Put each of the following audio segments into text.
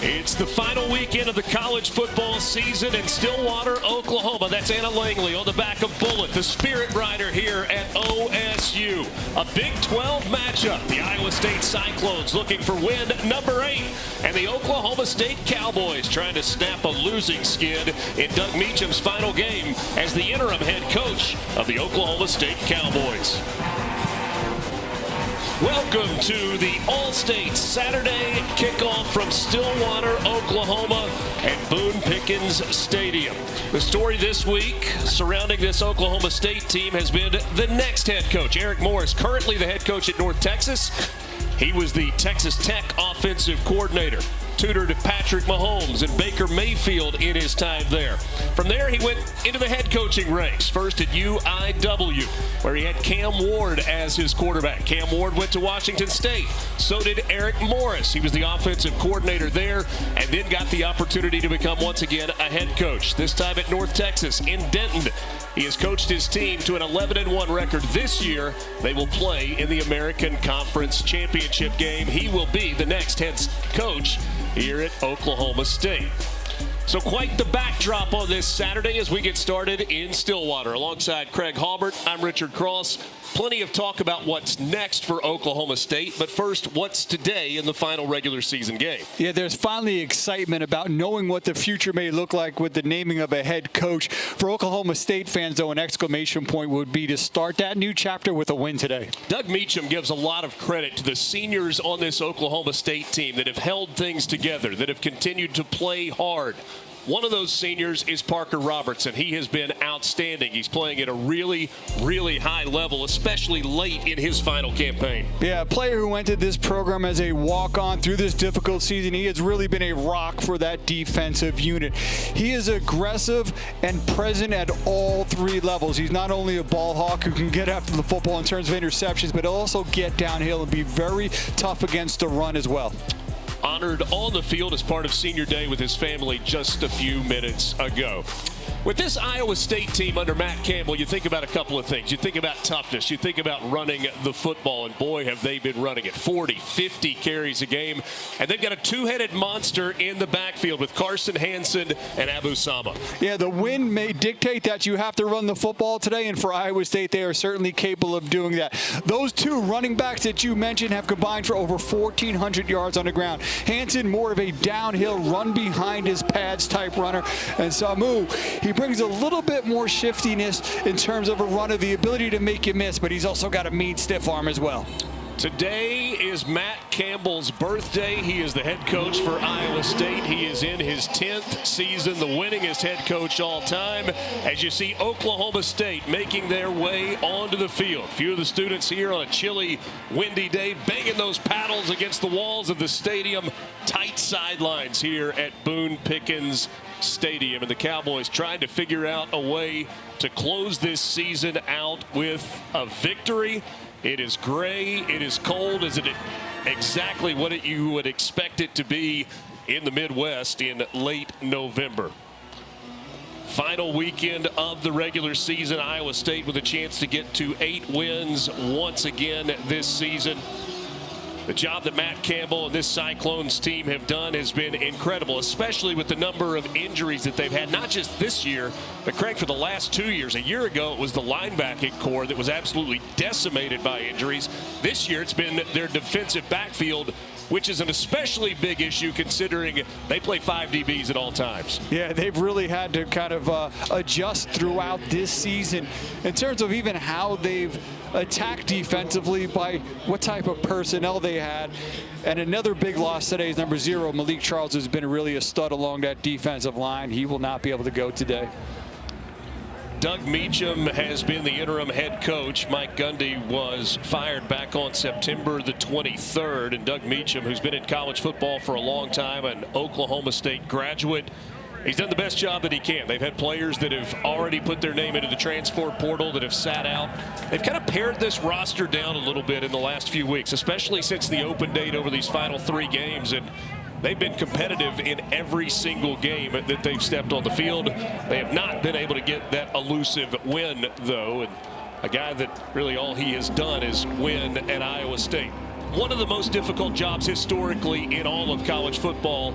It's the final weekend of the college football season in Stillwater, Oklahoma. That's Anna Langley on the back of Bullet, the Spirit Rider here at OSU. A Big 12 matchup. The Iowa State Cyclones looking for win number 8. And the Oklahoma State Cowboys trying to snap a losing skid in Doug Meacham's final game as the interim head coach of the Oklahoma State Cowboys. Welcome to the All-State Saturday kickoff from Stillwater, Oklahoma at Boone Pickens Stadium. The story this week surrounding this Oklahoma State team has been the next head coach, Eric Morris, currently the head coach at North Texas. He was the Texas Tech offensive coordinator, tutored Patrick Mahomes and Baker Mayfield in his time there. From there, he went into the head coaching ranks, first at UIW, where he had Cam Ward as his quarterback. Cam Ward went to Washington State. So did Eric Morris. He was the offensive coordinator there and then got the opportunity to become, once again, a head coach, this time at North Texas in Denton. He has coached his team to an 11-1 record this year. They will play in the American Conference Championship game. He will be the next head coach here at Oklahoma State. So quite the backdrop on this Saturday as we get started in Stillwater. Alongside Craig Halbert, I'm Richard Cross. Plenty of talk about what's next for Oklahoma State, but first, what's today in the final regular season game? Yeah, there's finally excitement about knowing what the future may look like with the naming of a head coach. For Oklahoma State fans, though, an exclamation point would be to start that new chapter with a win today. Doug Meacham gives a lot of credit to the seniors on this Oklahoma State team that have held things together, that have continued to play hard. One of those seniors is Parker Robertson. He has been outstanding. He's playing at a really, really high level, especially late in his final campaign. Yeah, a player who entered this program as a walk-on through this difficult season. He has really been a rock for that defensive unit. He is aggressive and present at all three levels. He's not only a ball hawk who can get after the football in terms of interceptions, but also get downhill and be very tough against the run as well. Honored on the field as part of senior day with his family just a few minutes ago. With this Iowa State team under Matt Campbell, you think about a couple of things. You think about toughness. You think about running the football, and boy, have they been running it. 40, 50 carries a game. And they've got a two-headed monster in the backfield with Carson Hansen and Abu Sama. Yeah, the wind may dictate that you have to run the football today, and for Iowa State, they are certainly capable of doing that. Those two running backs that you mentioned have combined for over 1,400 yards on the ground. Hansen, more of a downhill, run behind his pads type runner, and Samu, he brings a little bit more shiftiness in terms of a runner, the ability to make you miss, but he's also got a mean, stiff arm as well. Today is Matt Campbell's birthday. He is the head coach for Iowa State. He is in his 10th season, the winningest head coach all time. As you see Oklahoma State making their way onto the field. A few of the students here on a chilly, windy day banging those paddles against the walls of the stadium. Tight sidelines here at Boone Pickens Stadium, and the Cowboys trying to figure out a way to close this season out with a victory. It is gray, it is cold. Is it exactly what you would expect it to be in the Midwest in late November? Final weekend of the regular season. Iowa State with a chance to get to 8 wins once again this season. The job that Matt Campbell and this Cyclones team have done has been incredible, especially with the number of injuries that they've had, not just this year, but Craig, for the last 2 years. A year ago, it was the linebacking core that was absolutely decimated by injuries. This year, it's been their defensive backfield, which is an especially big issue considering they play 5 DBs at all times. Yeah, they've really had to kind of adjust throughout this season in terms of even how they've attacked defensively, by what type of personnel they had. And another big loss today is number 0, Malik Charles, has been really a stud along that defensive line. He will not be able to go today. Doug Meacham has been the interim head coach. Mike Gundy was fired back on September the 23rd. And Doug Meacham, who's been in college football for a long time, an Oklahoma State graduate, he's done the best job that he can. They've had players that have already put their name into the transfer portal that have sat out. They've kind of pared this roster down a little bit in the last few weeks, especially since the open date over these final 3 games. And they've been competitive in every single game that they've stepped on the field. They have not been able to get that elusive win, though. And a guy that really all he has done is win at Iowa State. One of the most difficult jobs historically in all of college football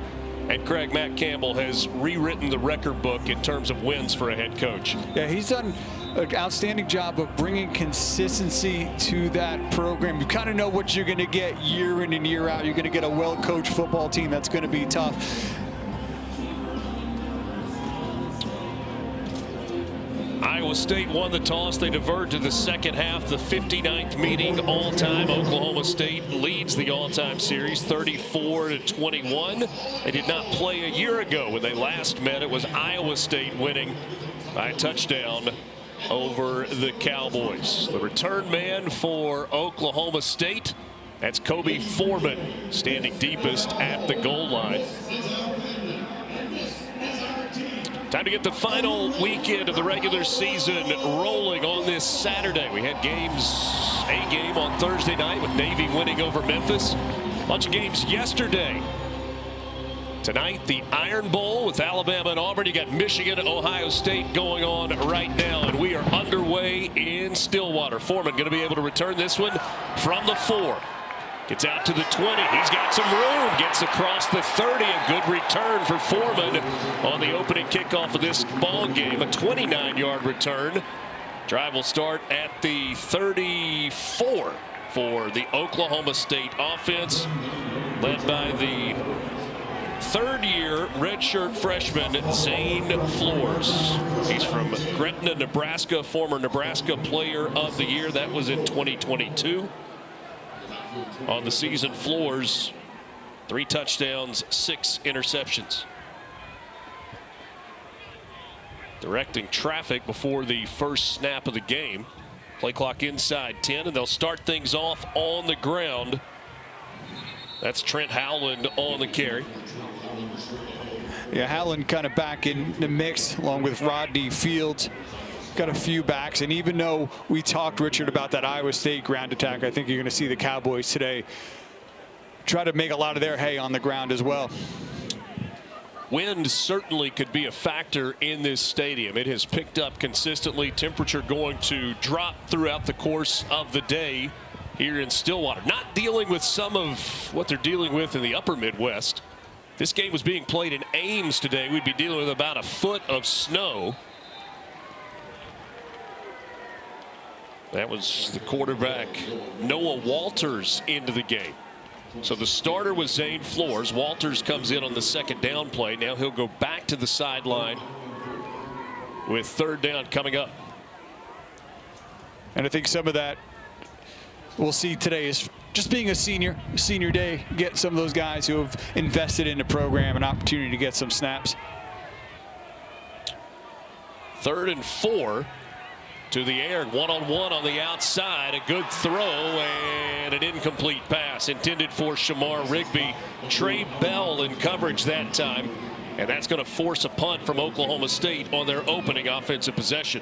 And Craig, Matt Campbell has rewritten the record book in terms of wins for a head coach. Yeah, he's done an outstanding job of bringing consistency to that program. You kind of know what you're going to get year in and year out. You're going to get a well-coached football team that's going to be tough. Iowa State won the toss. They divert to the second half, the 59th meeting all-time. Oklahoma State leads the all-time series 34-21. They did not play a year ago when they last met. It was Iowa State winning by a touchdown over the Cowboys. The return man for Oklahoma State, that's Kobe Foreman, standing deepest at the goal line. Time to get the final weekend of the regular season rolling on this Saturday. We had a game on Thursday night with Navy winning over Memphis. Bunch of games yesterday. Tonight, the Iron Bowl with Alabama and Auburn. You got Michigan and Ohio State going on right now, and we are underway in Stillwater. Foreman going to be able to return this one from the 4. Gets out to the 20. He's got some room. Gets across the 30. A good return for Foreman on the opening kickoff of this ball game. A 29-yard return. Drive will start at the 34 for the Oklahoma State offense, led by the third-year redshirt freshman Zane Flores. He's from Gretna, Nebraska, former Nebraska Player of the Year. That was in 2022. On the season, Flores, 3 touchdowns, 6 interceptions. Directing traffic before the first snap of the game. Play clock inside 10, and they'll start things off on the ground. That's Trent Howland on the carry. Yeah, Howland kind of back in the mix along with Rodney Fields. Got a few backs, and even though we talked, Richard, about that Iowa State ground attack, I think you're going to see the Cowboys today try to make a lot of their hay on the ground as well. Wind certainly could be a factor in this stadium. It has picked up consistently. Temperature going to drop throughout the course of the day here in Stillwater. Not dealing with some of what they're dealing with in the upper Midwest. This game was being played in Ames today. We'd be dealing with about a foot of snow. That was the quarterback, Noah Walters, into the game. So the starter was Zane Flores. Walters comes in on the second down play. Now he'll go back to the sideline with third down coming up. And I think some of that we'll see today is just being a senior day, get some of those guys who have invested in the program an opportunity to get some snaps. 3rd and 4. To the air, one-on-one on the outside. A good throw and an incomplete pass intended for Shamar Rigby. Trey Bell in coverage that time, and that's going to force a punt from Oklahoma State on their opening offensive possession.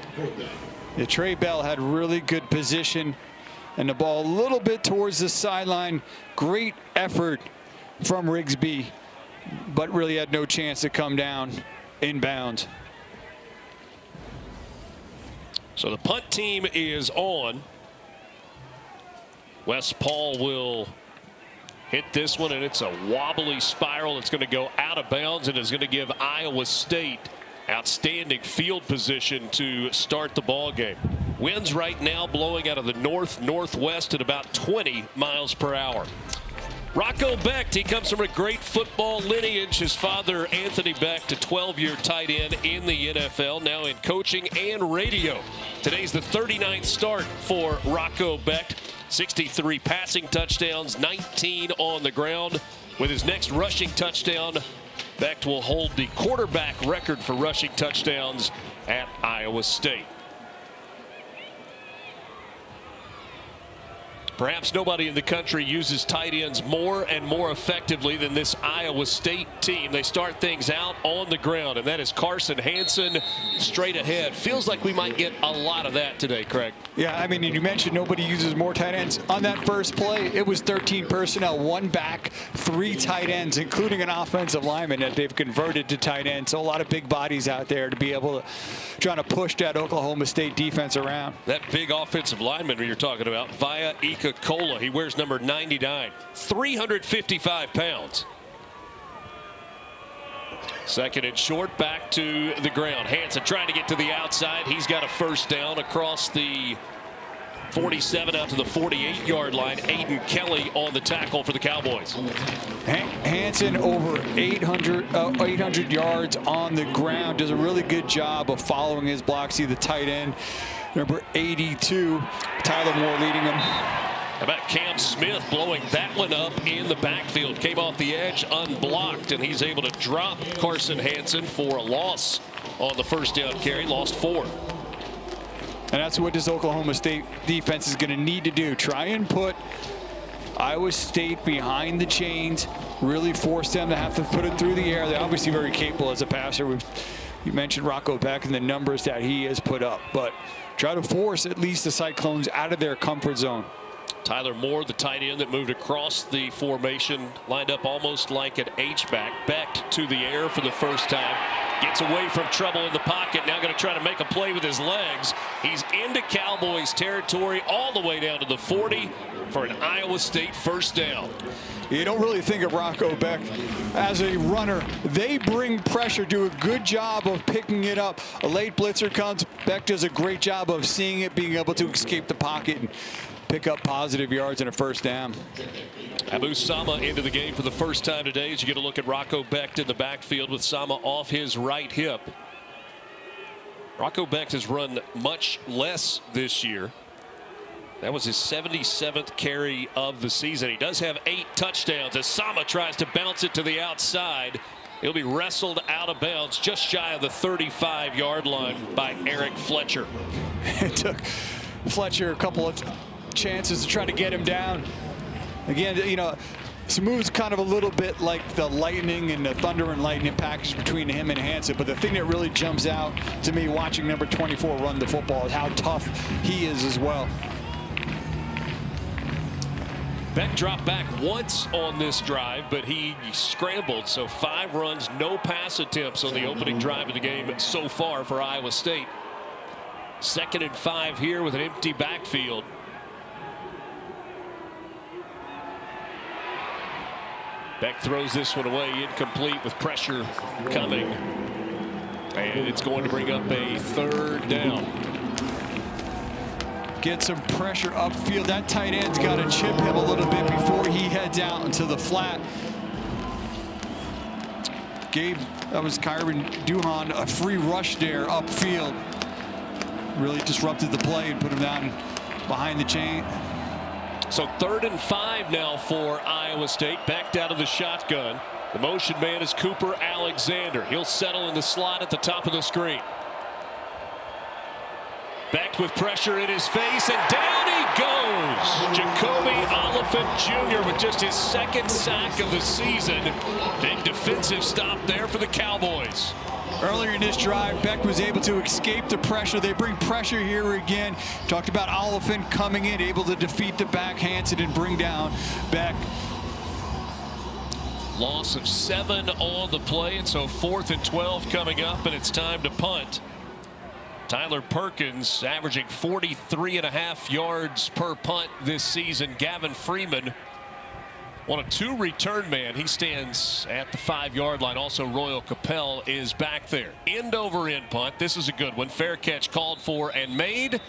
Yeah, Trey Bell had really good position and the ball a little bit towards the sideline. Great effort from Rigsby, but really had no chance to come down inbounds. So the punt team is on. Wes Paul will hit this one, and it's a wobbly spiral. It's going to go out of bounds and is going to give Iowa State outstanding field position to start the ball game. Winds right now blowing out of the north-northwest at about 20 miles per hour. Rocco Becht, he comes from a great football lineage. His father, Anthony Becht, a 12-year tight end in the NFL, now in coaching and radio. Today's the 39th start for Rocco Becht. 63 passing touchdowns, 19 on the ground. With his next rushing touchdown, Becht will hold the quarterback record for rushing touchdowns at Iowa State. Perhaps nobody in the country uses tight ends more and more effectively than this Iowa State team. They start things out on the ground, and that is Carson Hansen straight ahead. Feels like we might get a lot of that today, Craig. Yeah, I mean, you mentioned nobody uses more tight ends. On that first play, it was 13 personnel, 1 back, 3 tight ends, including an offensive lineman that they've converted to tight end. So a lot of big bodies out there to be able to trying to push that Oklahoma State defense around. That big offensive lineman you're talking about, Vaya Ika-Kola, he wears number 99, 355 pounds. Second and short, back to the ground. Hansen trying to get to the outside. He's got a first down across the 47 out to the 48-yard line. Aiden Kelly on the tackle for the Cowboys. Hansen over 800 yards on the ground. Does a really good job of following his block. See the tight end, number 82, Tyler Moore leading him. How about Cam Smith blowing that one up in the backfield? Came off the edge unblocked, and he's able to drop Carson Hansen for a loss on the first down carry. Lost 4. And that's what this Oklahoma State defense is going to need to do. Try and put Iowa State behind the chains. Really force them to have to put it through the air. They're obviously very capable as a passer. You mentioned Rocco Beck and the numbers that he has put up. But try to force at least the Cyclones out of their comfort zone. Tyler Moore, the tight end that moved across the formation, lined up almost like an H-back. Beck to the air for the first time. Gets away from trouble in the pocket. Now going to try to make a play with his legs. He's into Cowboys territory all the way down to the 40 for an Iowa State first down. You don't really think of Rocco Beck as a runner. They bring pressure, do a good job of picking it up. A late blitzer comes. Beck does a great job of seeing it, being able to escape the pocket and pick up positive yards and a first down. Abu Sama into the game for the first time today as you get a look at Rocco Becht in the backfield with Sama off his right hip. Rocco Becht has run much less this year. That was his 77th carry of the season. He does have 8 touchdowns as Sama tries to bounce it to the outside. He'll be wrestled out of bounds just shy of the 35-yard line by Eric Fletcher. It took Fletcher a couple of chances to try to get him down. Again, you know, this moves kind of a little bit like the lightning and the thunder and lightning package between him and Hansen. But the thing that really jumps out to me watching number 24 run the football is how tough he is as well. Beck dropped back once on this drive, but he scrambled. So 5 runs, no pass attempts on the opening drive of the game so far for Iowa State. 2nd and 5 here with an empty backfield. Beck throws this one away, incomplete with pressure coming. And it's going to bring up a 3rd down. Get some pressure upfield. That tight end's got to chip him a little bit before he heads out into the flat. That was Kyron Duhan, a free rush there upfield. Really disrupted the play and put him down behind the chain. So 3rd and 5 now for Iowa State. Backed out of the shotgun. The motion man is Cooper Alexander. He'll settle in the slot at the top of the screen. Beck with pressure in his face, and down he goes. Jacoby Oliphant Jr. with just his 2nd sack of the season. Big defensive stop there for the Cowboys. Earlier in this drive, Beck was able to escape the pressure. They bring pressure here again. Talked about Oliphant coming in, able to defeat the back Hansen and bring down Beck. Loss of 7 on the play, and so 4th and 12 coming up, and it's time to punt. Tyler Perkins averaging 43.5 yards per punt this season. Gavin Freeman, one of 2 return man. He stands at the 5-yard line. Also, Royal Capel is back there. End over end punt. This is a good one. Fair catch called for and made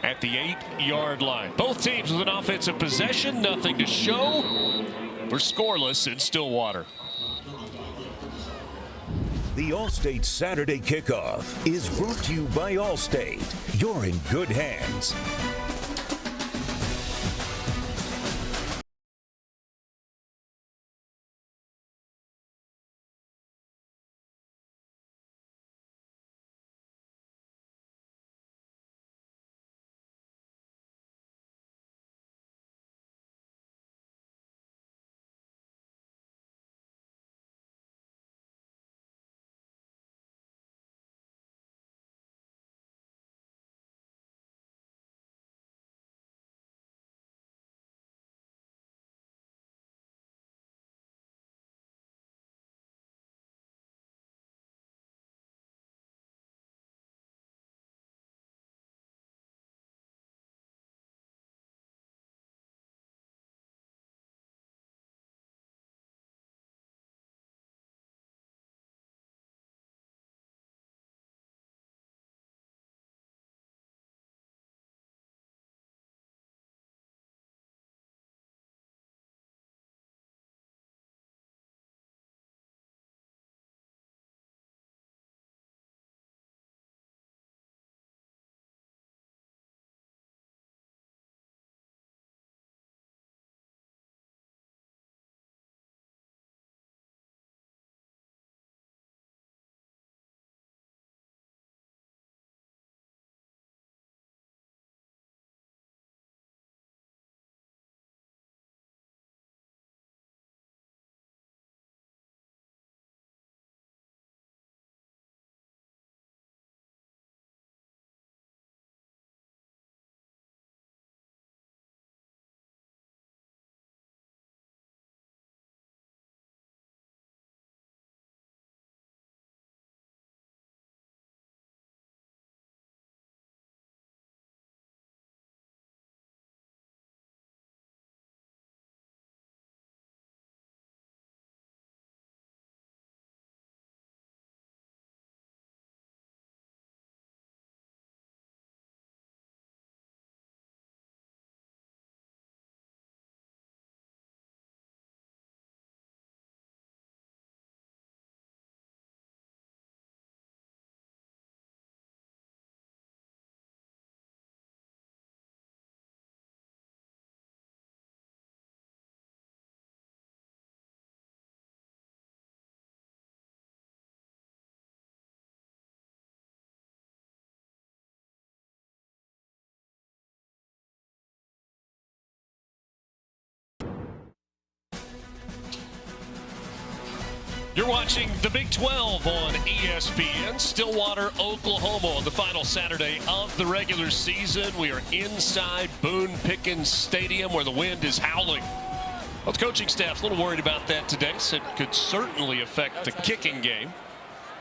at the 8-yard line. Both teams with an offensive possession. Nothing to show. We're scoreless in Stillwater. The Allstate Saturday Kickoff is brought to you by Allstate. You're in good hands. You're watching the Big 12 on ESPN. Stillwater, Oklahoma on the final Saturday of the regular season. We are inside Boone Pickens Stadium where the wind is howling. Well, the coaching staff's a little worried about that today. Said it could certainly affect the kicking game.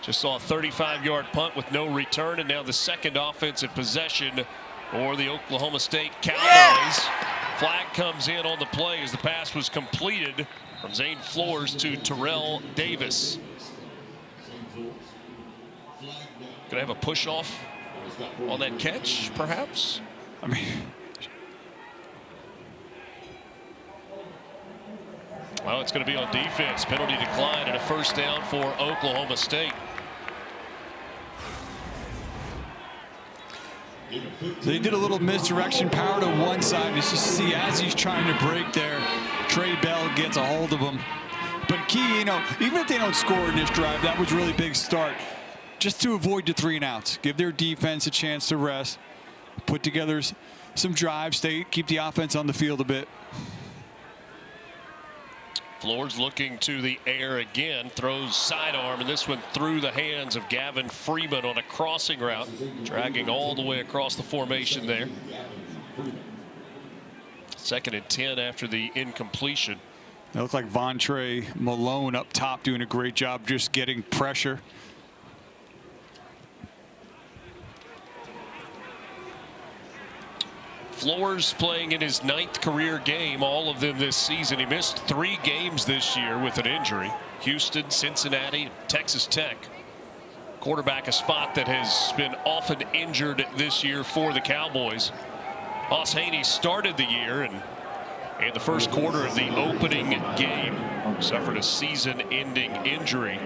Just saw a 35-yard punt with no return, and now the second offensive possession for the Oklahoma State Cowboys. Flag comes in on the play as the pass was completed from Zane Flores to Terrell Davis. Gonna have a push off on that catch, perhaps? I mean, well, it's going to be on defense. Penalty decline and a first down for Oklahoma State. They did a little misdirection, power to one side. Just to see as he's trying to break there, Trey Bell gets a hold of him. But key, even if they don't score in this drive, that was really big start. Just to avoid the 3 and outs, give their defense a chance to rest, put together some drives, keep the offense on the field a bit. Flores looking to the air again, throws sidearm, and this one through the hands of Gavin Freeman on a crossing route, dragging all the way across the formation there. 2nd and 10 after the incompletion. It looked like Vontre Malone up top doing a great job just getting pressure. Flores playing in his 9th career game, all of them this season. He missed 3 games this year with an injury. Houston, Cincinnati, Texas Tech. Quarterback, a spot that has been often injured this year for the Cowboys. Hoss Haney started the year and in the first quarter of the opening game suffered a season-ending injury.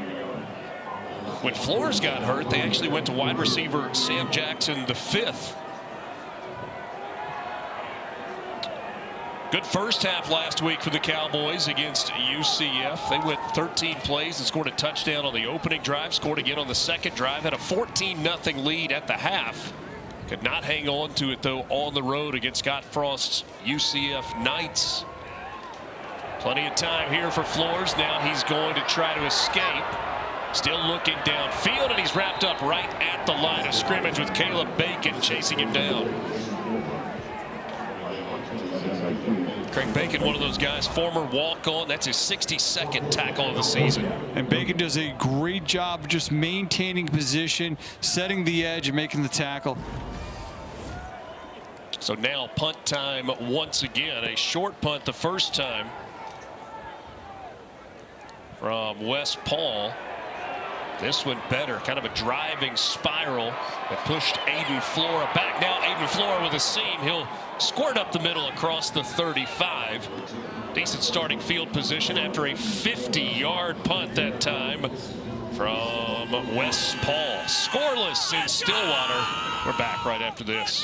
When Flores got hurt, they actually went to wide receiver Sam Jackson the 5th. Good first half last week for the Cowboys against UCF. They went 13 plays and scored a touchdown on the opening drive, scored again on the second drive, had a 14-0 lead at the half. Could not hang on to it, though, on the road against Scott Frost's UCF Knights. Plenty of time here for Flores. Now he's going to try to escape. Still looking downfield, and he's wrapped up right at the line of scrimmage with Caleb Bacon chasing him down. Craig Bacon, one of those guys, former walk-on. That's his 62nd tackle of the season. And Bacon does a great job just maintaining position, setting the edge, and making the tackle. So now punt time once again. A short punt the first time from Wes Paul. This one better, kind of a driving spiral that pushed Aiden Flora back. Now Aiden Flora with a seam. He'll squirt up the middle across the 35. Decent starting field position after a 50-yard punt that time from Wes Paul. Scoreless in Stillwater. We're back right after this.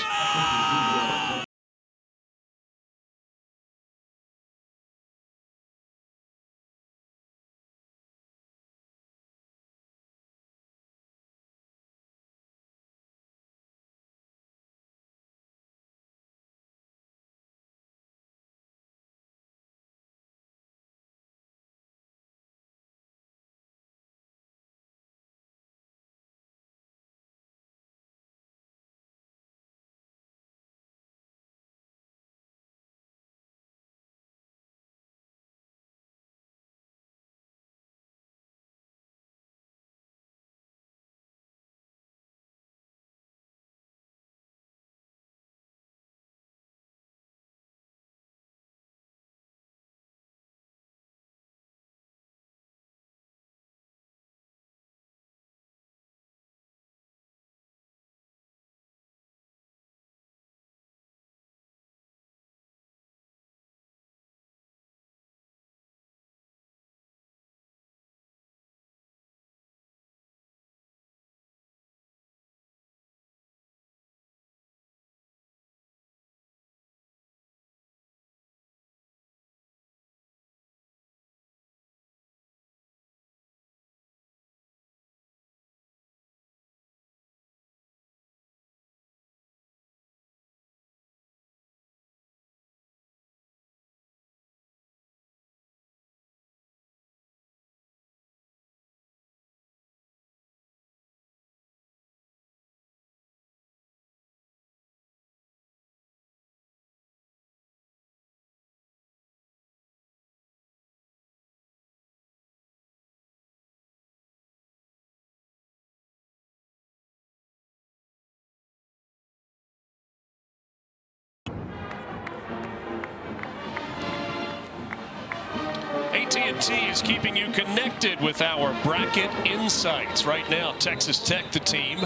AT&T is keeping you connected with our bracket insights. Right now, Texas Tech, the team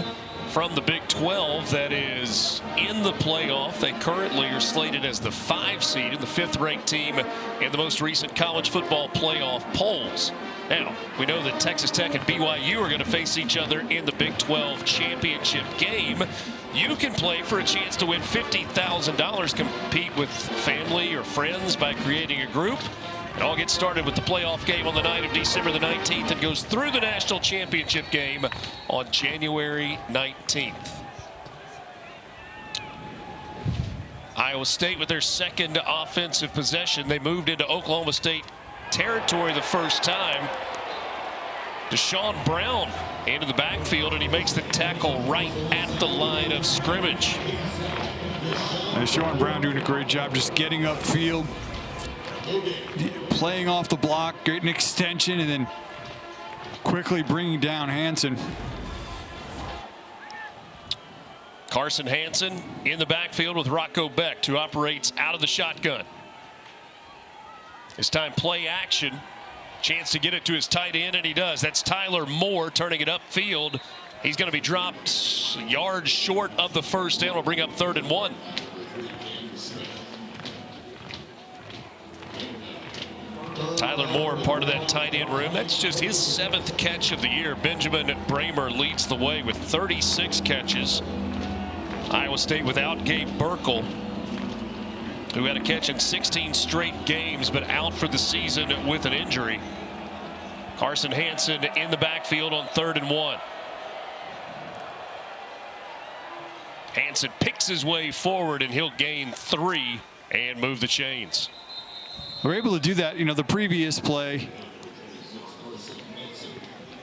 from the Big 12 that is in the playoff. They currently are slated as the 5 seed and the 5th ranked team in the most recent college football playoff polls. Now, we know that Texas Tech and BYU are going to face each other in the Big 12 championship game. You can play for a chance to win $50,000. Compete with family or friends by creating a group. It all gets started with the playoff game on the night of December the 19th and goes through the national championship game on January 19th. Iowa State with their second offensive possession. They moved into Oklahoma State territory the first time. Deshaun Brown into the backfield, and he makes the tackle right at the line of scrimmage. Deshaun Brown doing a great job just getting upfield, playing off the block, getting extension, and then quickly bringing down Hansen. Carson Hansen in the backfield with Rocco Becht, who operates out of the shotgun. This time play action. Chance to get it to his tight end, and he does. That's Tyler Moore turning it upfield. He's going to be dropped yards short of the first down. Will bring up 3rd and 1. Tyler Moore, part of that tight end room. That's just his 7th catch of the year. Benjamin Bramer leads the way with 36 catches. Iowa State without Gabe Burkle, who had a catch in 16 straight games but out for the season with an injury. Carson Hansen in the backfield on 3rd and 1. Hansen picks his way forward, and he'll gain 3 and move the chains. We're able to do that. You know, the previous play,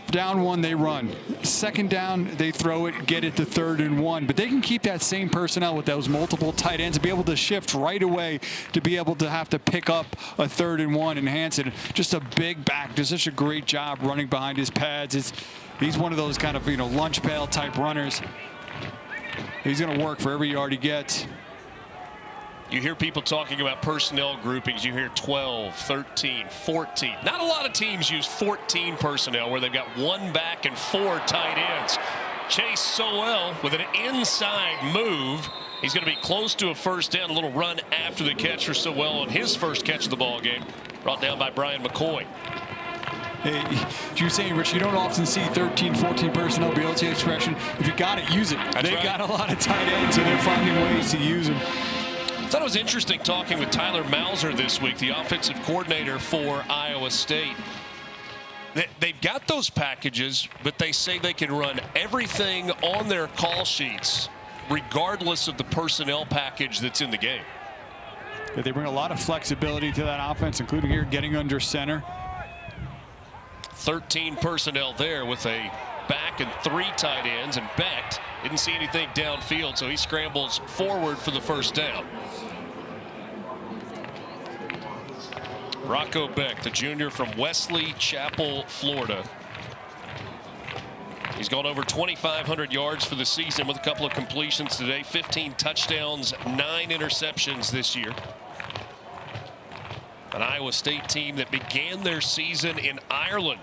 down 1, they run. 2nd down, they throw it, get it to 3rd and 1. But they can keep that same personnel with those multiple tight ends and be able to shift right away to be able to have to pick up a 3rd and 1. And Hansen, just a big back, does such a great job running behind his pads. He's one of those kind of, lunch pail type runners. He's going to work for every yard he gets. You hear people talking about personnel groupings. You hear 12, 13, 14. Not a lot of teams use 14 personnel where they've got 1 back and 4 tight ends. Chase Sowell with an inside move. He's going to be close to a first down. A little run after the catch for Sowell on his first catch of the ball game. Brought down by Brian McCoy. Hey, you're saying, Rich, you don't often see 13, 14 personnel, BLT expression. If you got it, use it. They've got a lot of tight ends, and they're finding ways to use them. I thought it was interesting talking with Tyler Mauser this week, the offensive coordinator for Iowa State. They've got those packages, but they say they can run everything on their call sheets regardless of the personnel package that's in the game. Yeah, they bring a lot of flexibility to that offense, including here getting under center. 13 personnel there with a back and 3 tight ends, and Becht didn't see anything downfield, so he scrambles forward for the first down. Rocco Becht, the junior from Wesley Chapel, Florida. He's gone over 2,500 yards for the season with a couple of completions today, 15 touchdowns, 9 interceptions this year. An Iowa State team that began their season in Ireland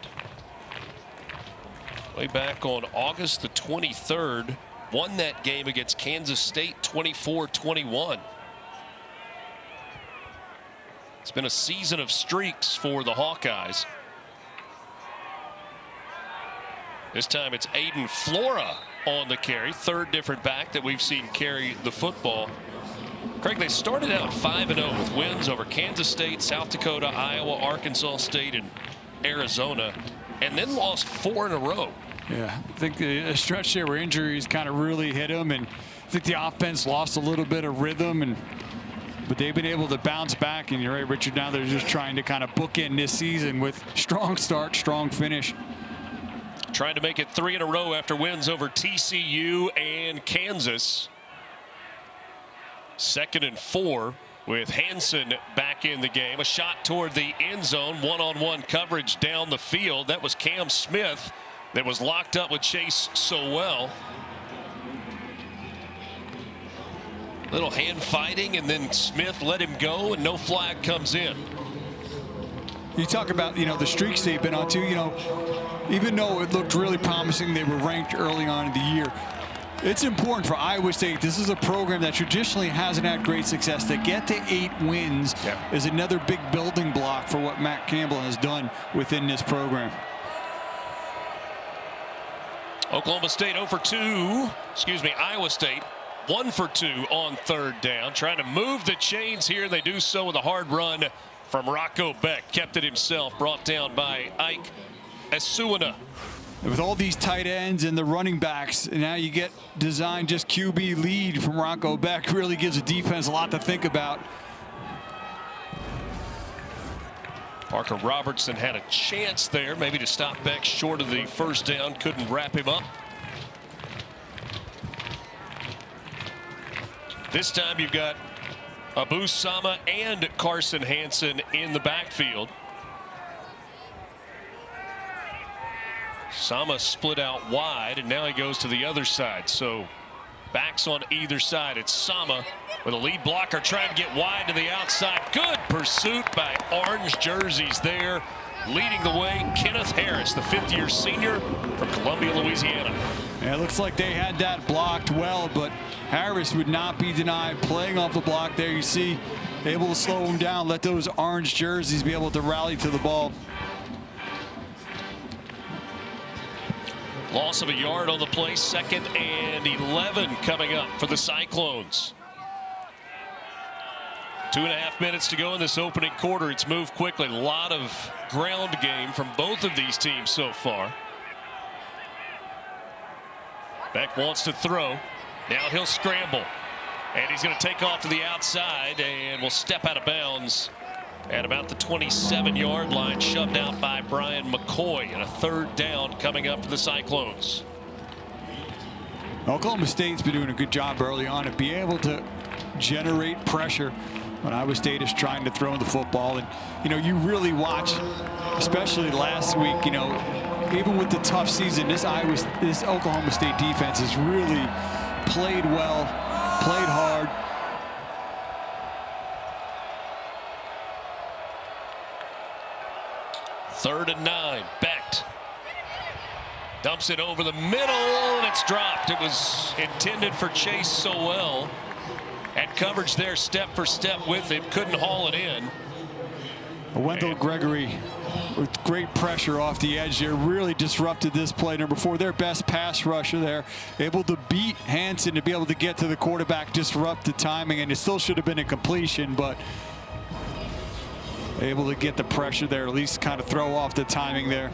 way back on August the 23rd, won that game against Kansas State 24-21. It's been a season of streaks for the Hawkeyes. This time it's Aiden Flora on the carry, 3rd different back that we've seen carry the football. Craig, they started out 5-0 with wins over Kansas State, South Dakota, Iowa, Arkansas State, and Arizona, and then lost 4 in a row. Yeah, I think a stretch there where injuries kind of really hit them, and I think the offense lost a little bit of rhythm, but they've been able to bounce back. And you're right, Richard, now they're just trying to kind of bookend this season with strong start, strong finish. Trying to make it 3 in a row after wins over TCU and Kansas. 2nd and 4 with Hansen back in the game. A shot toward the end zone, one-on-one coverage down the field. That was Cam Smith that was locked up with Chase Sowell. Little hand fighting, and then Smith let him go, and no flag comes in. You talk about, the streaks they've been on too, even though it looked really promising, they were ranked early on in the year. It's important for Iowa State. This is a program that traditionally hasn't had great success. To get to 8 wins is another big building block for what Matt Campbell has done within this program. Oklahoma State 0 for 2. Iowa State 1 for 2 on 3rd down. Trying to move the chains here. They do so with a hard run from Rocco Beck. Kept it himself. Brought down by Ike Esuana. With all these tight ends and the running backs, now you get designed just QB lead from Rocco Beck. Really gives the defense a lot to think about. Parker Robertson had a chance there, maybe to stop Beck short of the 1st down. Couldn't wrap him up. This time you've got Abu Sama and Carson Hansen in the backfield. Sama split out wide, and now he goes to the other side. So backs on either side. It's Sama with a lead blocker trying to get wide to the outside. Good pursuit by orange jerseys there. Leading the way, Kenneth Harris, the 5th-year senior from Columbia, Louisiana. Yeah, it looks like they had that blocked well, but Harris would not be denied. Playing off the block there, you see, able to slow him down, let those orange jerseys be able to rally to the ball. Loss of a yard on the play, 2nd and 11 coming up for the Cyclones. 2.5 minutes to go in this opening quarter. It's moved quickly. A lot of ground game from both of these teams so far. Beck wants to throw. Now he'll scramble. And he's going to take off to the outside and will step out of bounds at about the 27-yard line, shoved out by Brian McCoy, and a 3rd down coming up for the Cyclones. Oklahoma State's been doing a good job early on to be able to generate pressure when Iowa State is trying to throw the football. And, you really watch, especially last week, even with the tough season, this Oklahoma State defense has really played well, played hard. Third and 9. Becht dumps it over the middle, and it's dropped. It was intended for Chase Sowell. Had coverage there step for step with him. Couldn't haul it in. Wendell Gregory with great pressure off the edge there really disrupted this play. Number 4, their best pass rusher there, able to beat Hansen to be able to get to the quarterback, disrupt the timing, and it still should have been a completion, but able to get the pressure there, at least kind of throw off the timing there.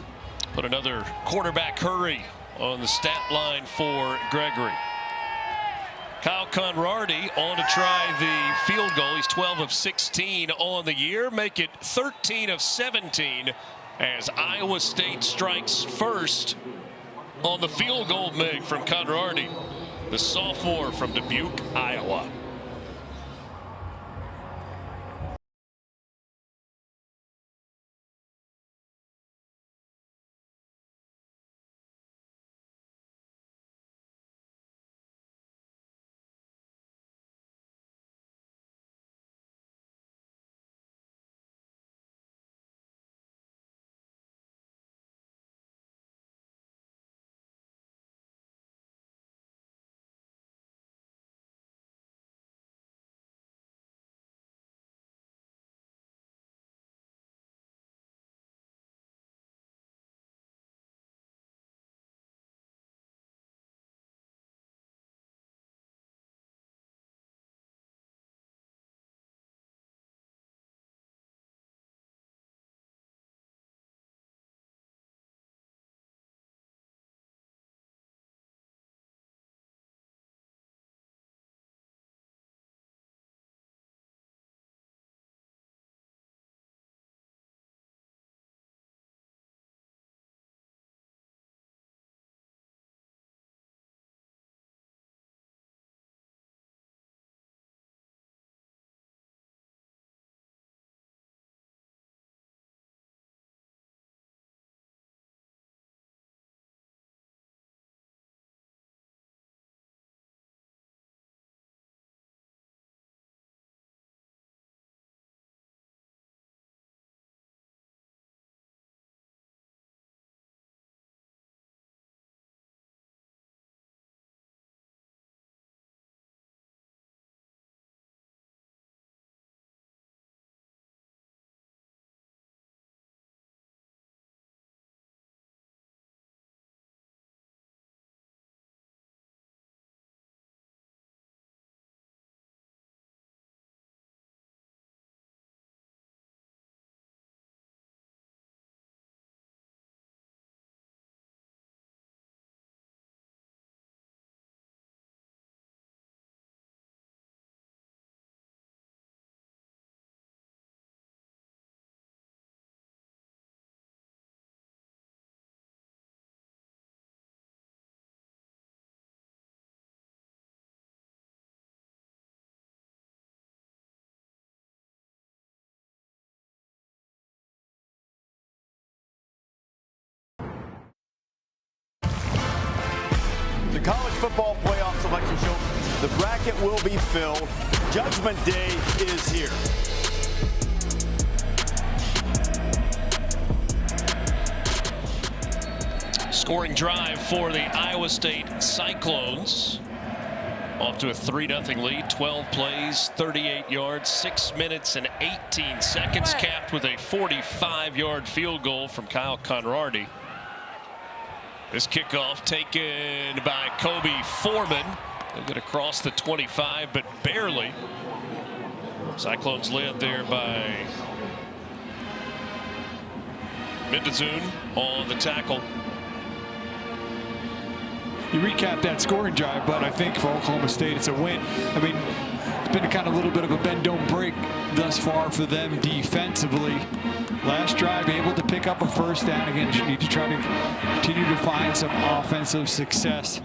Put another quarterback hurry on the stat line for Gregory. Kyle Conradi on to try the field goal. He's 12 of 16 on the year. Make it 13 of 17 as Iowa State strikes first on the field goal make from Conradi, the sophomore from Dubuque, Iowa. college football playoff selection show. The bracket will be filled. Judgment Day is here. Scoring drive for the Iowa State Cyclones. Off to a 3-0 lead, 12 plays, 38 yards, 6 minutes and 18 seconds, capped with a 45-yard field goal from Kyle Conradi. This kickoff taken by Kobe Foreman. They'll get across the 25, but barely. Cyclones led there by Mendezun on the tackle. You recap that scoring drive, but I think for Oklahoma State it's a win. I mean, it's been kind of a little bit of a bend don't break thus far for them defensively. Last drive able to pick up a first down. Again, you need to try to continue to find some offensive success,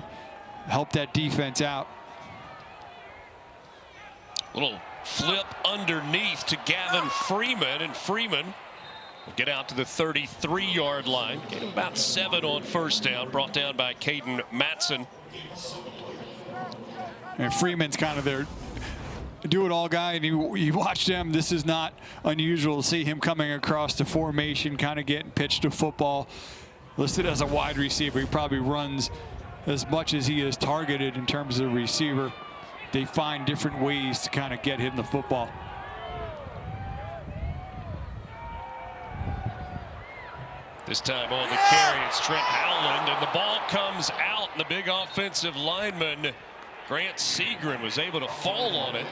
help that defense out. Little flip underneath to Gavin Freeman, and Freeman will get out to the 33-yard line. Get him about 7 on first down, brought down by Caden Matson. And Freeman's kind of their do-it-all guy, and you watch them. This is not unusual to see him coming across the formation, kind of getting pitched to football. Listed as a wide receiver, he probably runs as much as he is targeted in terms of receiver. They find different ways to kind of get him the football. This time on the carry, it's Trent Howland, and the ball comes out, and the big offensive lineman, Grant Segrin, was able to fall on it.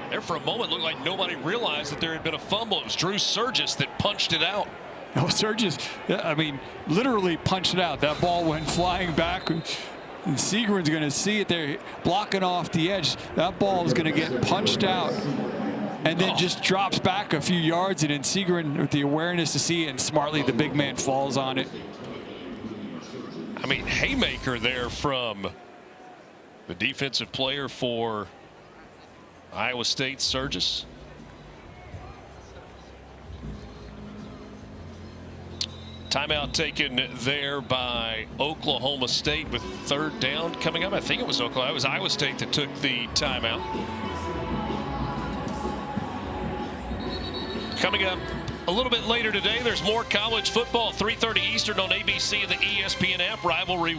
There for a moment, looked like nobody realized that there had been a fumble. It was Drew Surgis that punched it out. Oh, Surgis, I mean, literally punched it out. That ball went flying back, and Segrin's going to see it there, blocking off the edge. That ball is going to get punched out, and then just drops back a few yards, and then Segrin with the awareness to see it, and smartly the big man falls on it. I mean, haymaker there from the defensive player for Iowa State, Surgis. Timeout taken there by Oklahoma State with third down coming up. I think it was Oklahoma. It was Iowa State that took the timeout. Coming up a little bit later today, there's more college football. 3:30 Eastern on ABC and the ESPN app. Rivalry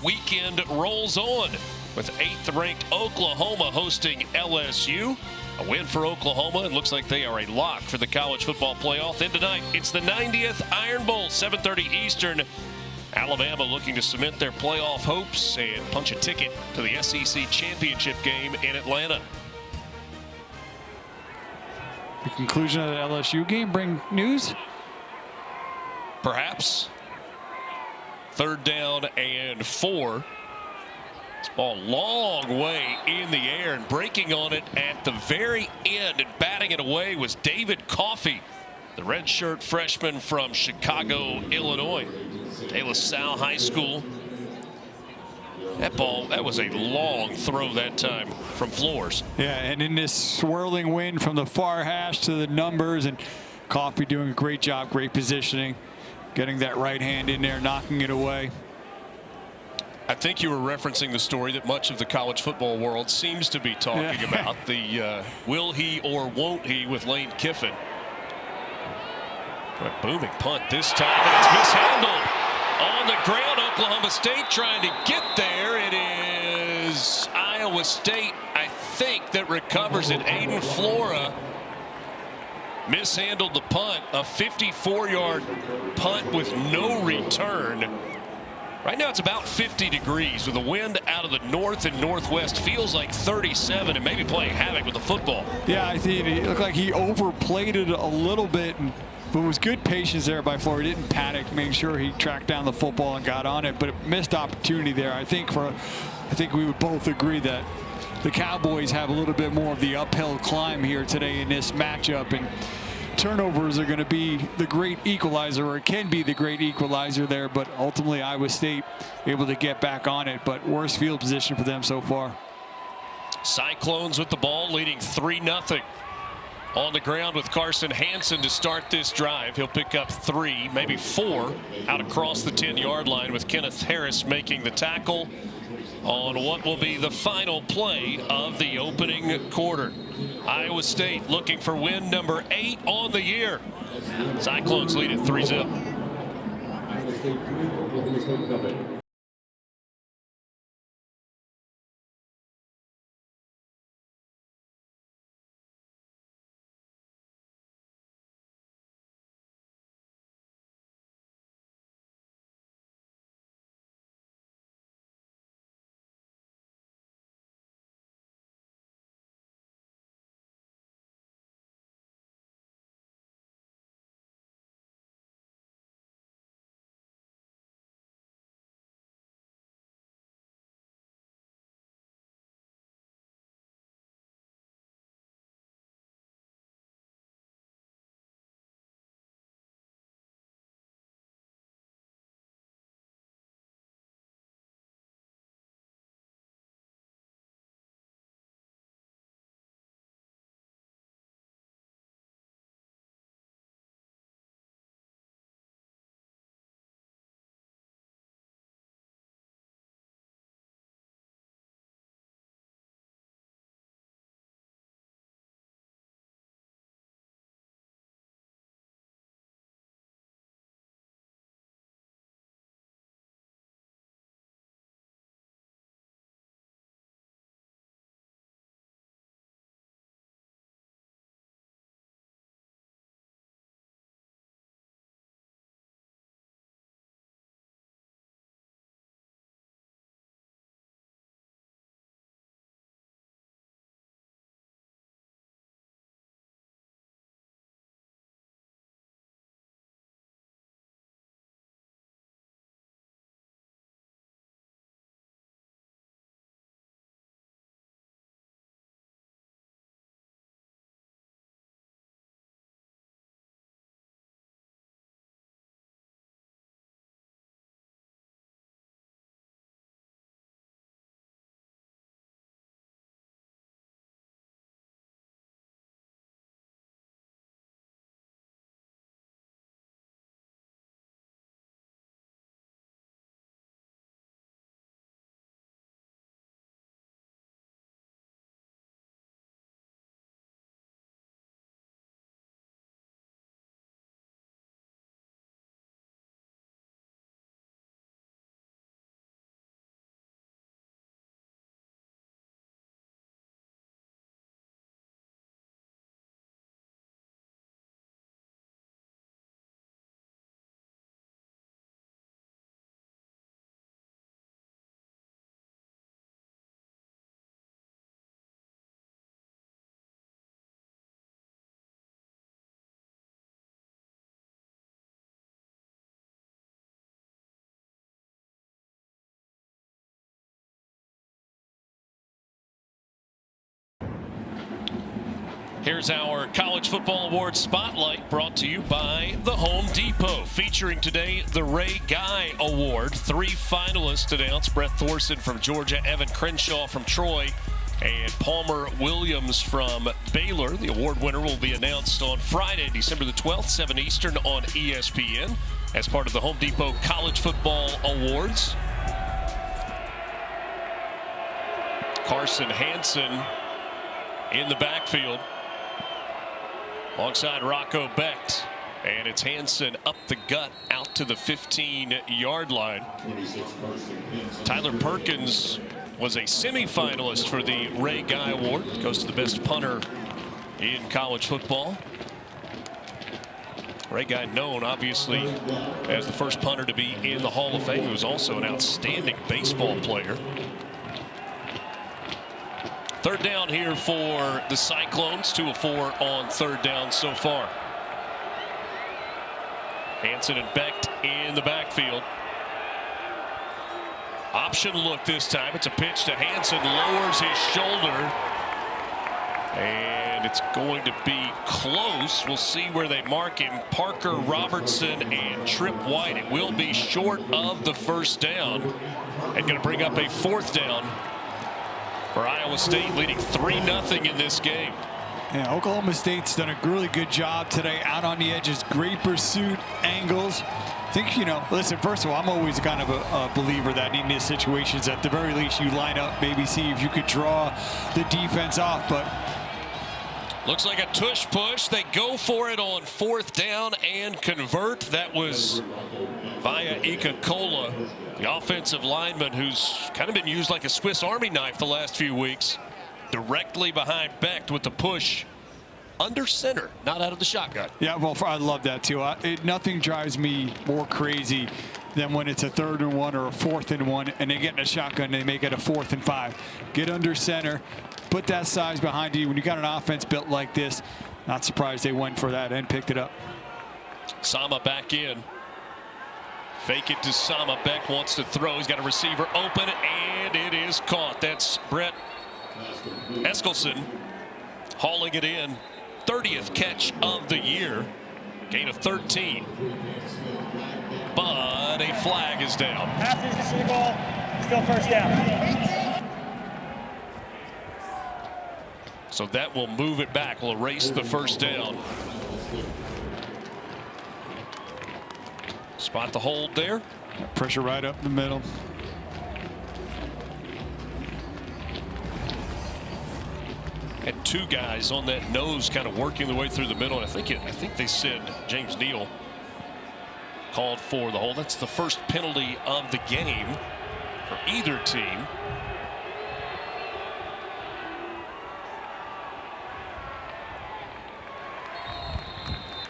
weekend rolls on with 8th-ranked Oklahoma hosting LSU. A win for Oklahoma, and looks like they are a lock for the college football playoff. Then tonight, it's the 90th Iron Bowl, 7:30 Eastern. Alabama looking to cement their playoff hopes and punch a ticket to the SEC championship game in Atlanta. The conclusion of the LSU game bring news? Perhaps. 3rd down and 4. This ball long way in the air, and breaking on it at the very end and batting it away was David Coffey, the redshirt freshman from Chicago, Illinois. De La Salle High School. That ball, that was a long throw that time from Flores. Yeah, and in this swirling wind from the far hash to the numbers, and Coffey doing a great job, great positioning, getting that right hand in there, knocking it away. I think you were referencing the story that much of the college football world seems to be talking about, the will he or won't he with Lane Kiffin. A booming punt this time, and it's mishandled. On the ground, Oklahoma State trying to get there. It is Iowa State, I think, that recovers it. Aiden Flora mishandled the punt, a 54-yard punt with no return. Right now it's about 50 degrees with the wind out of the north and northwest. Feels like 37 and maybe playing havoc with the football. Yeah, I think it looked like he overplayed it a little bit, but it was good patience there by Florida. He didn't panic, making sure he tracked down the football and got on it, but a missed opportunity there. I think we would both agree that the Cowboys have a little bit more of the uphill climb here today in this matchup, and turnovers are going to be the great equalizer, or it can be the great equalizer there, but ultimately Iowa State able to get back on it, but worst field position for them so far. Cyclones with the ball, leading 3-0. On the ground with Carson Hansen to start this drive. He'll pick up 3, maybe 4 out across the 10-yard line, with Kenneth Harris making the tackle. on what will be the final play of the opening quarter. Iowa State looking for win number 8 on the year. Cyclones lead at 3-0. Here's our College Football Awards Spotlight, brought to you by the Home Depot. Featuring today the Ray Guy Award. 3 finalists announced: Brett Thorson from Georgia, Evan Crenshaw from Troy, and Palmer Williams from Baylor. The award winner will be announced on Friday, December the 12th, 7 Eastern on ESPN, as part of the Home Depot College Football Awards. Carson Hansen in the backfield alongside Rocco Becht, and it's Hansen up the gut out to the 15-yard line. Tyler Perkins was a semifinalist for the Ray Guy Award. Goes to the best punter in college football. Ray Guy, known obviously as the first punter to be in the Hall of Fame. He was also an outstanding baseball player. Third down here for the Cyclones. 2 of 4 on third down so far. Hansen and Becht in the backfield. Option look this time. It's a pitch to Hansen. Lowers his shoulder. And it's going to be close. We'll see where they mark him. Parker Robertson and Trip White. It will be short of the first down. And going to bring up a 4th down for Iowa State, leading 3-0 in this game. Yeah, Oklahoma State's done a really good job today out on the edges. Great pursuit, angles. I think, listen, first of all, I'm always kind of a believer that in these situations, at the very least, you line up, maybe see if you could draw the defense off. But looks like a tush push. They go for it on 4th down and convert. That was via Ika-Cola, the offensive lineman who's kind of been used like a Swiss Army knife the last few weeks. Directly behind Becht with the push under center, not out of the shotgun. Yeah, well, I love that too. Nothing drives me more crazy than when it's a 3rd and 1 or a 4th and 1 and they get in a shotgun and they make it a 4th and 5. Get under center, put that size behind you. When you got an offense built like this, not surprised they went for that and picked it up. Sama back in. Fake it to Sama. Becht wants to throw. He's got a receiver open, and it is caught. That's Brett Eskelson hauling it in. 30th catch of the year. Gain of 13. But a flag is down. Passes to the goal. Still first down. So that will move it back. Will erase the first down. Spot the hold there. Pressure right up the middle. Had 2 guys on that nose kind of working their way through the middle. And I think they said James Neal called for the hold. That's the first penalty of the game for either team.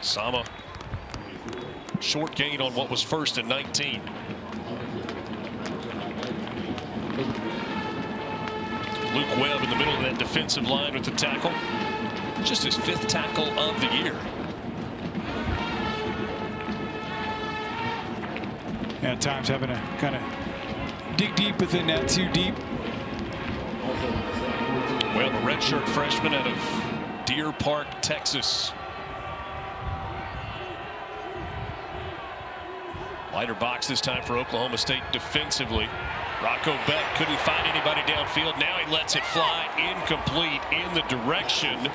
Sama, short gain on what was 1st and 19. Luke Webb in the middle of that defensive line with the tackle. Just his 5th tackle of the year. Yeah, at times having to kind of dig deep within that, too deep. Well, the redshirt freshman out of Deer Park, Texas. Lighter box this time for Oklahoma State defensively. Rocco Becht couldn't find anybody downfield. Now he lets it fly incomplete in the direction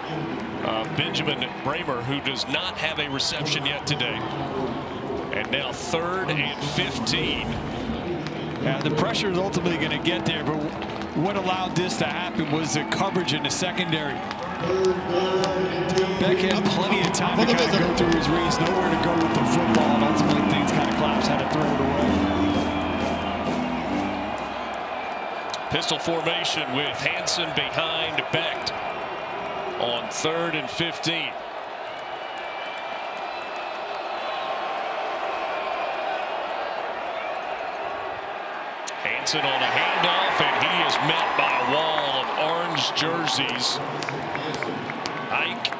of Benjamin Bramer, who does not have a reception yet today. And now 3rd and 15. Yeah, the pressure is ultimately going to get there, but what allowed this to happen was the coverage in the secondary. Becht had plenty of time to kind of go through his reads, nowhere to go with the football, and ultimately things kind of collapsed, had to throw it away. Pistol formation with Hansen behind Becht on 3rd and 15. Hansen on a handoff, and he is met by a wall of orange jerseys. Ike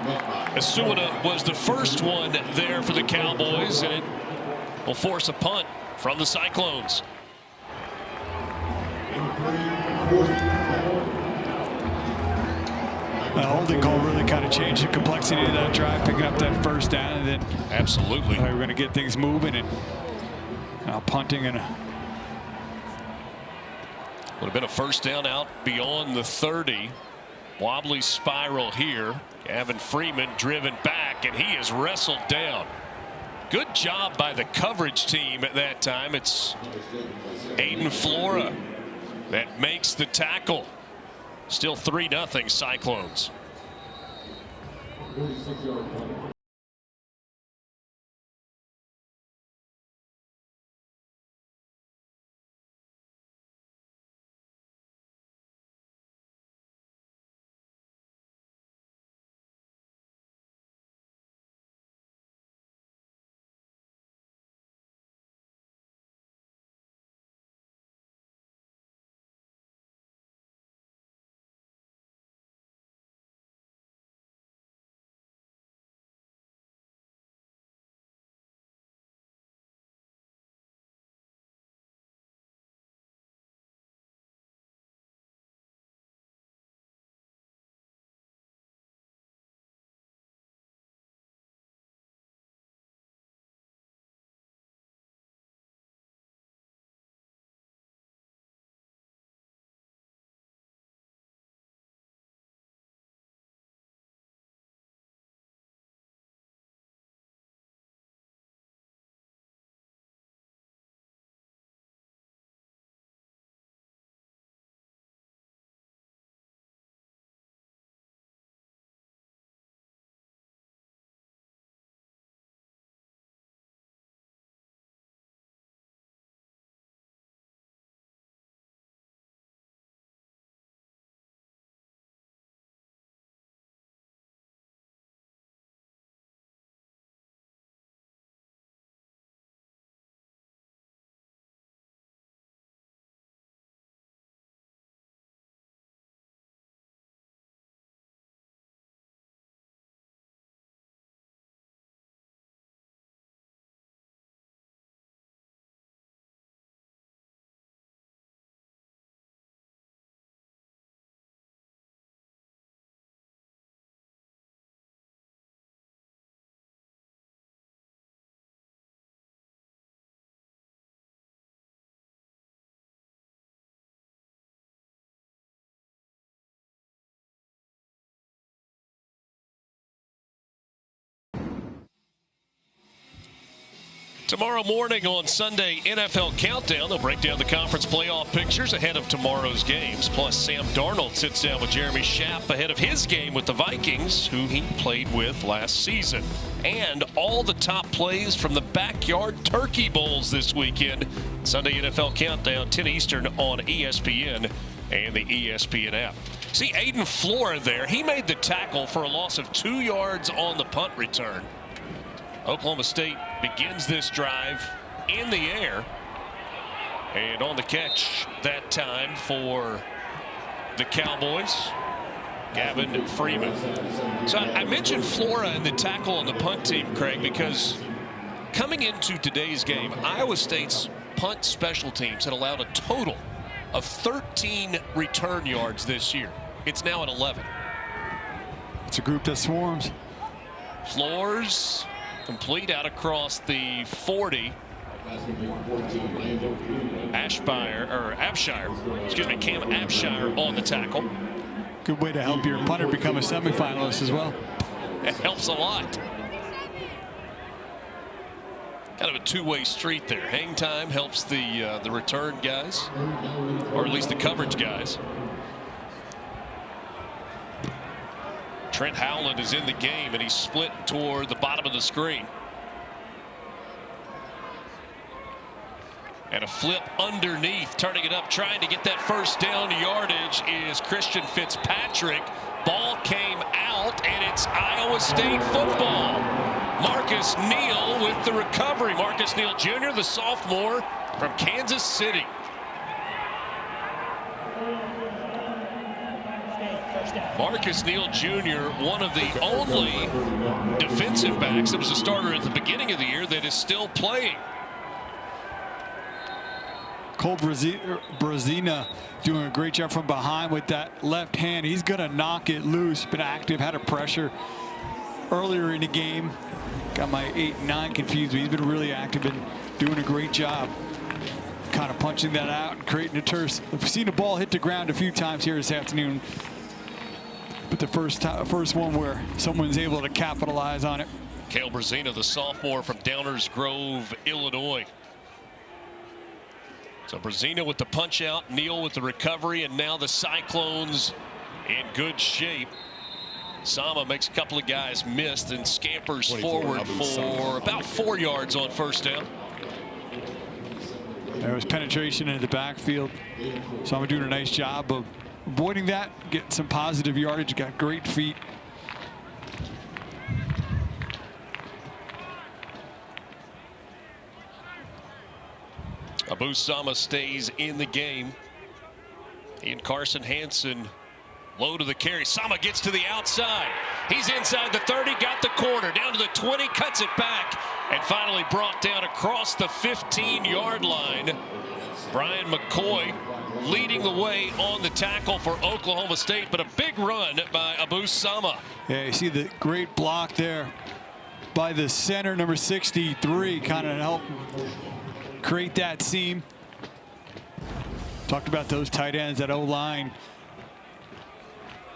Asuna was the first one there for the Cowboys, and it will force a punt from the Cyclones. The holding call really kind of changed the complexity of that drive, picking up that first down, and then absolutely we're going to get things moving and punting and would have been a first down out beyond the 30. Wobbly spiral here. Gavin Freeman driven back, and he is wrestled down. Good job by the coverage team at that time. It's Aiden Flora that makes the tackle. Still 3-0 Cyclones. Tomorrow morning on Sunday NFL Countdown, they'll break down the conference playoff pictures ahead of tomorrow's games. Plus, Sam Darnold sits down with Jeremy Schaap ahead of his game with the Vikings, who he played with last season. And all the top plays from the Backyard Turkey Bowls this weekend. Sunday NFL Countdown, 10 Eastern on ESPN and the ESPN app. See Aiden Flora there. He made the tackle for a loss of 2 yards on the punt return. Oklahoma State begins this drive in the air. And on the catch that time for the Cowboys, Gavin Freeman. So I mentioned Flora and the tackle on the punt team, Craig, because coming into today's game, Iowa State's punt special teams had allowed a total of 13 return yards this year. It's now at 11. It's a group that swarms. Floors complete out across the 40. Cam Abshire on the tackle. Good way to help your punter become a semifinalist as well. It helps a lot. Kind of a two-way street there. Hang time helps the return guys, or at least the coverage guys. Trent Howland is in the game, and he's split toward the bottom of the screen. And a flip underneath, turning it up, trying to get that first down yardage is Christian Fitzpatrick. Ball came out, and it's Iowa State football. Marcus Neal with the recovery. Marcus Neal Jr., the sophomore from Kansas City. Marcus Neal Jr., one of the only defensive backs that was a starter at the beginning of the year that is still playing. Cole Brazina doing a great job from behind with that left hand. He's going to knock it loose. Been active, had a pressure earlier in the game. Got my 8 and 9 confused, but he's been really active and doing a great job kind of punching that out and creating a turf. I've seen the ball hit the ground a few times here this afternoon, but the first one where someone's able to capitalize on it. Cale Brazina, the sophomore from Downers Grove, Illinois. So Brazina with the punch out, Neal with the recovery, and now the Cyclones in good shape. Sama makes a couple of guys miss and scampers forward for about 4 yards on first down. There was penetration into the backfield. Sama doing a nice job of avoiding that, getting some positive yardage, got great feet. Abu Sama stays in the game. And Carson Hansen low to the carry. Sama gets to the outside. He's inside the 30, got the corner, down to the 20, cuts it back, and finally brought down across the 15-yard line. Brian McCoy leading the way on the tackle for Oklahoma State, but a big run by Abu Sama. Yeah, you see the great block there by the center, number 63, kind of help create that seam. Talked about those tight ends, that O-line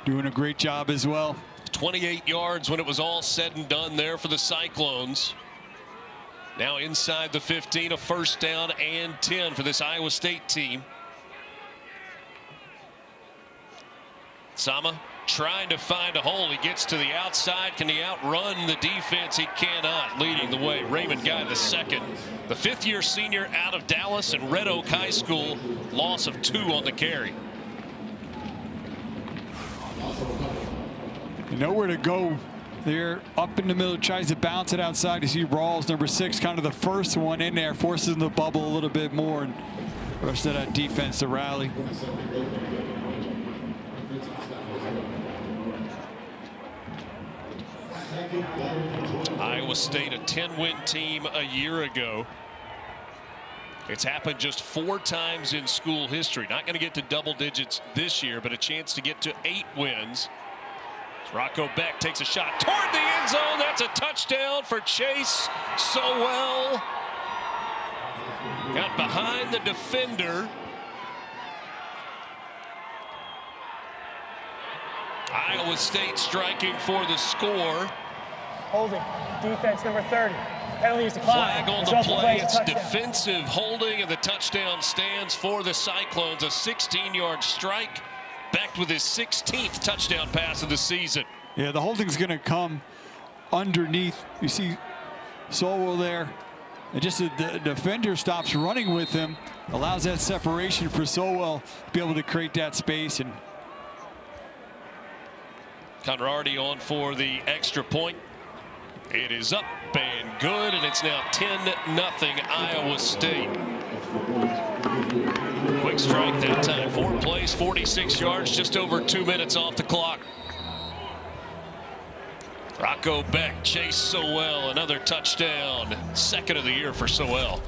doing a great job as well. 28 yards when it was all said and done there for the Cyclones. Now inside the 15, a first down and 10 for this Iowa State team. Sama trying to find a hole. He gets to the outside. Can he outrun the defense? He cannot. Leading the way, Raymond Guy II, the fifth-year senior out of Dallas and Red Oak High School. Loss of 2 on the carry. Nowhere to go there, up in the middle, tries to bounce it outside. You see Rawls, number 6, kind of the first one in there, forces the bubble a little bit more, and the rest of that defense to rally. Iowa State, a 10-win team a year ago. It's happened just 4 times in school history. Not going to get to double digits this year, but a chance to get to 8 wins. Rocco Beck takes a shot toward the end zone. That's a touchdown for Chase Sowell. Got behind the defender. Iowa State striking for the score. Holding. Defense number 30. Penalty is declined. Flag on the play. It's defensive holding, and the touchdown stands for the Cyclones. A 16-yard strike, backed with his 16th touchdown pass of the season. Yeah, the holding's going to come underneath. You see Sowell there. And just the defender stops running with him, allows that separation for Sowell to be able to create that space. And Conradi on for the extra point. It is up and good, and it's now 10-0 Iowa State. Quick strike that time. 4 plays, 46 yards, just over 2 minutes off the clock. Rocco Beck, Chase Sowell, another touchdown. Second of the year for Sowell.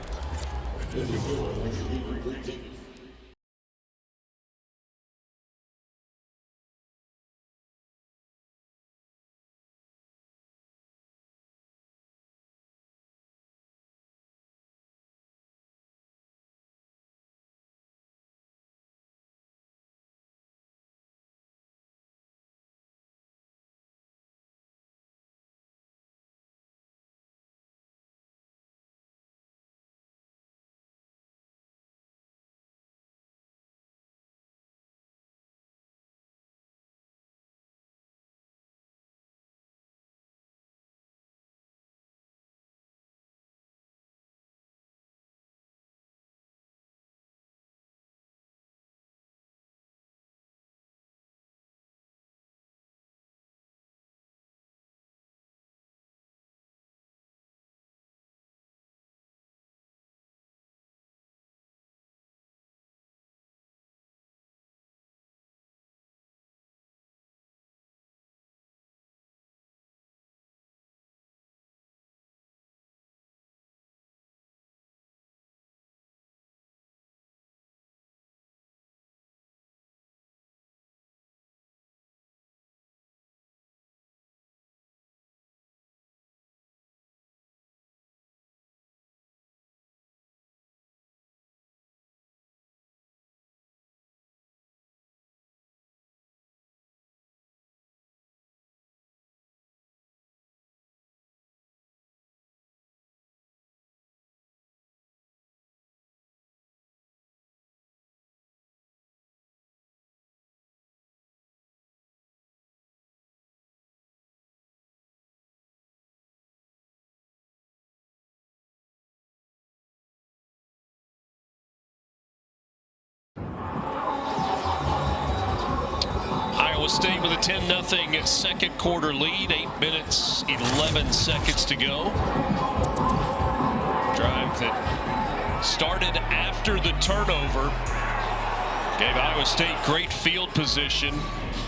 State with a 10-0 second quarter lead. 8 minutes, 11 seconds to go. Drive that started after the turnover gave Iowa State great field position.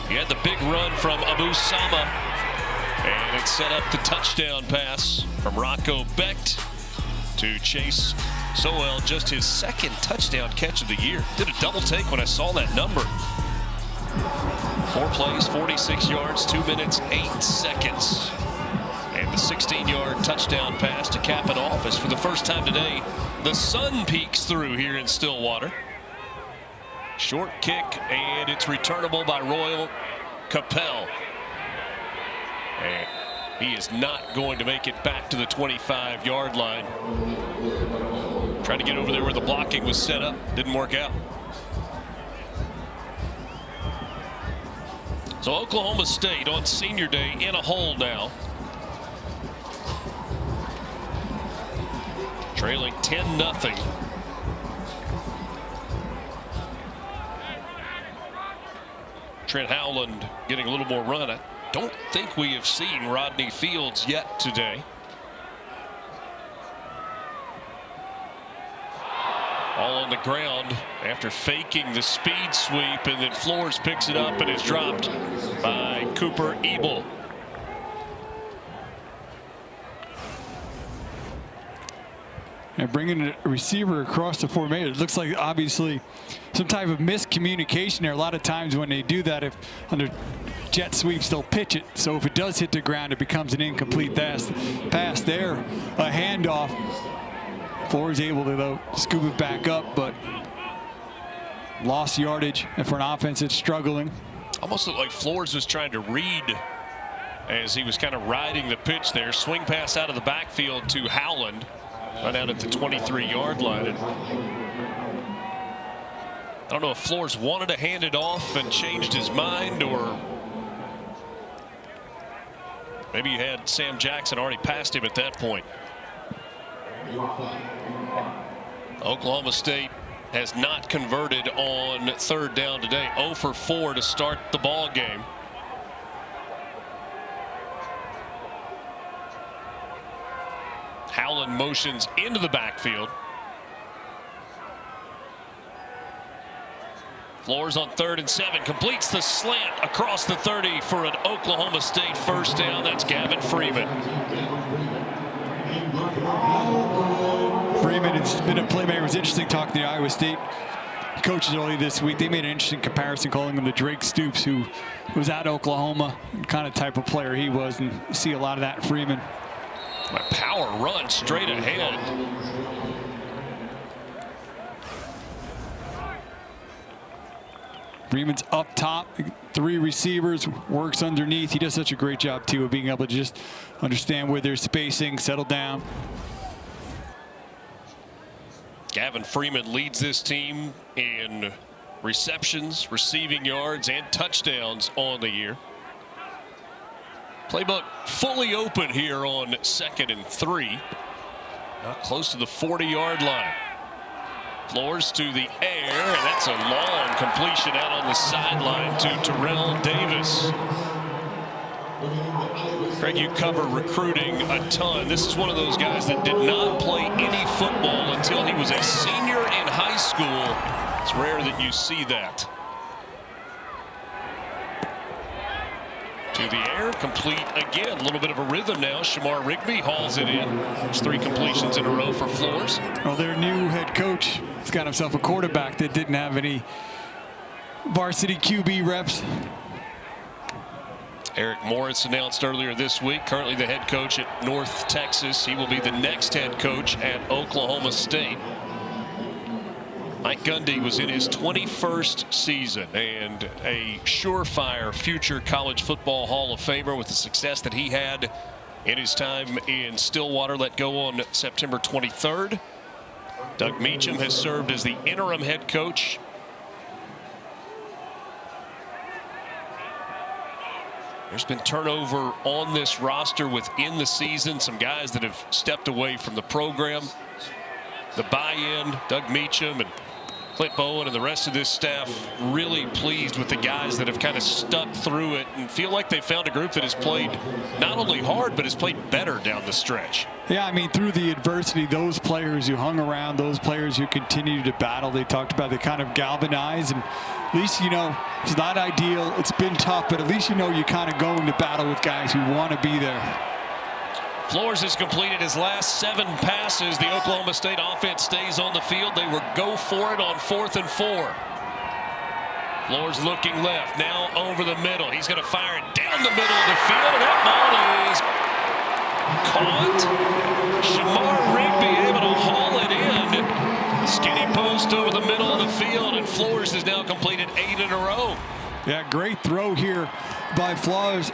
He had the big run from Abu Sama, and it set up the touchdown pass from Rocco Beck to Chase Sowell. Just his second touchdown catch of the year. Did a double take when I saw that number. 4 plays, 46 yards, 2 minutes, 8 seconds. And the 16-yard touchdown pass to cap it off as for the first time today, the sun peeks through here in Stillwater. Short kick, and it's returnable by Royal Capel. And he is not going to make it back to the 25-yard line. Tried to get over there where the blocking was set up. Didn't work out. So Oklahoma State on senior day in a hole now. Trailing 10-0. Trent Howland getting a little more run. I don't think we have seen Rodney Fields yet today. All on the ground after faking the speed sweep, and then Flores picks it up and is dropped by Cooper Ebel. And bringing a receiver across the formation, it looks like obviously some type of miscommunication there. A lot of times when they do that, if under jet sweeps, they'll pitch it. So if it does hit the ground, it becomes an incomplete pass there. A handoff. Flores able to, though, scoop it back up, but lost yardage. And for an offense that's struggling. Almost looked like Flores was trying to read as he was kind of riding the pitch there. Swing pass out of the backfield to Howland, right out at the 23-yard line. And I don't know if Flores wanted to hand it off and changed his mind, or maybe he had Sam Jackson already passed him at that point. Oklahoma State has not converted on 3rd down today. 0 for 4 to start the ball game. Howland motions into the backfield. Flores on 3rd and 7, completes the slant across the 30 for an Oklahoma State first down. That's Gavin Freeman. Freeman has been a playmaker. It was interesting talking to the Iowa State coaches early this week. They made an interesting comparison, calling him the Drake Stoops, who was at Oklahoma, kind of type of player he was, and you see a lot of that in Freeman. A power run straight ahead. Freeman's up top, 3 receivers, works underneath. He does such a great job, too, of being able to just understand where there's spacing, settle down. Gavin Freeman leads this team in receptions, receiving yards, and touchdowns on the year. Playbook fully open here on 2nd and 3. Not close to the 40-yard line. Flores to the air, and that's a long completion out on the sideline to Terrell Davis. Craig, you cover recruiting a ton. This is one of those guys that did not play any football until he was a senior in high school. It's rare that you see that. To the air, complete again. A little bit of a rhythm now. Shamar Rigby hauls it in. It's 3 completions in a row for Flores. Well, their new head coach has got himself a quarterback that didn't have any varsity QB reps. Eric Morris announced earlier this week, currently the head coach at North Texas. He will be the next head coach at Oklahoma State. Mike Gundy was in his 21st season and a surefire future college football Hall of Famer with the success that he had in his time in Stillwater. Let go on September 23rd. Doug Meacham has served as the interim head coach. There's been turnover on this roster within the season. Some guys that have stepped away from the program. The buy-in, Doug Meacham and Clint Bowen and the rest of this staff really pleased with the guys that have kind of stuck through it and feel like they found a group that has played not only hard, but has played better down the stretch. Yeah, I mean, through the adversity, those players who hung around, those players who continued to battle, they talked about they kind of galvanized, and at least, you know, it's not ideal, it's been tough, but at least you know you're kind of going to battle with guys who want to be there. Flores has completed his last 7 passes. The Oklahoma State offense stays on the field. They will go for it on 4th and 4. Flores looking left, now over the middle. He's going to fire it down the middle of the field, and that ball is caught. Shamar Rigby able to haul it in. Skinny post over the middle of the field, and Flores has now completed 8 in a row. Yeah, great throw here by Flores,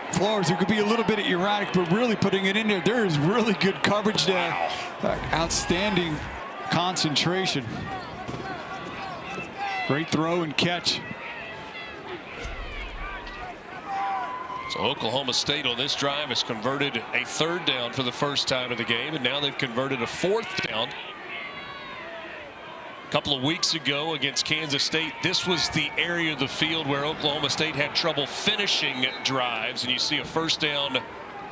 who could be a little bit erratic, but really putting it in there. There is really good coverage there. Outstanding concentration. Great throw and catch. So Oklahoma State on this drive has converted a 3rd down for the first time of the game, and now they've converted a 4th down. A couple of weeks ago against Kansas State, this was the area of the field where Oklahoma State had trouble finishing drives, and you see a 1st down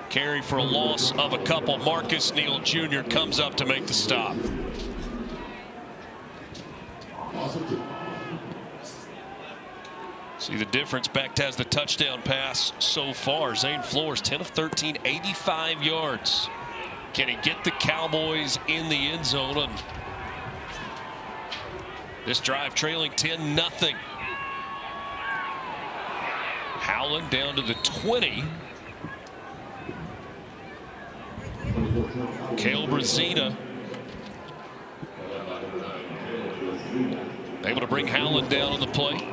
carry for a loss of a couple. Marcus Neal Jr. comes up to make the stop. See the difference. Becht has the touchdown pass so far. Zane Flores, 10 of 13, 85 yards. Can he get the Cowboys in the end zone? And this drive trailing 10-0. Howland down to the 20. Cale Brazina able to bring Howland down on the play.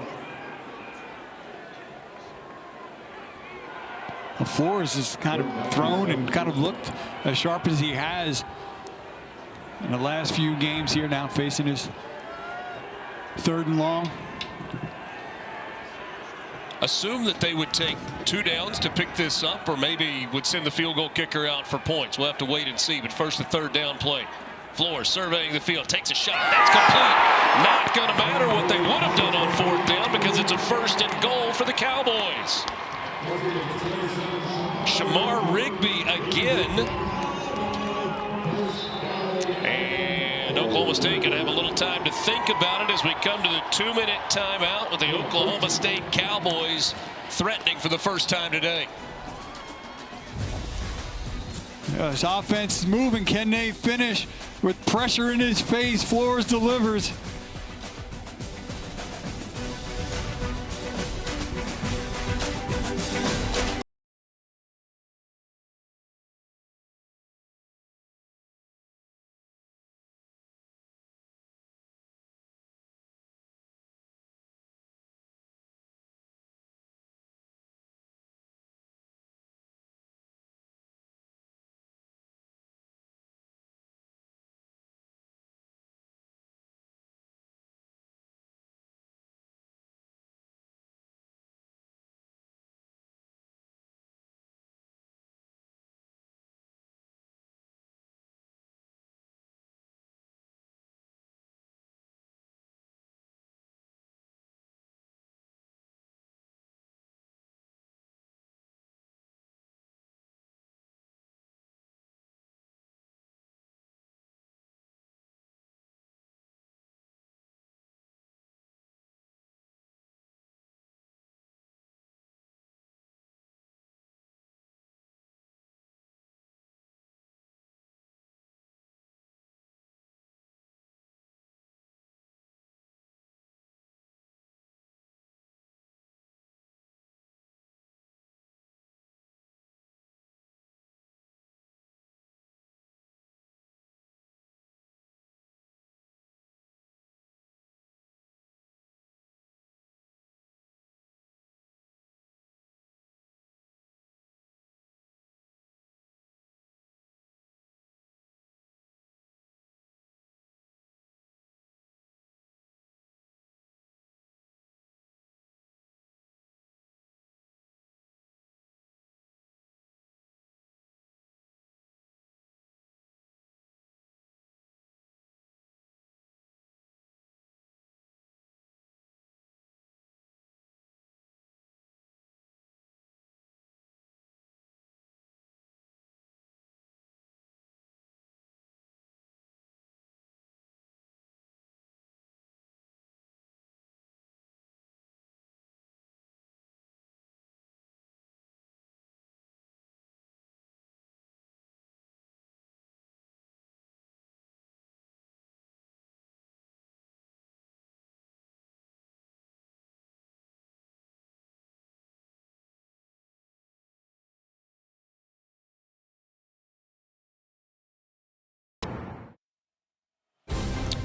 Flores has kind of thrown and kind of looked as sharp as he has in the last few games here, now facing his 3rd and long. Assume that they would take 2 downs to pick this up, or maybe would send the field goal kicker out for points. We'll have to wait and see. But first, the 3rd down play. Flores surveying the field, takes a shot. That's complete. Not going to matter what they would have done on 4th down because it's a 1st and goal for the Cowboys. Shamar Rigby again. And Oklahoma State going to have a little time to think about it as we come to the 2-minute timeout with the Oklahoma State Cowboys threatening for the first time today. This offense is moving. Can they finish with pressure in his face? Flores delivers.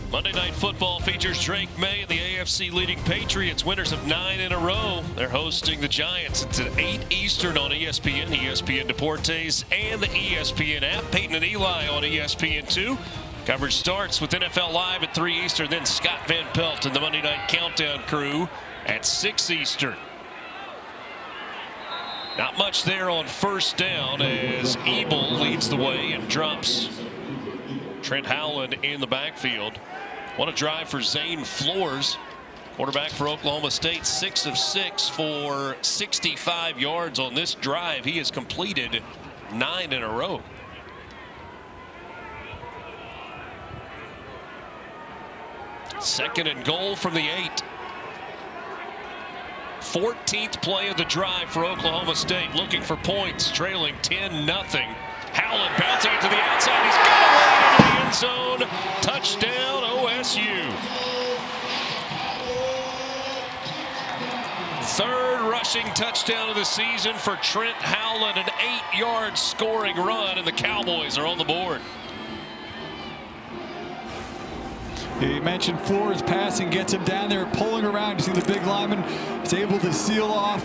Monday Night Football features Drake May and the AFC leading Patriots, winners of 9 in a row. They're hosting the Giants. It's at 8 Eastern on ESPN, ESPN Deportes, and the ESPN app. Peyton and Eli on ESPN2. Coverage starts with NFL Live at 3 Eastern, then Scott Van Pelt and the Monday Night Countdown crew at 6 Eastern. Not much there on 1st down as Ebel leads the way and drops Trent Howland in the backfield. What a drive for Zane Flores, quarterback for Oklahoma State. 6 of 6 for 65 yards on this drive. He has completed 9 in a row. Second and goal from the 8. 14th play of the drive for Oklahoma State, looking for points, trailing 10-0. Howland bouncing it to the outside. He's got away into the end zone. Touchdown, OSU. 3rd rushing touchdown of the season for Trent Howland. An 8-yard scoring run, and the Cowboys are on the board. You mentioned Flores passing, gets him down there, pulling around. You see the big lineman is able to seal off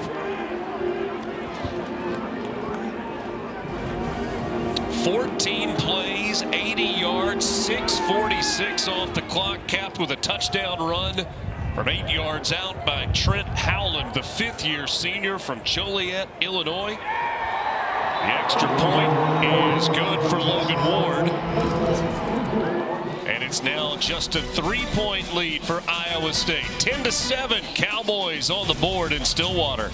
14 plays, 80 yards, 6:46 off the clock, capped with a touchdown run from 8 yards out by Trent Howland, the fifth-year senior from Joliet, Illinois. The extra point is good for Logan Ward. And it's now just a 3-point lead for Iowa State. 10-7, Cowboys on the board in Stillwater.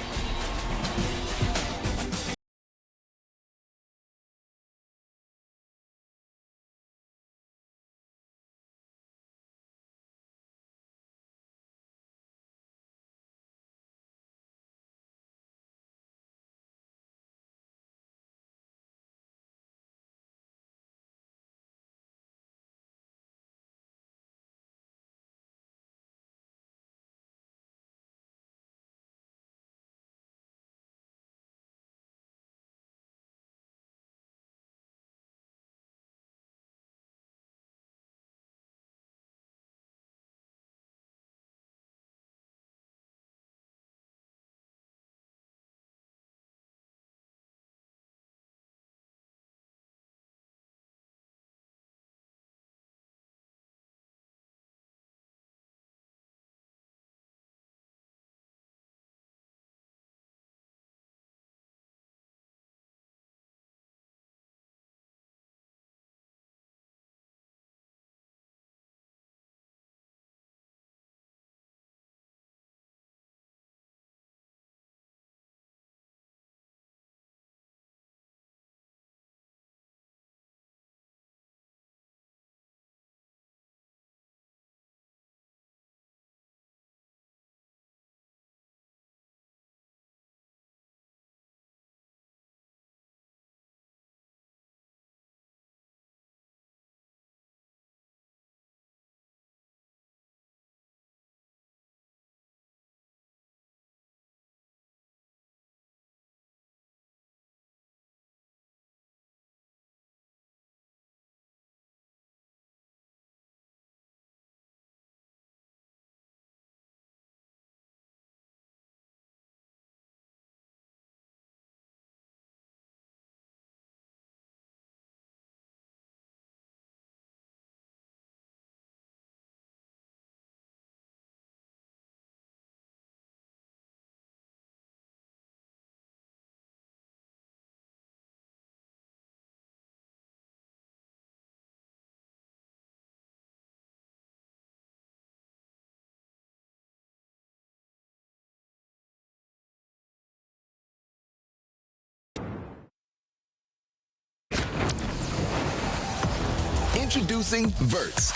Introducing Verts.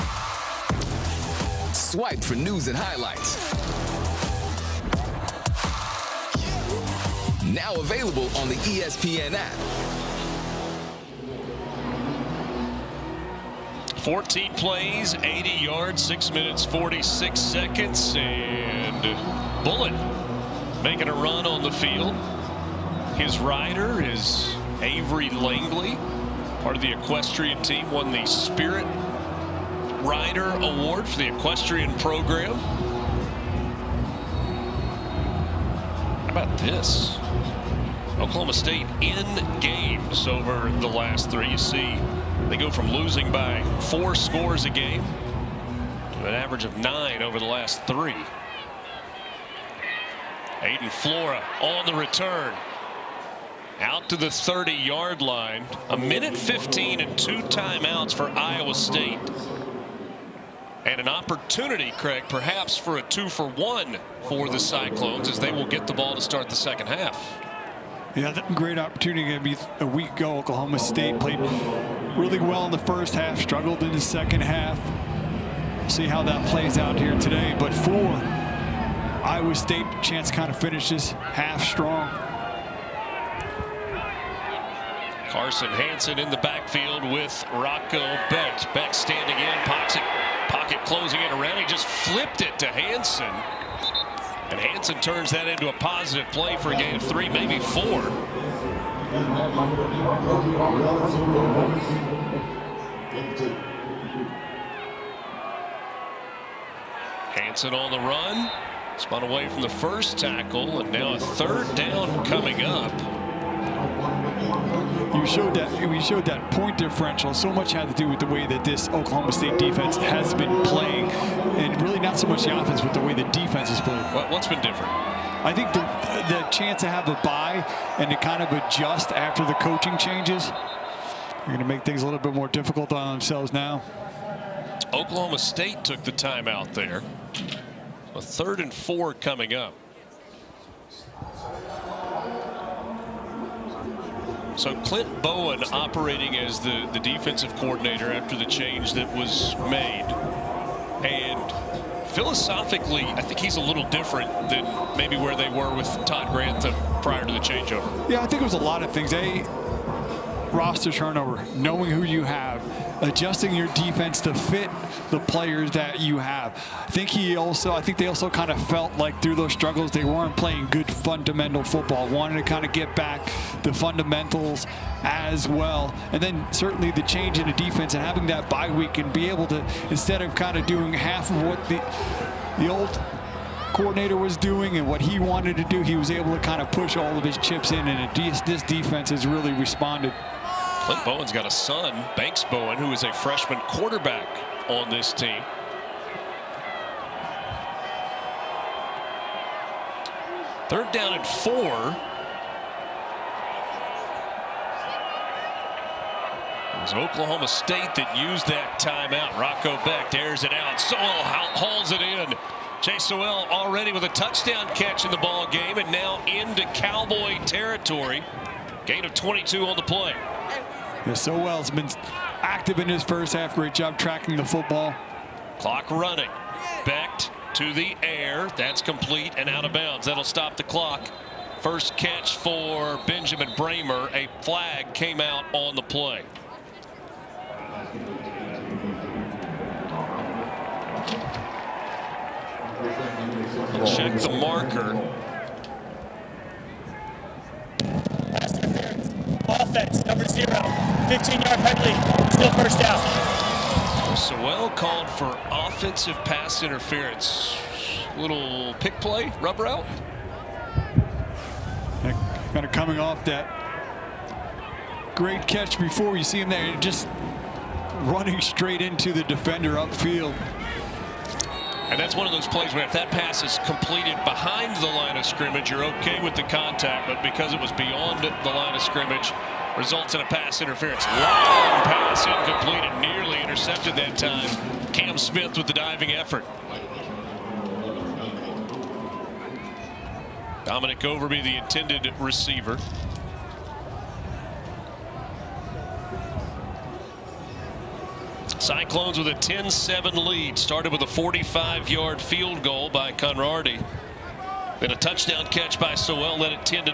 Swipe for news and highlights. Now available on the ESPN app. 14 plays, 80 yards, 6 minutes, 46 seconds, and Bullet making a run on the field. His rider is Avery Langley, part of the equestrian team, won the Spirit Rider Award for the equestrian program. How about this? Oklahoma State in games over the last 3. You see, they go from losing by 4 scores a game to an average of 9 over the last 3. Aiden Flora on the return. Out to the 30-yard line. 1:15 and 2 timeouts for Iowa State. And an opportunity, Craig, perhaps for a 2-for-1 for the Cyclones, as they will get the ball to start the second half. Yeah, great opportunity. Going to be a week ago. Oklahoma State played really well in the first half, struggled in the second half. See how that plays out here today. But for Iowa State, chance kind of finishes half strong. Carson Hansen in the backfield with Rocco Beck. Beck standing in, pocket closing in around. He just flipped it to Hansen. And Hansen turns that into a positive play for a gain of 3, maybe 4. Hansen on the run. Spun away from the first tackle, and now a 3rd down coming up. You you showed that point differential. So much had to do with the way that this Oklahoma State defense has been playing, and really not so much the offense, but the way the defense is playing. What's been different? I think the chance to have a bye and to kind of adjust after the coaching changes are going to make things a little bit more difficult on themselves now. Oklahoma State took the timeout there. A 3rd and 4 coming up. So Clint Bowen operating as the defensive coordinator after the change that was made. And philosophically, I think he's a little different than maybe where they were with Todd Grantham prior to the changeover. Yeah, I think it was a lot of things. Roster turnover, knowing who you have, adjusting your defense to fit the players that you have. I think they also kind of felt like through those struggles they weren't playing good fundamental football. Wanted to kind of get back the fundamentals as well. And then certainly the change in the defense and having that bye week and be able to, instead of kind of doing half of what the old coordinator was doing and what he wanted to do, he was able to kind of push all of his chips in, and this defense has really responded. Clint Bowen's got a son, Banks Bowen, who is a freshman quarterback on this team. Third down and 4. It was Oklahoma State that used that timeout. Rocco Becht airs it out. Sewell hauls it in. Chase Sewell already with a touchdown catch in the ball game, and now into Cowboy territory. Gain of 22 on the play. Yeah, Sewell's been active in his first half. Great job tracking the football. Clock running. Becht to the air. That's complete and out of bounds. That'll stop the clock. First catch for Benjamin Bramer. A flag came out on the play. Check the marker. Offense, number 0, 15-yard penalty, still first down. Sewell called for offensive pass interference. Little pick play, rubber out. Kind of coming off that great catch before. You see him there just running straight into the defender upfield. And that's one of those plays where if that pass is completed behind the line of scrimmage, you're okay with the contact, but because it was beyond the line of scrimmage, results in a pass interference. Long pass, incomplete, and nearly intercepted that time. Cam Smith with the diving effort. Dominic Overby, the intended receiver. Cyclones with a 10-7 lead. Started with a 45-yard field goal by Conradi. Then a touchdown catch by Sewell led it 10-0.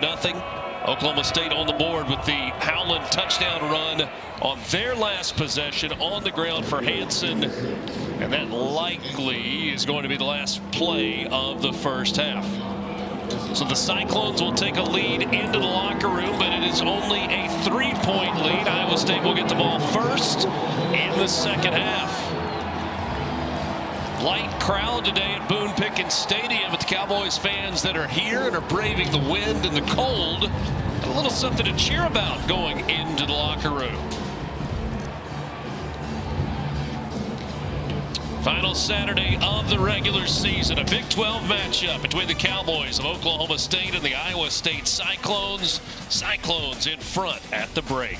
Oklahoma State on the board with the Howland touchdown run on their last possession on the ground for Hansen. And that likely is going to be the last play of the first half. So the Cyclones will take a lead into the locker room, but it is only a 3-point lead. Iowa State will get the ball first in the second half. Light crowd today at Boone Pickens Stadium, but the Cowboys fans that are here and are braving the wind and the cold, a little something to cheer about going into the locker room. Final Saturday of the regular season, a Big 12 matchup between the Cowboys of Oklahoma State and the Iowa State Cyclones. Cyclones in front at the break.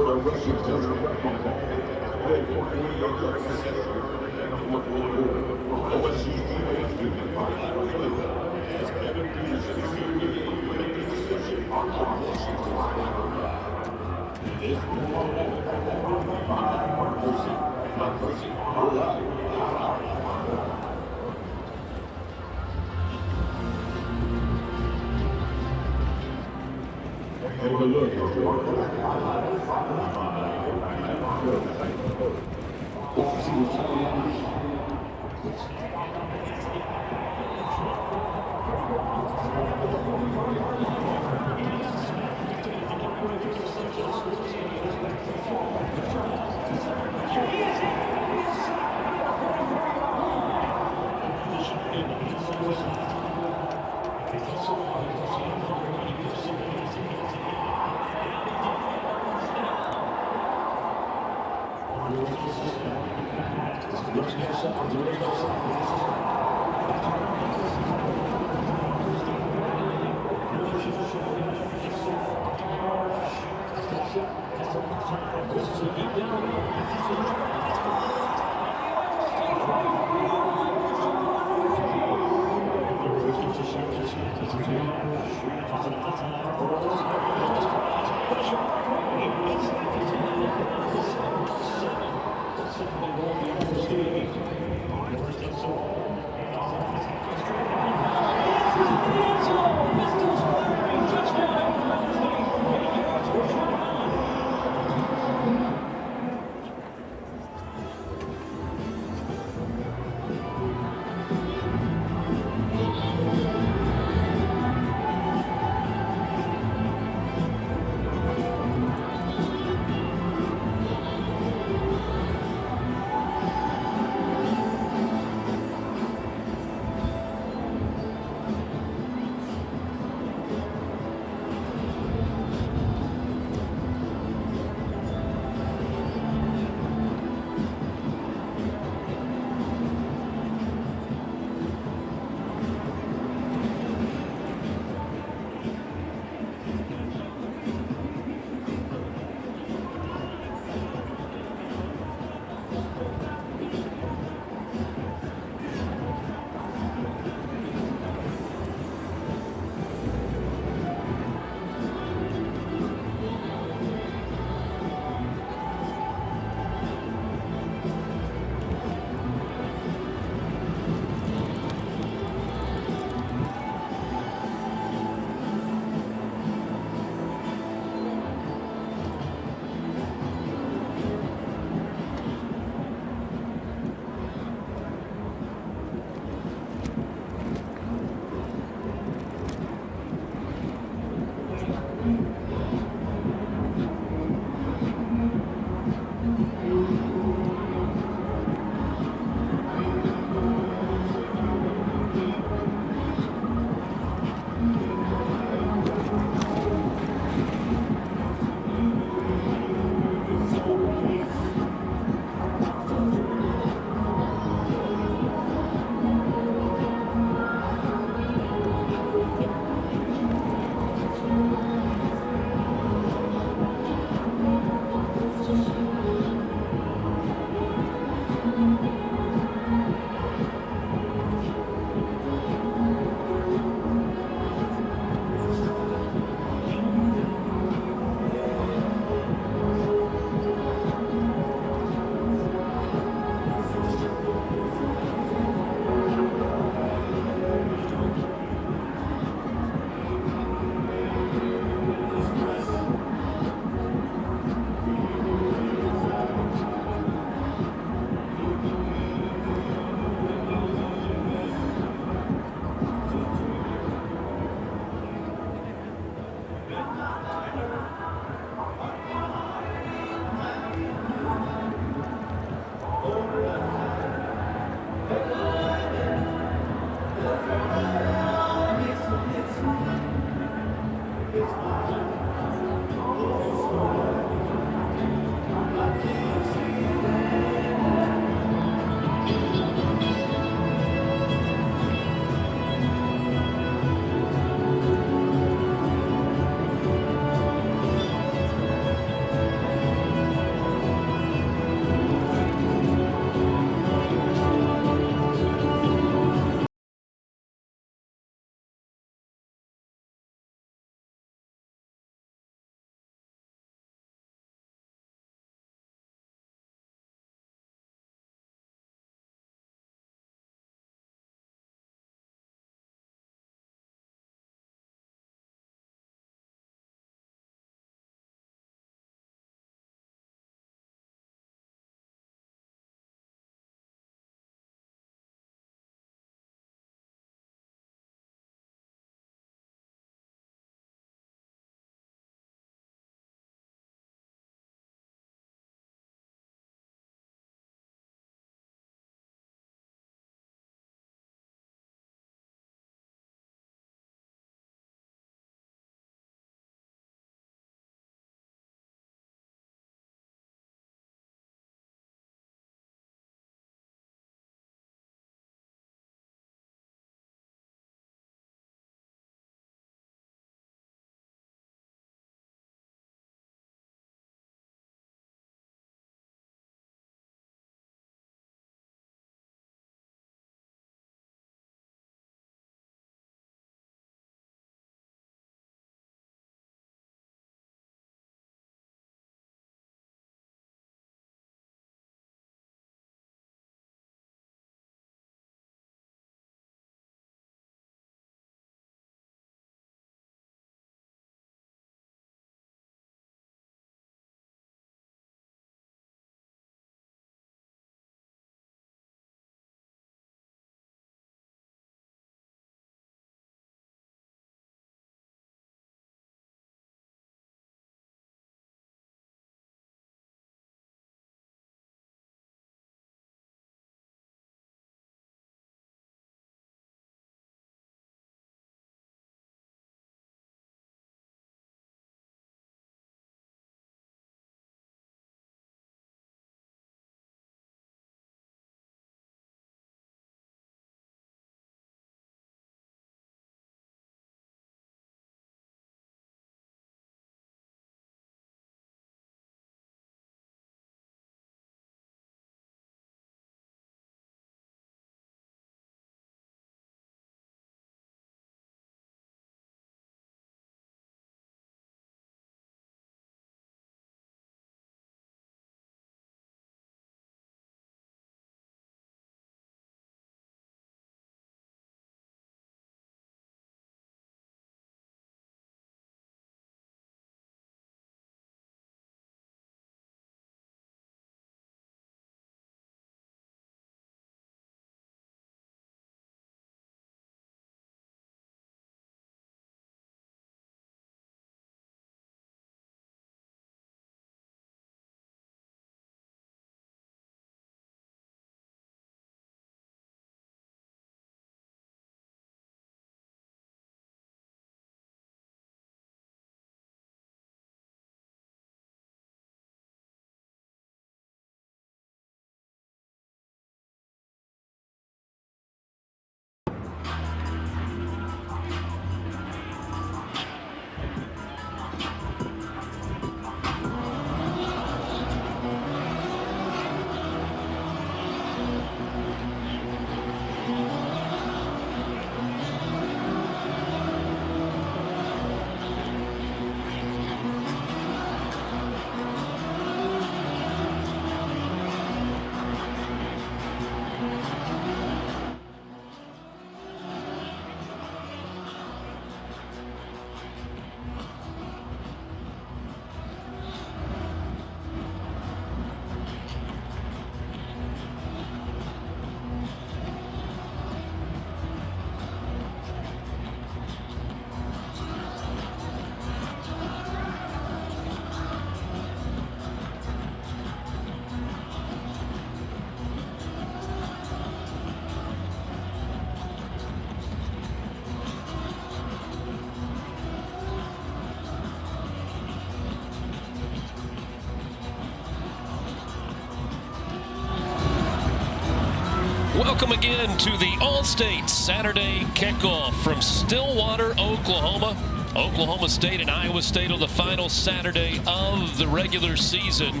Welcome again to the All-State Saturday kickoff from Stillwater, Oklahoma. Oklahoma State and Iowa State on the final Saturday of the regular season.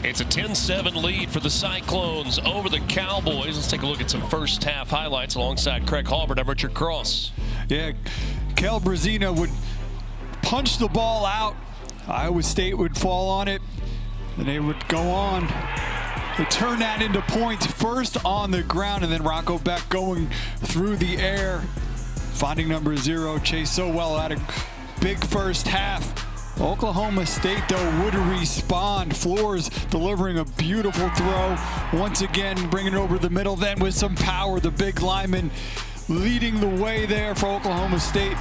It's a 10-7 lead for the Cyclones over the Cowboys. Let's take a look at some first half highlights alongside Craig Halbert. I'm Richard Cross. Yeah, Kel Brazina would punch the ball out. Iowa State would fall on it, and they would go on to turn that into points, first on the ground, and then Rocco Beck going through the air, finding number 0. Chase Sowell had a big first half. Oklahoma State, though, would respond. Flores delivering a beautiful throw. Once again, bringing it over the middle, then with some power, the big lineman leading the way there for Oklahoma State,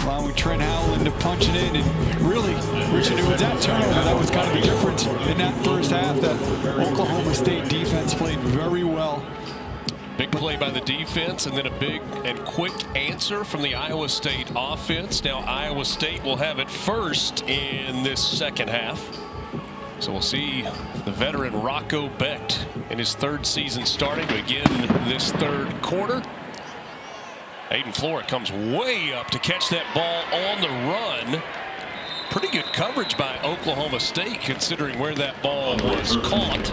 allowing Trent Howland to punch it in. And really, Richard, it was that turnover that was kind of the difference in that first half. That Oklahoma State defense played very well. Big play by the defense, and then a big and quick answer from the Iowa State offense. Now Iowa State will have it first in this second half. So we'll see the veteran Rocco Beck in his third season starting to begin this third quarter. Aiden Flora comes way up to catch that ball on the run. Pretty good coverage by Oklahoma State considering where that ball was caught.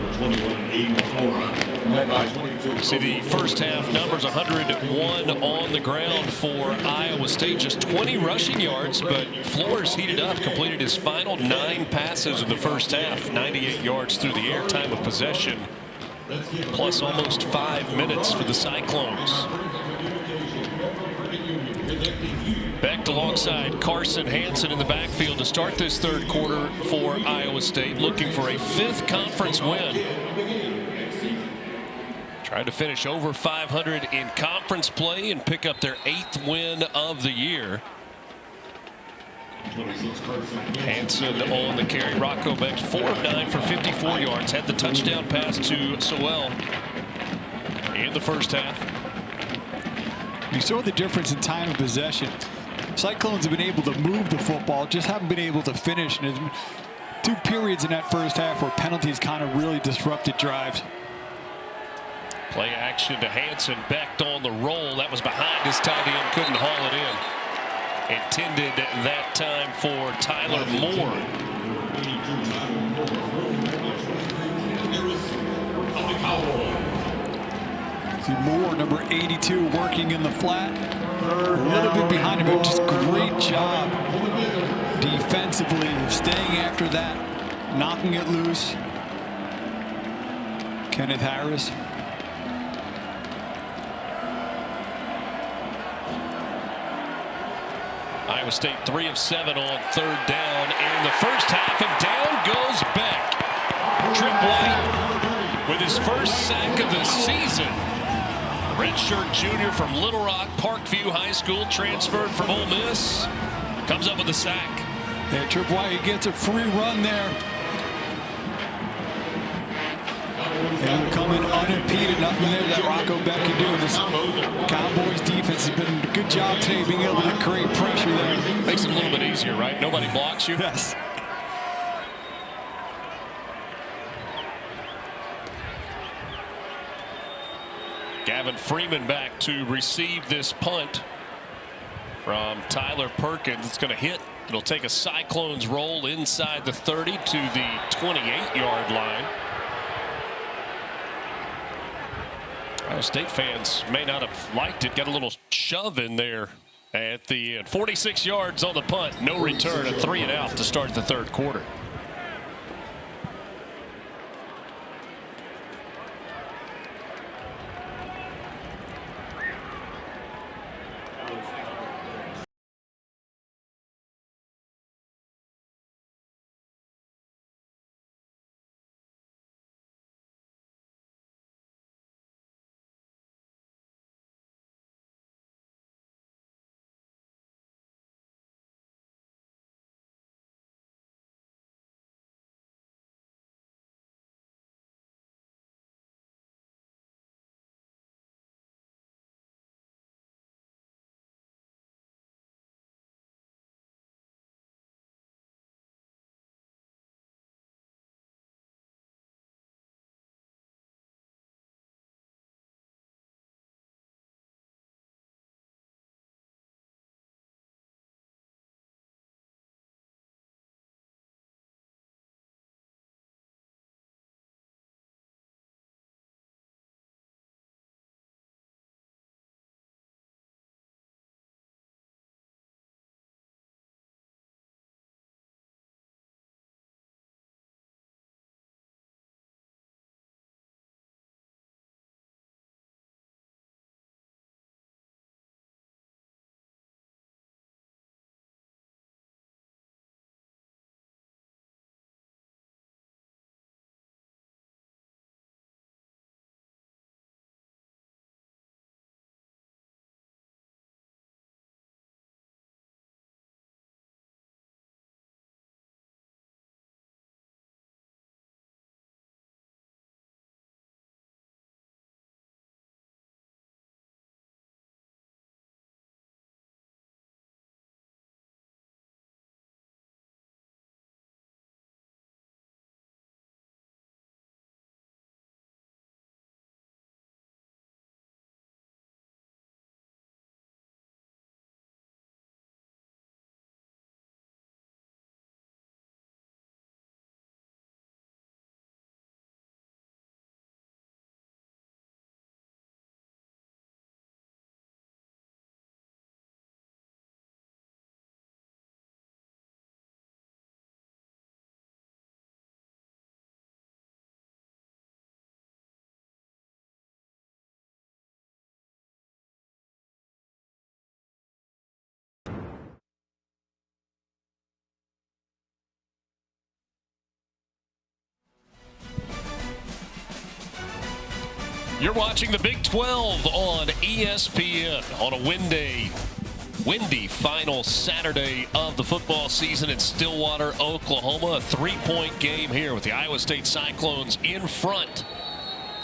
See the first half numbers, 101 on the ground for Iowa State. Just 20 rushing yards, but Flores heated up, completed his final 9 passes in the first half. 98 yards through the air, time of possession, plus almost 5 minutes for the Cyclones. Beck alongside Carson Hansen in the backfield to start this third quarter for Iowa State, looking for a 5th conference win. Trying to finish over 500 in conference play and pick up their 8th win of the year. Hansen on the carry. Rocco Beck 4 of 9 for 54 yards. Had the touchdown pass to Sowell in the first half. You saw the difference in time of possession. Cyclones have been able to move the football, just haven't been able to finish. And there's been 2 periods in that first half where penalties kind of really disrupted drives. Play action to Hansen. Beck on the roll. That was behind his tight end. Couldn't haul it in. Intended that time for Tyler Moore. See Moore, number 82, working in the flat. A little bit behind him, but just great job defensively, staying after that, knocking it loose. Kenneth Harris. Iowa State 3 of 7 on third down in the first half, and down goes Beck. Trip White with his first sack of the season. Redshirt junior from Little Rock Parkview High School, transferred from Ole Miss, comes up with a sack. Yeah, Trip White gets a free run there. And coming unimpeded, nothing there that Rocco Beck can do. This Cowboys defense has been a good job today being able to create pressure there. Makes it a little bit easier, right? Nobody blocks you. Yes. Gavin Freeman back to receive this punt from Tyler Perkins. It's going to hit. It'll take a Cyclones roll inside the 30 to the 28-yard line. Iowa State fans may not have liked it. Got a little shove in there at the end. 46 yards on the punt. No return. A 3 and out to start the third quarter. You're watching the Big 12 on ESPN on a windy final Saturday of the football season in Stillwater, Oklahoma. A 3-point game here with the Iowa State Cyclones in front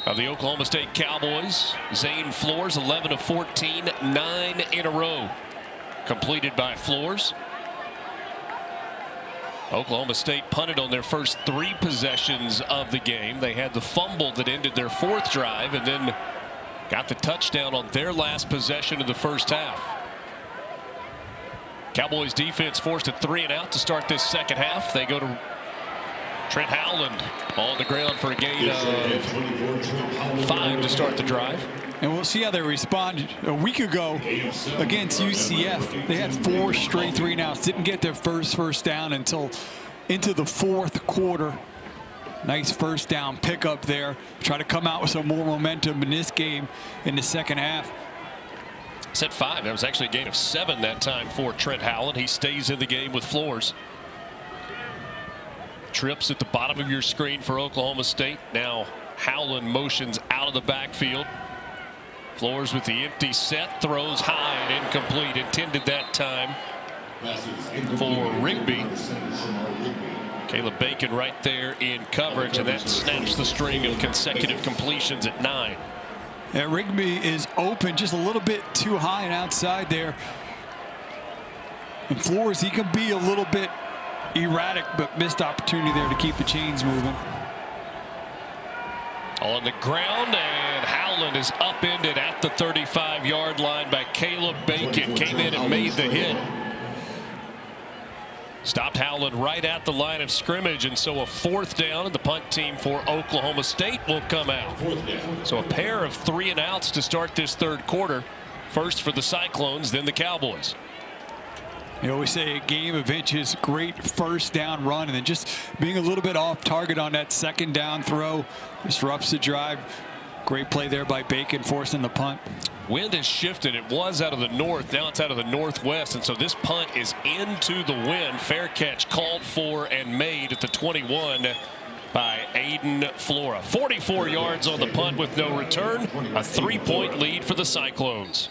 of the Oklahoma State Cowboys. Zane Flores, 11 of 14, 9 in a row completed by Flores. Oklahoma State punted on their first 3 possessions of the game. They had the fumble that ended their 4th drive and then got the touchdown on their last possession of the first half. Cowboys defense forced a 3-and-out to start this second half. They go to Trent Howland on the ground for a gain of 5 to start the drive. And we'll see how they respond. A week ago against UCF, they had 4 straight 3-and-outs. Didn't get their first down until into the 4th quarter. Nice first down pickup there. Try to come out with some more momentum in this game in the second half. Said 5. That was actually a gain of 7 that time for Trent Howland. He stays in the game with Flores. Trips at the bottom of your screen for Oklahoma State. Now Howland motions out of the backfield. Flores with the empty set, throws high and incomplete. Intended that time for Rigby. Caleb Bacon right there in coverage, and that snaps the string of consecutive completions at 9. Yeah, Rigby is open just a little bit too high and outside there. And Flores, he can be a little bit erratic, but missed opportunity there to keep the chains moving. On the ground, and Howland is upended at the 35-yard line by Caleb Bacon. Came in and made the hit. Stopped Howland right at the line of scrimmage, and so a 4th down, and the punt team for Oklahoma State will come out. So a pair of 3-and-outs to start this 3rd quarter. First for the Cyclones, then the Cowboys. You always say a game of inches, great first down run, and then just being a little bit off target on that 2nd down throw disrupts the drive. Great play there by Bacon, forcing the punt. Wind has shifted. It was out of the north. Now it's out of the northwest. And so this punt is into the wind. Fair catch called for and made at the 21 by Aiden Flora. 44 yards on the punt with no return. A 3-point lead for the Cyclones.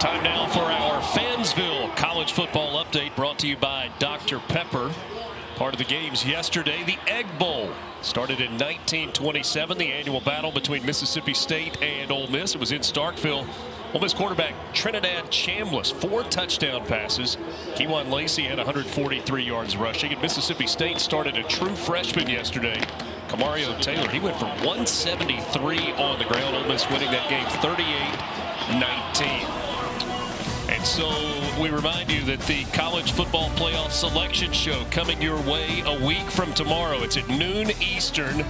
Time now for our Fansville College Football Update, brought to you by Dr. Pepper. Part of the games yesterday, the Egg Bowl. Started in 1927, the annual battle between Mississippi State and Ole Miss. It was in Starkville Ole Miss quarterback Trinidad Chambliss, 4 touchdown passes. Kewan Lacey had 143 yards rushing. And Mississippi State started a true freshman yesterday, Kamario Taylor. He went for 173 on the ground. Ole Miss winning that game 38-19. And so we remind you that the College Football Playoff Selection Show coming your way a week from tomorrow. It's at noon Eastern.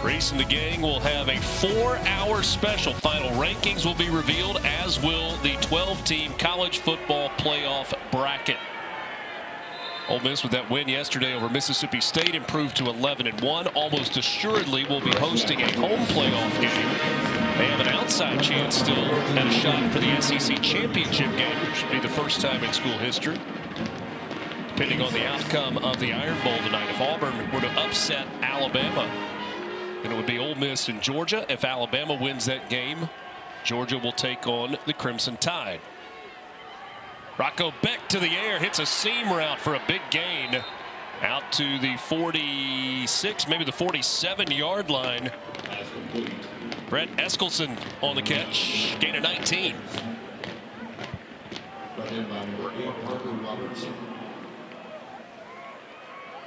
Reese and the gang will have a 4-hour special. Final rankings will be revealed, as will the 12-team College Football Playoff bracket. Ole Miss, with that win yesterday over Mississippi State, improved to 11-1. Almost assuredly will be hosting a home playoff game. They have an outside chance still at a shot for the SEC championship game, which should be the first time in school history, depending on the outcome of the Iron Bowl tonight. If Auburn were to upset Alabama, then it would be Ole Miss and Georgia. If Alabama wins that game, Georgia will take on the Crimson Tide. Rocco Beck to the air, hits a seam route for a big gain out to the 46, maybe the 47-yard line. Brett Eskelson on the catch, gain of 19.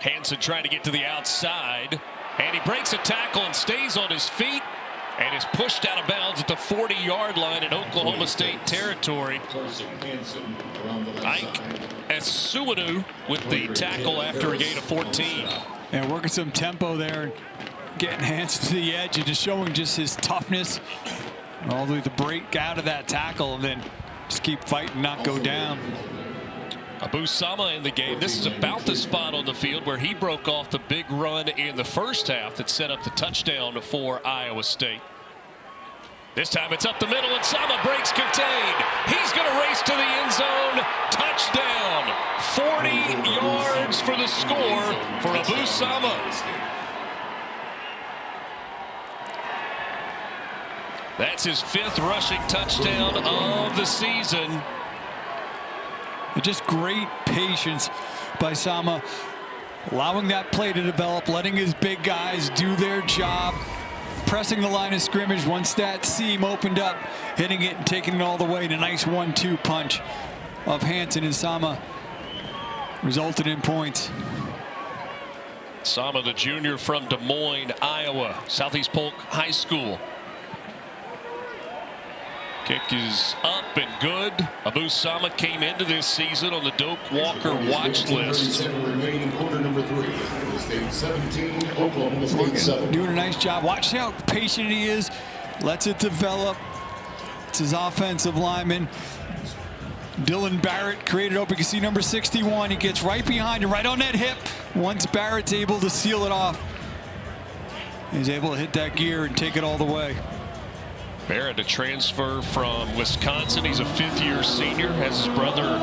Hansen trying to get to the outside, and he breaks a tackle and stays on his feet and is pushed out of bounds at the 40-yard line in Oklahoma State territory. Ike Esuwanu with the tackle after a gain of 14. And working some tempo there and getting Hansen to the edge and just showing just his toughness all the way to break out of that tackle and then just keep fighting, not go down. Abu Sama in the game. This is about the spot on the field where he broke off the big run in the first half that set up the touchdown for Iowa State. This time it's up the middle and Sama breaks contained. He's going to race to the end zone. Touchdown. 40 yards for the score for Abu Sama. That's his 5th rushing touchdown of the season. Just great patience by Sama, allowing that play to develop, letting his big guys do their job, pressing the line of scrimmage. Once that seam opened up, hitting it and taking it all the way. And a nice 1-2 punch of Hansen and Sama resulted in points. Sama, the junior from Des Moines, Iowa, Southeast Polk High School. Kick is up and good. Abu Sama came into this season on the Doak Walker watch list. Doing a nice job. Watch how patient he is. Lets it develop. It's his offensive lineman. Dylan Barrett created open. You can see number 61. He gets right behind him, right on that hip. Once Barrett's able to seal it off, he's able to hit that gear and take it all the way. Barrett, a transfer from Wisconsin. He's a 5th-year senior. Has his brother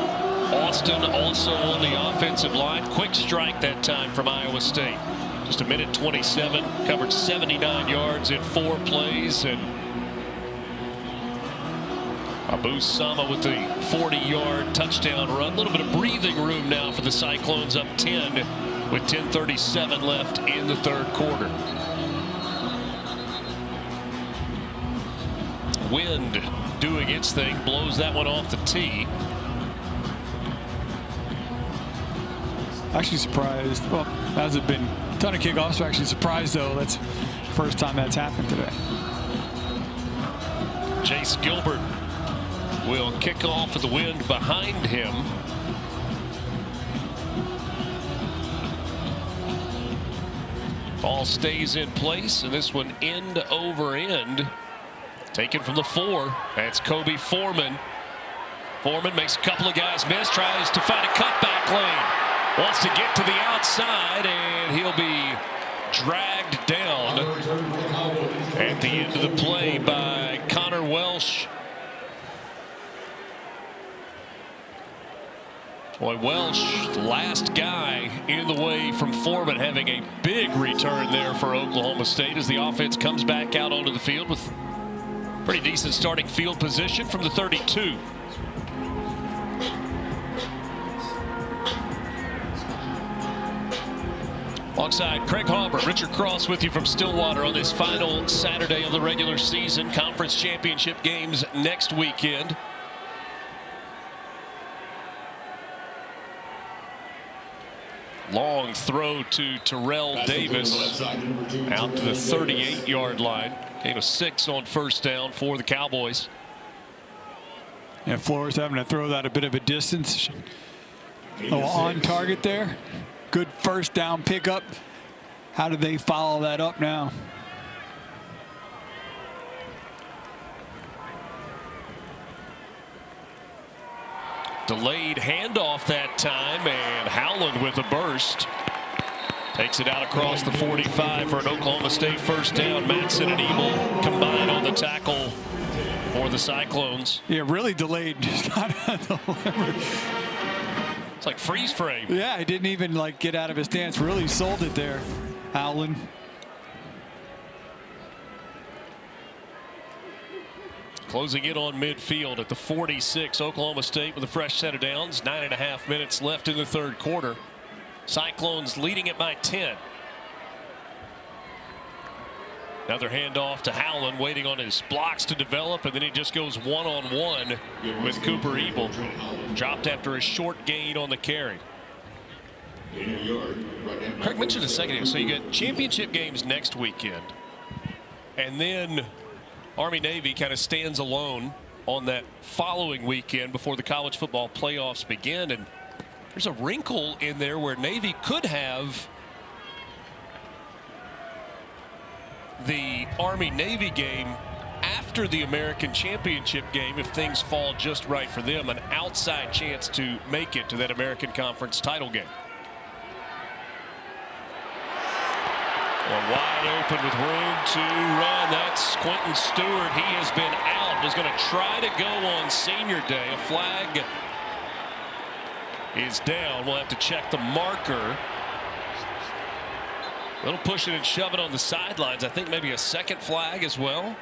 Austin also on the offensive line. Quick strike that time from Iowa State. Just a minute 27. Covered 79 yards in 4 plays. And Abu Sama with the 40-yard touchdown run. A little bit of breathing room now for the Cyclones, up 10 with 10:37 left in the 3rd quarter. Wind doing its thing, blows that one off the tee. Actually surprised. Well, hasn't been a ton of kickoffs, so actually surprised though. That's the first time that's happened today. Jace Gilbert will kick off with the wind behind him. Ball stays in place, and this one end over end. Taken from the 4. That's Kobe Foreman. Foreman makes a couple of guys miss, tries to find a cutback lane. Wants to get to the outside, and he'll be dragged down at the end of the play by Connor Welsh. Boy, Welsh, the last guy in the way from Foreman, having a big return there for Oklahoma State as the offense comes back out onto the field with pretty decent starting field position from the 32. Alongside Craig Harbert, Richard Cross with you from Stillwater on this final Saturday of the regular season. Conference championship games next weekend. Long throw to Terrell Davis out to the 38-yard line. Gain of 6 on first down for the Cowboys. Yeah, Flores having to throw that a bit of a distance. On target there. Good first down pickup. How do they follow that up now? Delayed handoff that time, and Howland with a burst. Takes it out across the 45 for an Oklahoma State first down. Matson and Ebel combine on the tackle for the Cyclones. Yeah, really delayed. It's like freeze frame. Yeah, he didn't even like get out of his stance. Really sold it there, Howland. Closing in on midfield at the 46. Oklahoma State with a fresh set of downs. 9.5 minutes left in the third quarter. Cyclones leading it by 10. Another handoff to Howland, waiting on his blocks to develop, and then he just goes one-on-one with Cooper Ebel. Dropped after a short gain on the carry. Craig mentioned a second ago, so you get championship games next weekend, and then Army-Navy kind of stands alone on that following weekend before the college football playoffs begin. And there's a wrinkle in there where Navy could have the Army-Navy game after the American Championship game if things fall just right for them. An outside chance to make it to that American Conference title game. Wide open with room to run. That's Quentin Stewart. He has been out. Is going to try to go on senior day. A flag is down. We'll have to check the marker. A little pushing and shoving on the sidelines. I think maybe a second flag as well.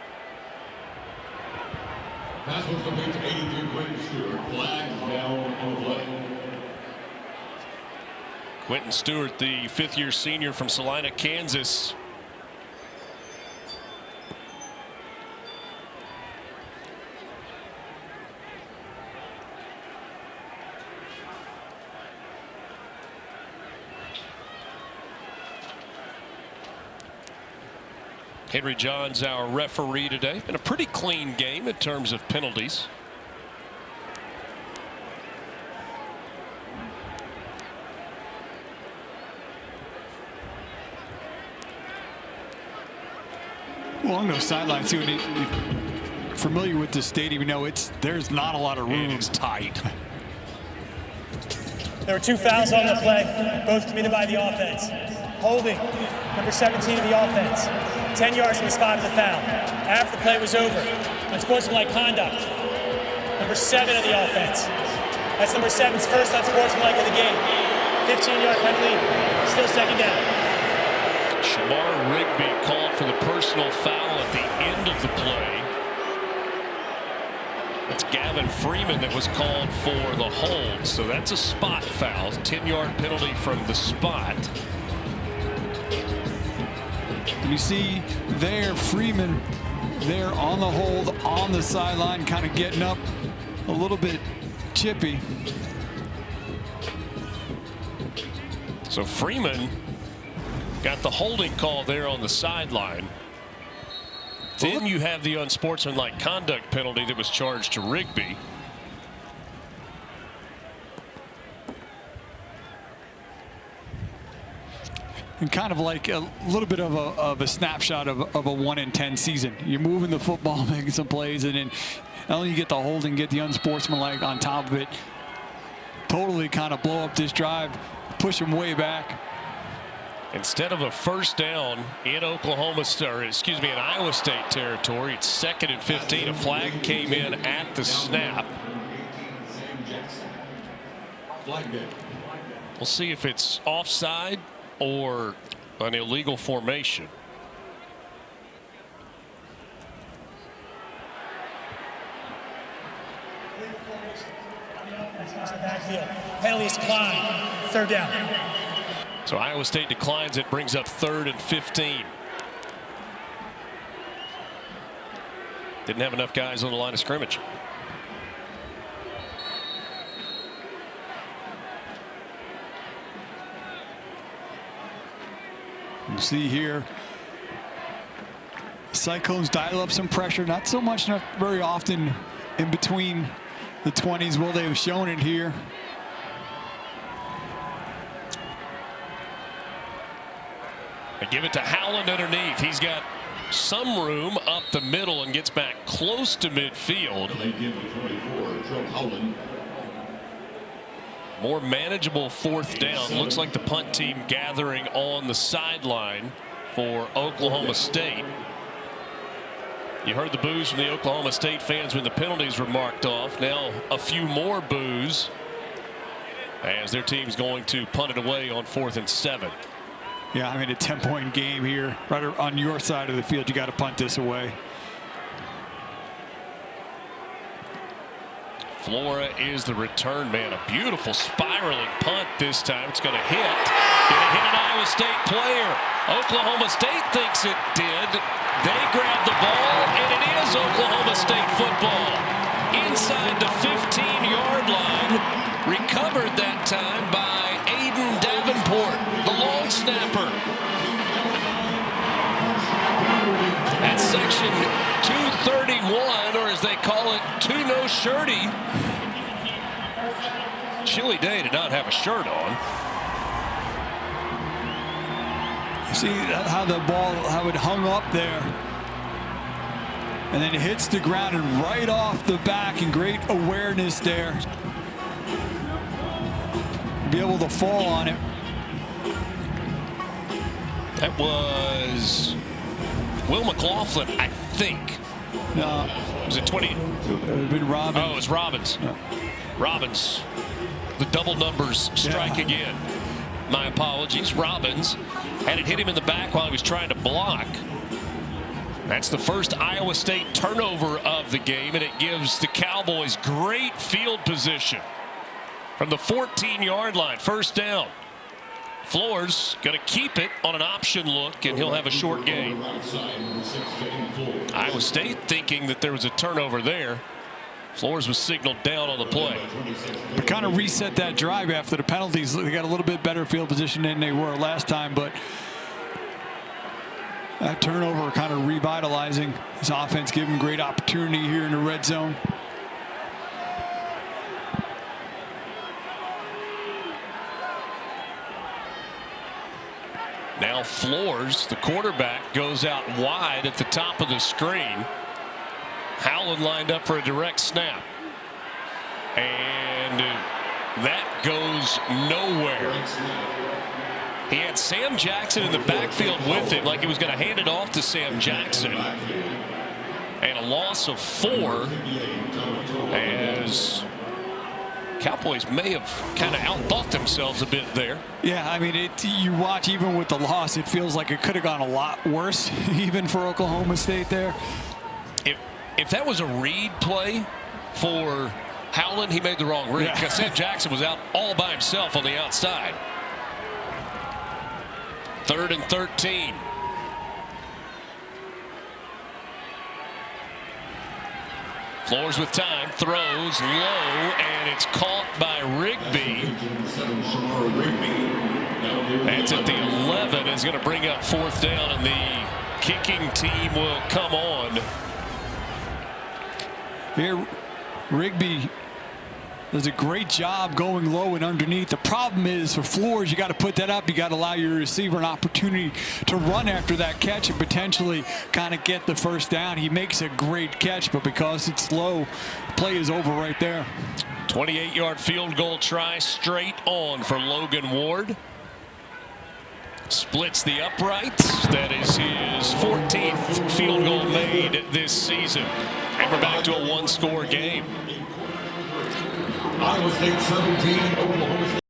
Pass was complete to 83 Quentin Stewart. Flag down on the play. Quentin Stewart, the fifth-year senior from Salina, Kansas. Henry John's our referee today. Been a pretty clean game in terms of penalties. Along those sidelines, too, and you're familiar with the stadium, you know there's not a lot of room. It's tight. There were 2 fouls on the play, both committed by the offense. Holding, number 17 of the offense. 10 yards from the spot of the foul. After the play was over, unsportsmanlike conduct. Number 7 of the offense. That's number 7's first unsportsmanlike of the game. 15-yard penalty, still second down. Shamar Rigby called for the personal foul at the end of the play. It's Gavin Freeman that was called for the hold, so that's a spot foul. 10-yard penalty from the spot. And you see there Freeman there on the hold on the sideline, kind of getting up a little bit chippy. So Freeman got the holding call there on the sideline. Then you have the unsportsmanlike conduct penalty that was charged to Rigby. And kind of like a little bit of a snapshot of a 1-in-10 season. You're moving the football, making some plays, and then not only you get the holding, get the unsportsmanlike on top of it. Totally kind of blow up this drive, push him way back. Instead of a first down in Iowa State territory, it's 2nd and 15. A flag came in at the snap. We'll see if it's offside or an illegal formation. Backfield. Penalty is declined. 3rd down. So Iowa State declines it, brings up 3rd and 15. Didn't have enough guys on the line of scrimmage. You see here, Cyclones dial up some pressure. Not so much, not very often in between the 20s. Well, they have shown it here. They give it to Howland underneath. He's got some room up the middle and gets back close to midfield. They give the 24, Joe Howland. More manageable 4th down. Looks like the punt team gathering on the sideline for Oklahoma State. You heard the boos from the Oklahoma State fans when the penalties were marked off. Now a few more boos as their team's going to punt it away on 4th and 7. Yeah, I mean, a 10-point game here. Right on your side of the field, you got to punt this away. Flora is the return man. A beautiful spiraling punt this time. It's going to hit. Did it hit an Iowa State player? Oklahoma State thinks it did. They grab the ball, and it is Oklahoma State football. Inside the 15-yard line. Recovered that time by Aiden Davenport, the long snapper. At section 231, or as they call it, 2-no-shirty. Chilly day to not have a shirt on. See how the ball, how it hung up there. And then it hits the ground and right off the back, and great awareness there. Be able to fall on it. That was Will McLaughlin, I think. No. Was it 20? It would have been Robbins. Oh, it was Robbins. Yeah. Robbins. The double numbers strike again. My apologies. Robbins had it hit him in the back while he was trying to block. That's the first Iowa State turnover of the game, and it gives the Cowboys great field position from the 14-yard line. 1st down. Flores going to keep it on an option look, and he'll have a short gain. Iowa State thinking that there was a turnover there. Flores was signaled down on the play. They kind of reset that drive after the penalties. They got a little bit better field position than they were last time, but that turnover kind of revitalizing his offense, giving great opportunity here in the red zone. Now Flores, the quarterback, goes out wide at the top of the screen. Howland lined up for a direct snap. And that goes nowhere. He had Sam Jackson in the backfield with him, like he was going to hand it off to Sam Jackson. And a loss of 4 as Cowboys may have kind of outthought themselves a bit there. Yeah, I mean, you watch even with the loss, it feels like it could have gone a lot worse, even for Oklahoma State there. If that was a read play for Howland, he made the wrong read because Sam Jackson was out all by himself on the outside. 3rd and 13. Flores with time, throws low, and it's caught by Rigby. That's at the 11. Is going to bring up 4th down, and the kicking team will come on. Here, Rigby does a great job going low and underneath. The problem is for Flores, you got to put that up. You got to allow your receiver an opportunity to run after that catch and potentially kind of get the 1st down. He makes a great catch, but because it's low, play is over right there. 28-yard field goal try straight on for Logan Ward. Splits the uprights. That is his 14th field goal made this season. And we're back to a 1-score game. Iowa State 17, Oklahoma State.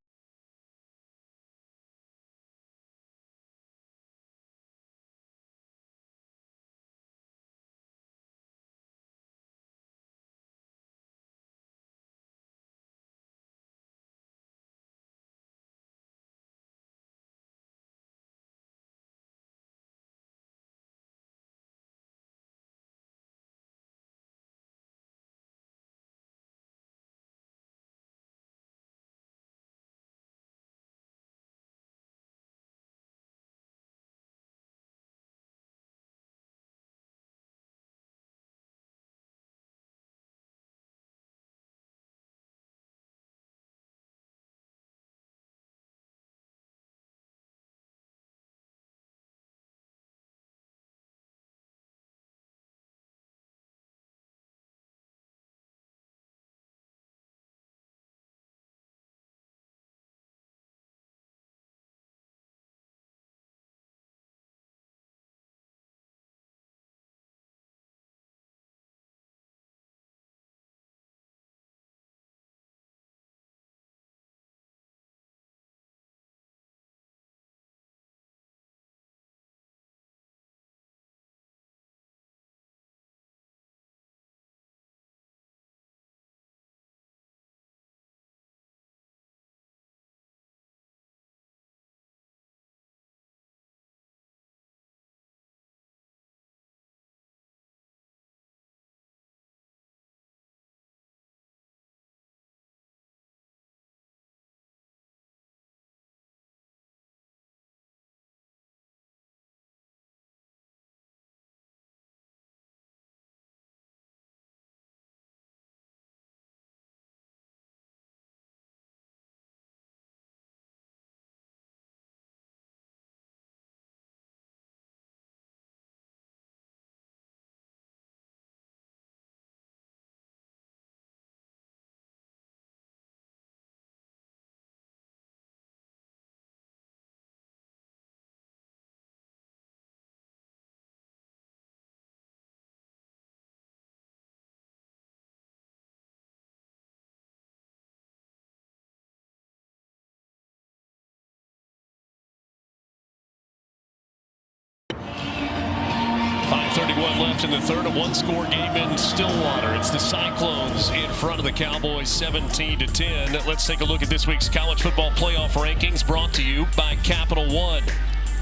4:31 left in the third. A one-score game in Stillwater. It's the Cyclones in front of the Cowboys, 17-10. Let's take a look at this week's college football playoff rankings, brought to you by Capital One.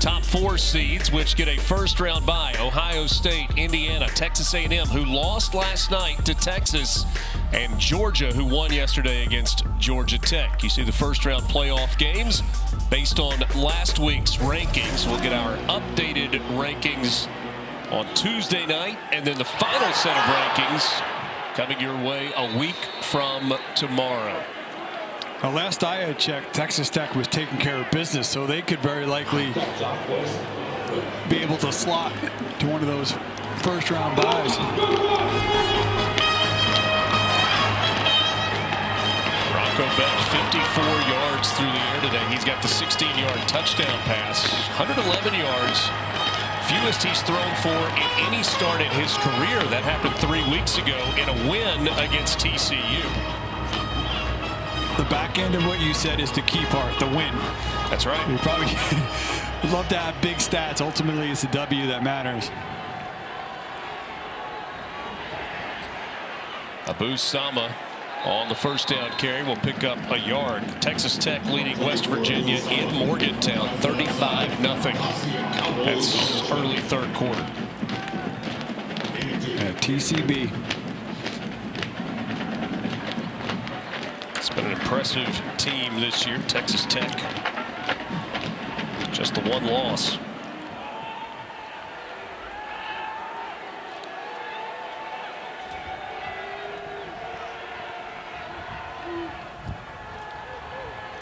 Top 4 seeds, which get a first-round bye: Ohio State, Indiana, Texas A&M, who lost last night to Texas, and Georgia, who won yesterday against Georgia Tech. You see the first-round playoff games based on last week's rankings. We'll get our updated rankings on Tuesday night, and then the final set of rankings coming your way a week from tomorrow. Well, last I had checked, Texas Tech was taking care of business, so they could very likely be able to slot to one of those first-round buys. Bronco Bet 54 yards through the air today. He's got the 16-yard touchdown pass, 111 yards. Fewest he's thrown for in any start in his career. That happened 3 weeks ago in a win against TCU. The back end of what you said is the key part, the win. That's right. We probably would love to have big stats. Ultimately, it's the W that matters. Abu Sama on the first down carry will pick up a yard. Texas Tech leading West Virginia in Morgantown 35-0. That's early third quarter. TCB. It's been an impressive team this year, Texas Tech. Just the one loss.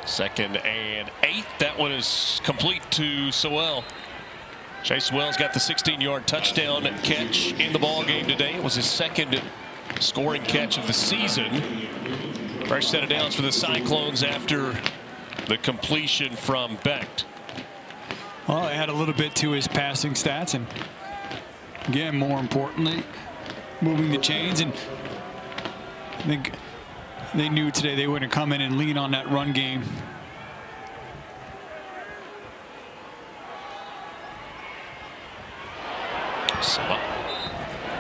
Second and 8. That one is complete to Sewell. Chase Sewell's got the 16-yard touchdown catch in the ball game today. It was his second scoring catch of the season. Fresh set of downs for the Cyclones after the completion from Becht. Well, add a little bit to his passing stats, and again, more importantly, moving the chains. And I think they knew today they wouldn't come in and lean on that run game.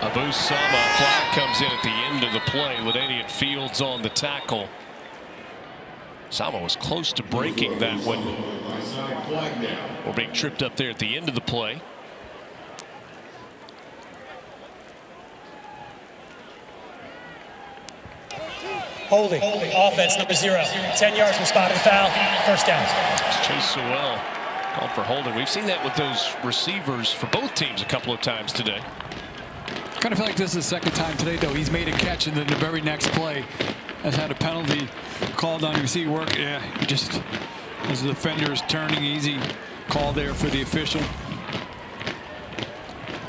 Abu Sama, flag comes in at the end of the play. LaDainian Fields on the tackle. Sama was close to breaking that one, or being tripped up there at the end of the play. Holding. Offense number 0. 10 yards from spot of the foul. First down. Chase Sewell called for holding. We've seen that with those receivers for both teams a couple of times today. Kind of feel like this is the second time today, though. He's made a catch, and then the very next play has had a penalty called on him. You see work, yeah, he just, as the defender is turning, easy call there for the official.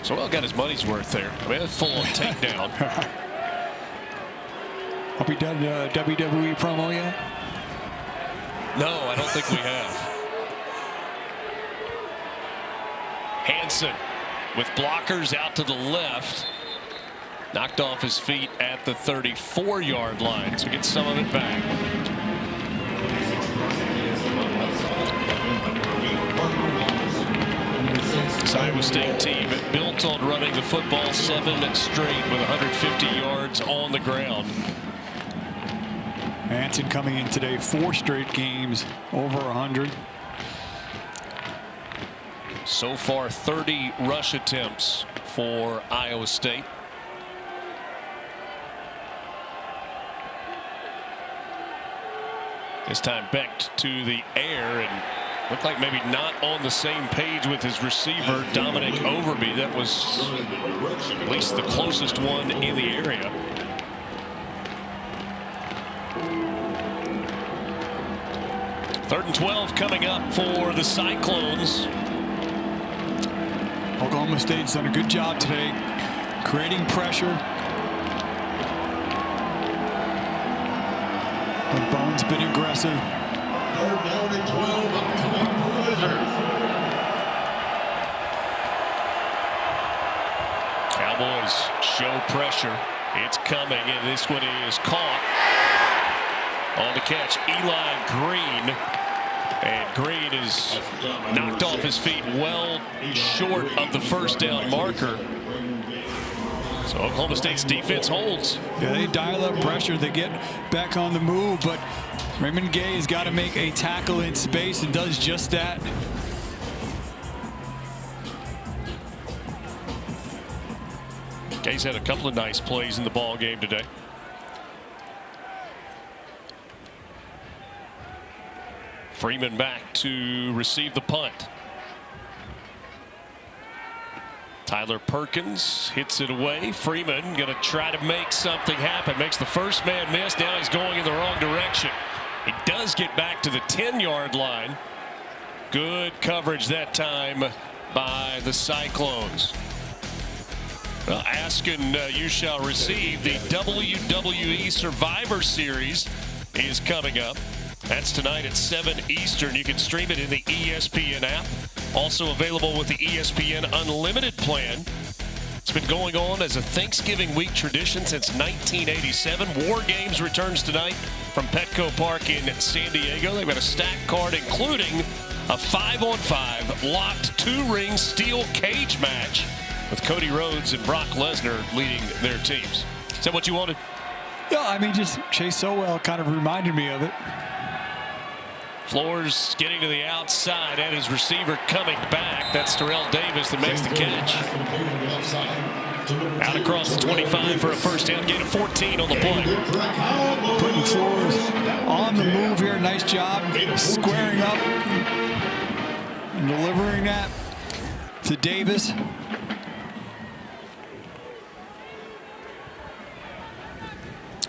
Sewell got his money's worth there. I mean, that's full-on takedown. Have we done a WWE promo yet? No, I don't think we have. Hansen with blockers out to the left. Knocked off his feet at the 34-yard line, so gets some of it back. This Iowa State team built on running the football 7 straight with 150 yards on the ground. Hansen coming in today, 4 straight games over 100. So far, 30 rush attempts for Iowa State. This time Becht to the air, and looked like maybe not on the same page with his receiver, Dominic Overby. That was at least the closest one in the area. Third and 12 coming up for the Cyclones. Oklahoma State's done a good job today creating pressure. And Bone's been aggressive. Third down and 12 coming for the Wizards. Cowboys show pressure. It's coming, and this one is caught. On the catch, Eli Green. And Green is knocked off his feet well short of the first down marker. So Oklahoma State's defense holds. Yeah, they dial up pressure. They get back on the move, but Raymond Gay has got to make a tackle in space and does just that. Gay's had a couple of nice plays in the ball game today. Freeman back to receive the punt. Tyler Perkins hits it away. Freeman going to try to make something happen. Makes the first man miss. Now he's going in the wrong direction. He does get back to the 10-yard line. Good coverage that time by the Cyclones. Well, Askin, you shall receive. The WWE Survivor Series is coming up. That's tonight at 7 Eastern. You can stream it in the ESPN app. Also available with the ESPN Unlimited plan. It's been going on as a Thanksgiving week tradition since 1987. War Games returns tonight from Petco Park in San Diego. They've got a stacked card including a 5-on-5 locked 2-ring steel cage match with Cody Rhodes and Brock Lesnar leading their teams. Is that what you wanted? Yeah, I mean, just Chase Sowell kind of reminded me of it. Flores getting to the outside and his receiver coming back. That's Terrell Davis that makes the catch. Out across the 25 for a first down, gain of 14 on the play. Putting Flores on the move here. Nice job squaring up and delivering that to Davis.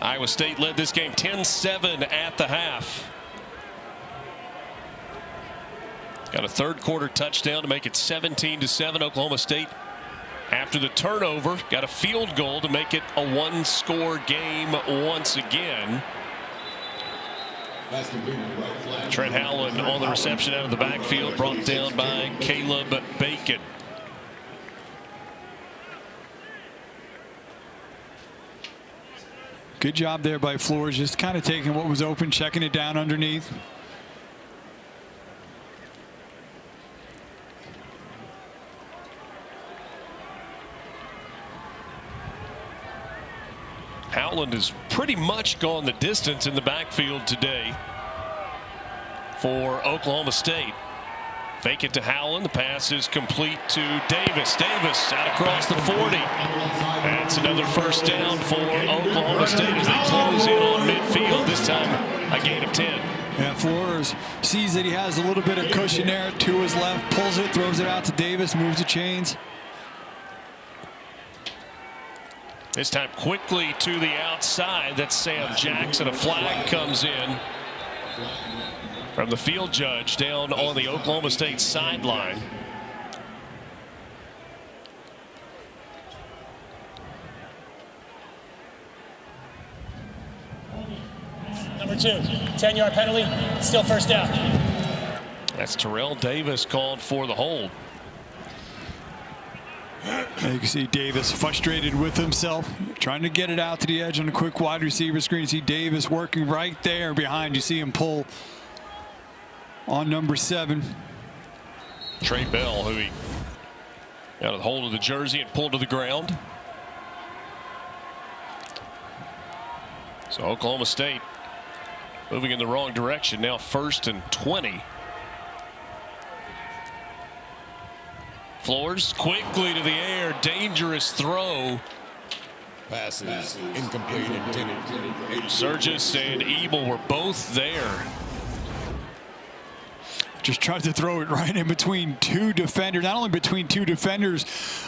Iowa State led this game 10-7 at the half. Got a third quarter touchdown to make it 17-7. Oklahoma State, after the turnover, got a field goal to make it a one-score game once again. Trent Howland on the reception out of the backfield, brought down by Caleb Bacon. Good job there by Flores, just kind of taking what was open, checking it down underneath. Howland has pretty much gone the distance in the backfield today for Oklahoma State. Fake it to Howland. The pass is complete to Davis. Davis out across the 40. That's another first down for Oklahoma State as they close in on midfield. This time a gain of 10. Yeah, Flores sees that he has a little bit of cushion there to his left, pulls it, throws it out to Davis, moves the chains. This time quickly to the outside. That's Sam Jackson. A flag comes in from the field judge down on the Oklahoma State sideline. Number 2, 10-yard penalty, still first down. That's Terrell Davis called for the hold. You can see Davis frustrated with himself, trying to get it out to the edge on a quick wide receiver screen. You see Davis working right there behind. You see him pull on number 7. Trey Bell, who he got a hold of the jersey and pulled to the ground. So Oklahoma State moving in the wrong direction. Now 1st and 20. Flores quickly to the air. Dangerous throw. Passes incomplete, intended. Surgis and Ebel were both there. Just tried to throw it right in between 2 defenders. Not only between 2 defenders,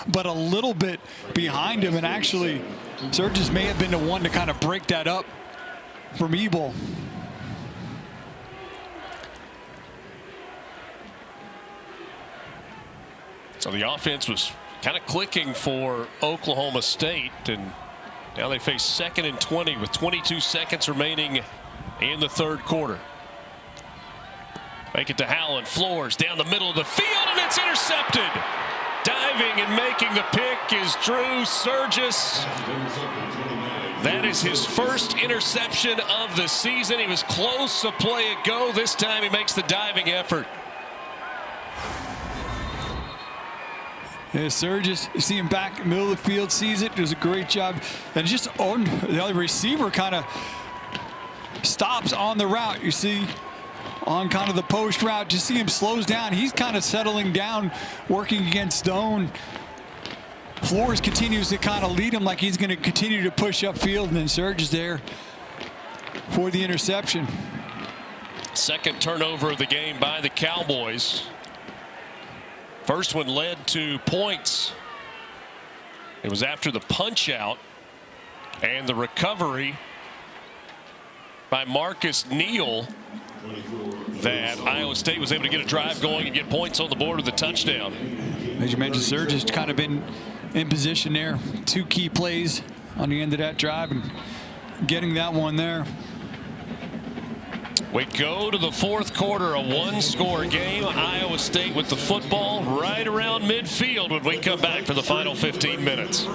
but a little bit behind him. And actually, Surgis may have been the one to kind of break that up from Ebel. So the offense was kind of clicking for Oklahoma State, and now they face 2nd and 20 with 22 seconds remaining in the third quarter. Make it to Howland. Flores down the middle of the field, and it's intercepted. Diving and making the pick is Drew Surgis. That is his first interception of the season. He was close to play it go. This time he makes the diving effort. Yeah, Surges, you see him back in the middle of the field, sees it, does a great job. And just on the other receiver kind of stops on the route. You see on kind of the post route, just see him slows down. He's kind of settling down, working against Stone. Flores continues to kind of lead him like he's going to continue to push upfield, and then Surge is there for the interception. Second turnover of the game by the Cowboys. First one led to points. It was after the punch out and the recovery by Marcus Neal that Iowa State was able to get a drive going and get points on the board with a touchdown. As you mentioned, Surge has kind of been in position there. Two key plays on the end of that drive and getting that one there. We go to the fourth quarter, a one-score game. Iowa State with the football right around midfield when we come back for the final 15 minutes.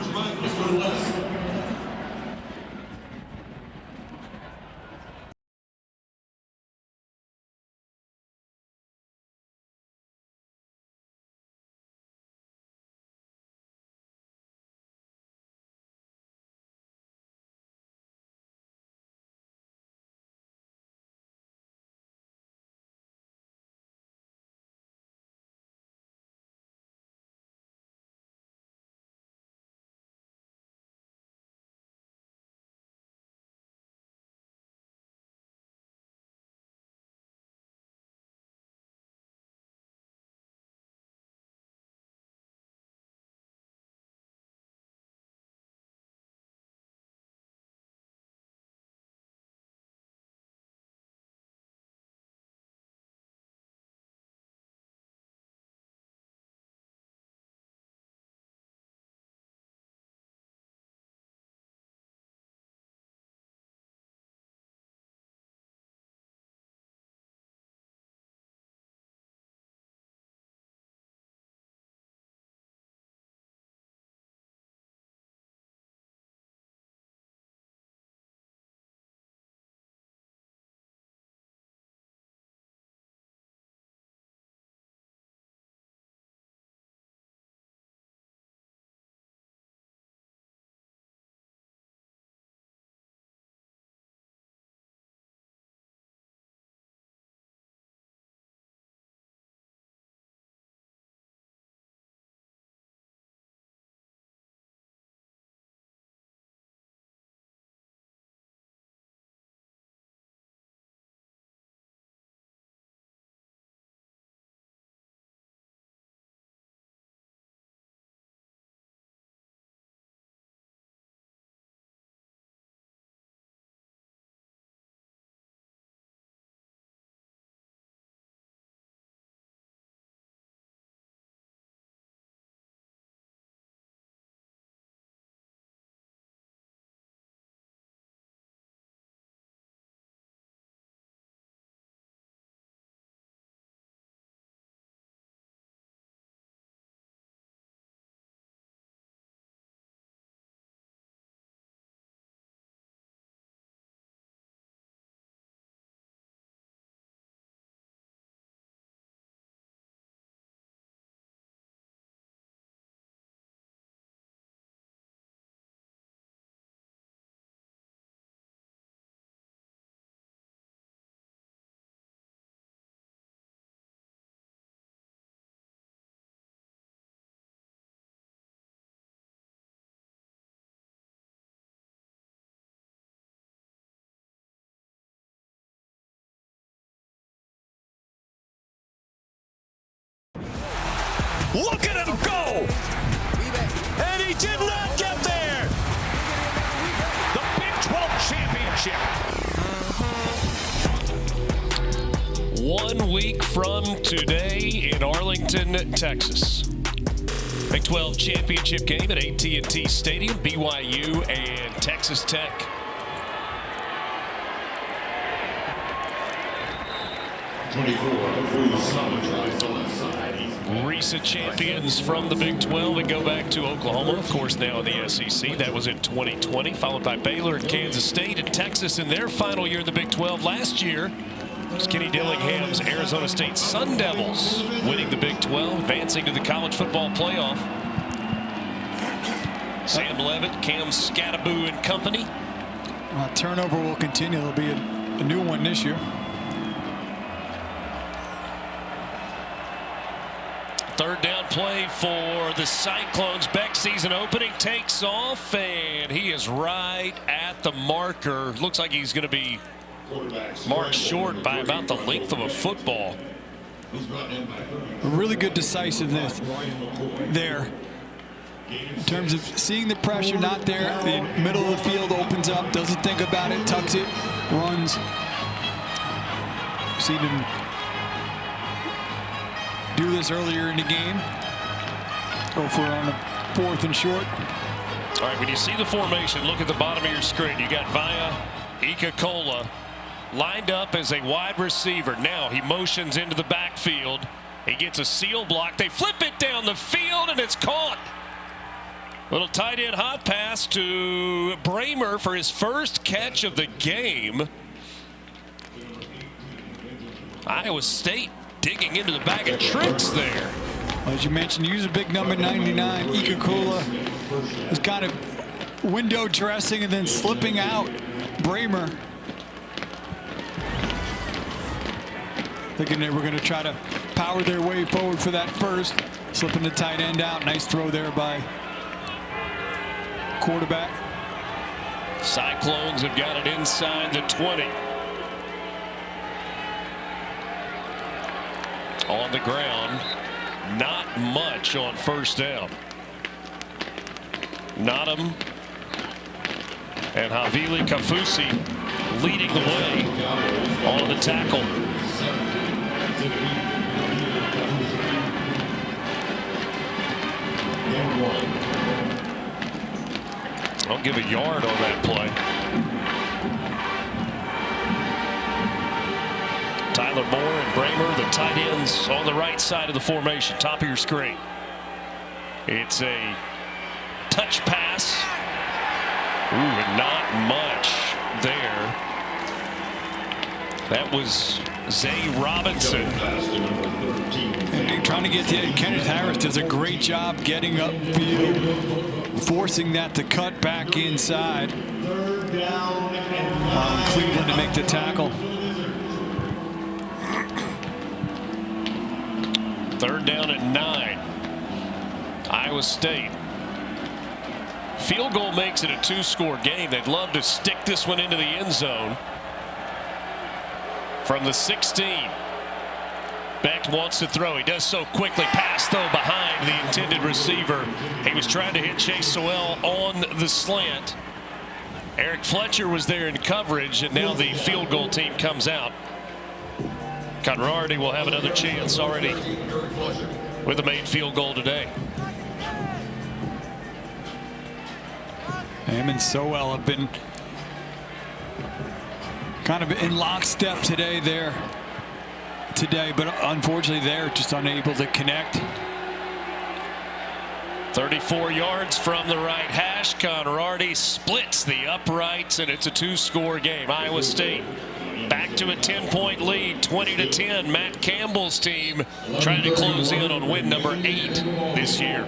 Look at him go! And he did not get there! The Big 12 championship. 1 week from today in Arlington, Texas. Big 12 championship game at AT&T Stadium, BYU and Texas Tech. Recent champions from the Big 12 and go back to Oklahoma, of course, now in the SEC. That was in 2020, followed by Baylor and Kansas State and Texas in their final year in the Big 12 last year. Kenny Dillingham's Arizona State Sun Devils winning the Big 12, advancing to the college football playoff. Sam Levitt, Cam Scattaboo and company. Turnover will continue. There'll be a new one this year. Third down play for the Cyclones. Beck season opening takes off, and he is right at the marker. Looks like he's going to be marked short by about the length of a football. Really good decisiveness there. In terms of seeing the pressure not there, the middle of the field opens up, doesn't think about it, tucks it, runs. Seen him do this earlier in the game. Go for it on a 4th and short. All right, when you see the formation, look at the bottom of your screen. You got Vaya Ikakola lined up as a wide receiver. Now he motions into the backfield. He gets a seal block. They flip it down the field, and it's caught. Little tight end hot pass to Bramer for his first catch of the game. Iowa State digging into the bag of tricks there. As you mentioned, use a big number 99. Ikakola was kind of window dressing and then slipping out. Bramer thinking they were going to try to power their way forward for that first. Slipping the tight end out. Nice throw there by quarterback. Cyclones have got it inside the 20. On the ground, not much on first down. Nottam and Havili Kafusi leading the way on the tackle. Don't give a yard on that play. Tyler Moore and Bramer, the tight ends on the right side of the formation, top of your screen. It's a touch pass. Ooh, and not much there. That was Zay Robinson. And trying to get to it. Kenneth Harris does a great job getting upfield, forcing that to cut back inside. Cleveland to make the tackle. Third down at 9. Iowa State. Field goal makes it a 2-score game. They'd love to stick this one into the end zone. From the 16. Beck wants to throw. He does so quickly. Pass, though, behind the intended receiver. He was trying to hit Chase Sowell on the slant. Eric Fletcher was there in coverage, and now the field goal team comes out. Conradi will have another chance already with a made field goal today. Him and Sowell have been kind of in lockstep today, but unfortunately they're just unable to connect. 34 yards from the right hash. Conradi splits the uprights, and it's a 2-score game. Iowa State back to a 10-point lead, 20-10. Matt Campbell's team trying to close in on win number 8 this year.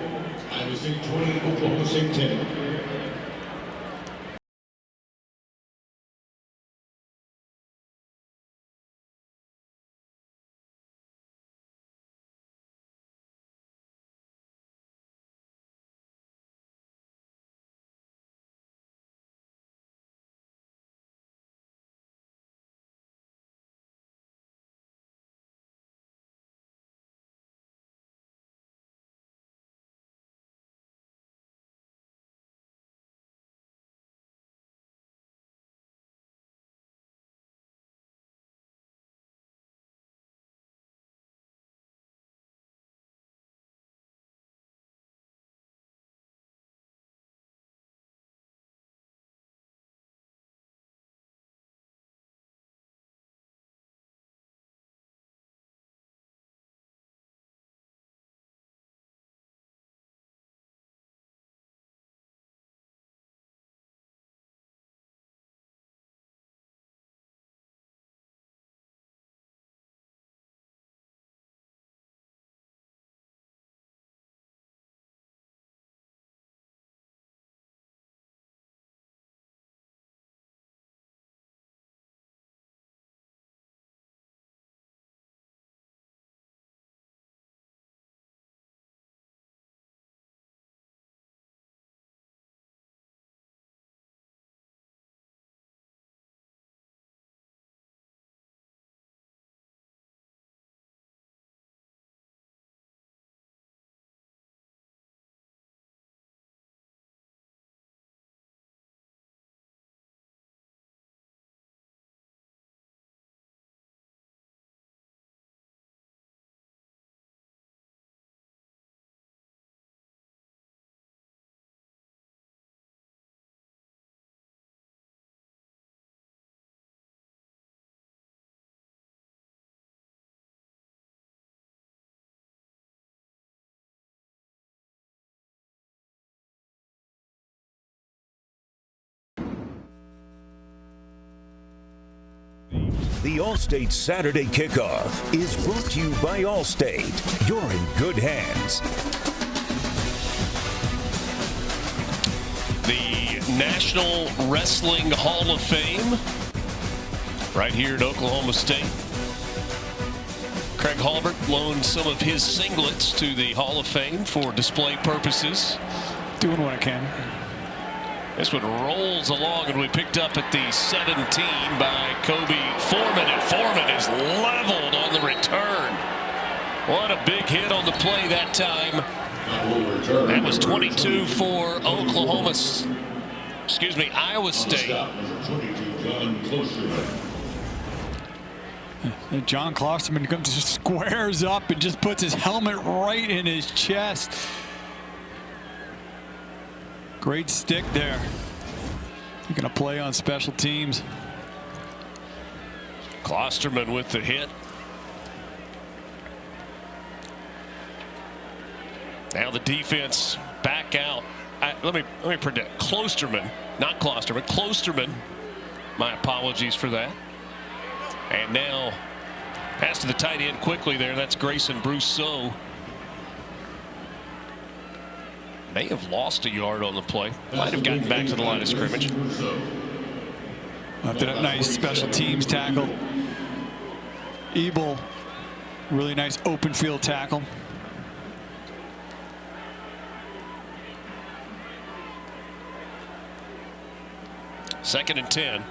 Iowa State 20, Oklahoma State 10. The Allstate Saturday Kickoff is brought to you by Allstate. You're in good hands. The National Wrestling Hall of Fame right here at Oklahoma State. Craig Halbert loaned some of his singlets to the Hall of Fame for display purposes. Doing what I can. This one rolls along, and we picked up at the 17 by Kobe Foreman, and Foreman is leveled on the return. What a big hit on the play that time. That was 22 for Iowa State. And John Klosterman comes, just squares up and just puts his helmet right in his chest. Great stick there. You're going to play on special teams. Klosterman with the hit. Now the defense back out. Let me predict. Klosterman, not Klosterman. Klosterman. My apologies for that. And now pass to the tight end quickly there. That's Grayson Brousseau. May have lost a yard on the play. Might have gotten back to the line of scrimmage. After that nice special teams tackle. Ebel, really nice open field tackle. Second and 10.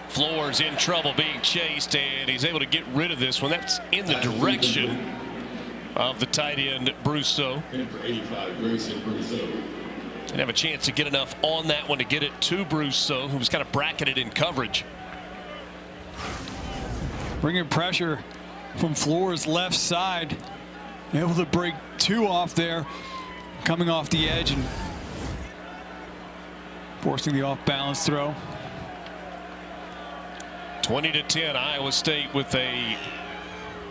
Flores in trouble being chased, and he's able to get rid of this one. That's in the direction of the tight end, Brousseau. Didn't have a chance to get enough on that one to get it to Brousseau, who was kind of bracketed in coverage. Bringing pressure from Flores' left side. Able to break two off there, coming off the edge and forcing the off-balance throw. 20-10, Iowa State with a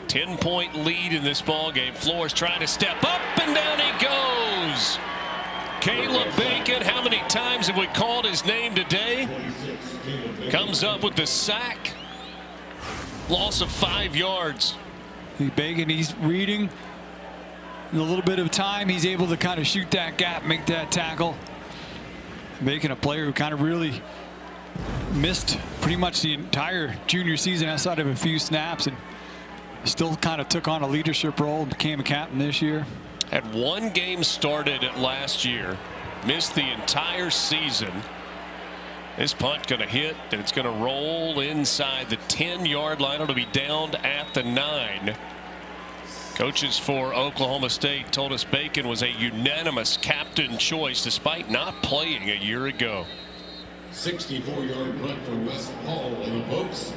10-point lead in this ball game. Flores trying to step up, and down he goes. Caleb Bacon, how many times have we called his name today? Comes up with the sack. Loss of 5 yards. Bacon, he's reading. In a little bit of time, he's able to kind of shoot that gap, make that tackle. Bacon, a player who kind of really missed pretty much the entire junior season outside of a few snaps, and still kind of took on a leadership role and became a captain this year. Had one game started last year, missed the entire season. This punt going to hit, and it's going to roll inside the 10-yard line. It'll be downed at the 9. Coaches for Oklahoma State told us Bacon was a unanimous captain choice despite not playing a year ago. 64-yard punt from West Hall and the Pokes.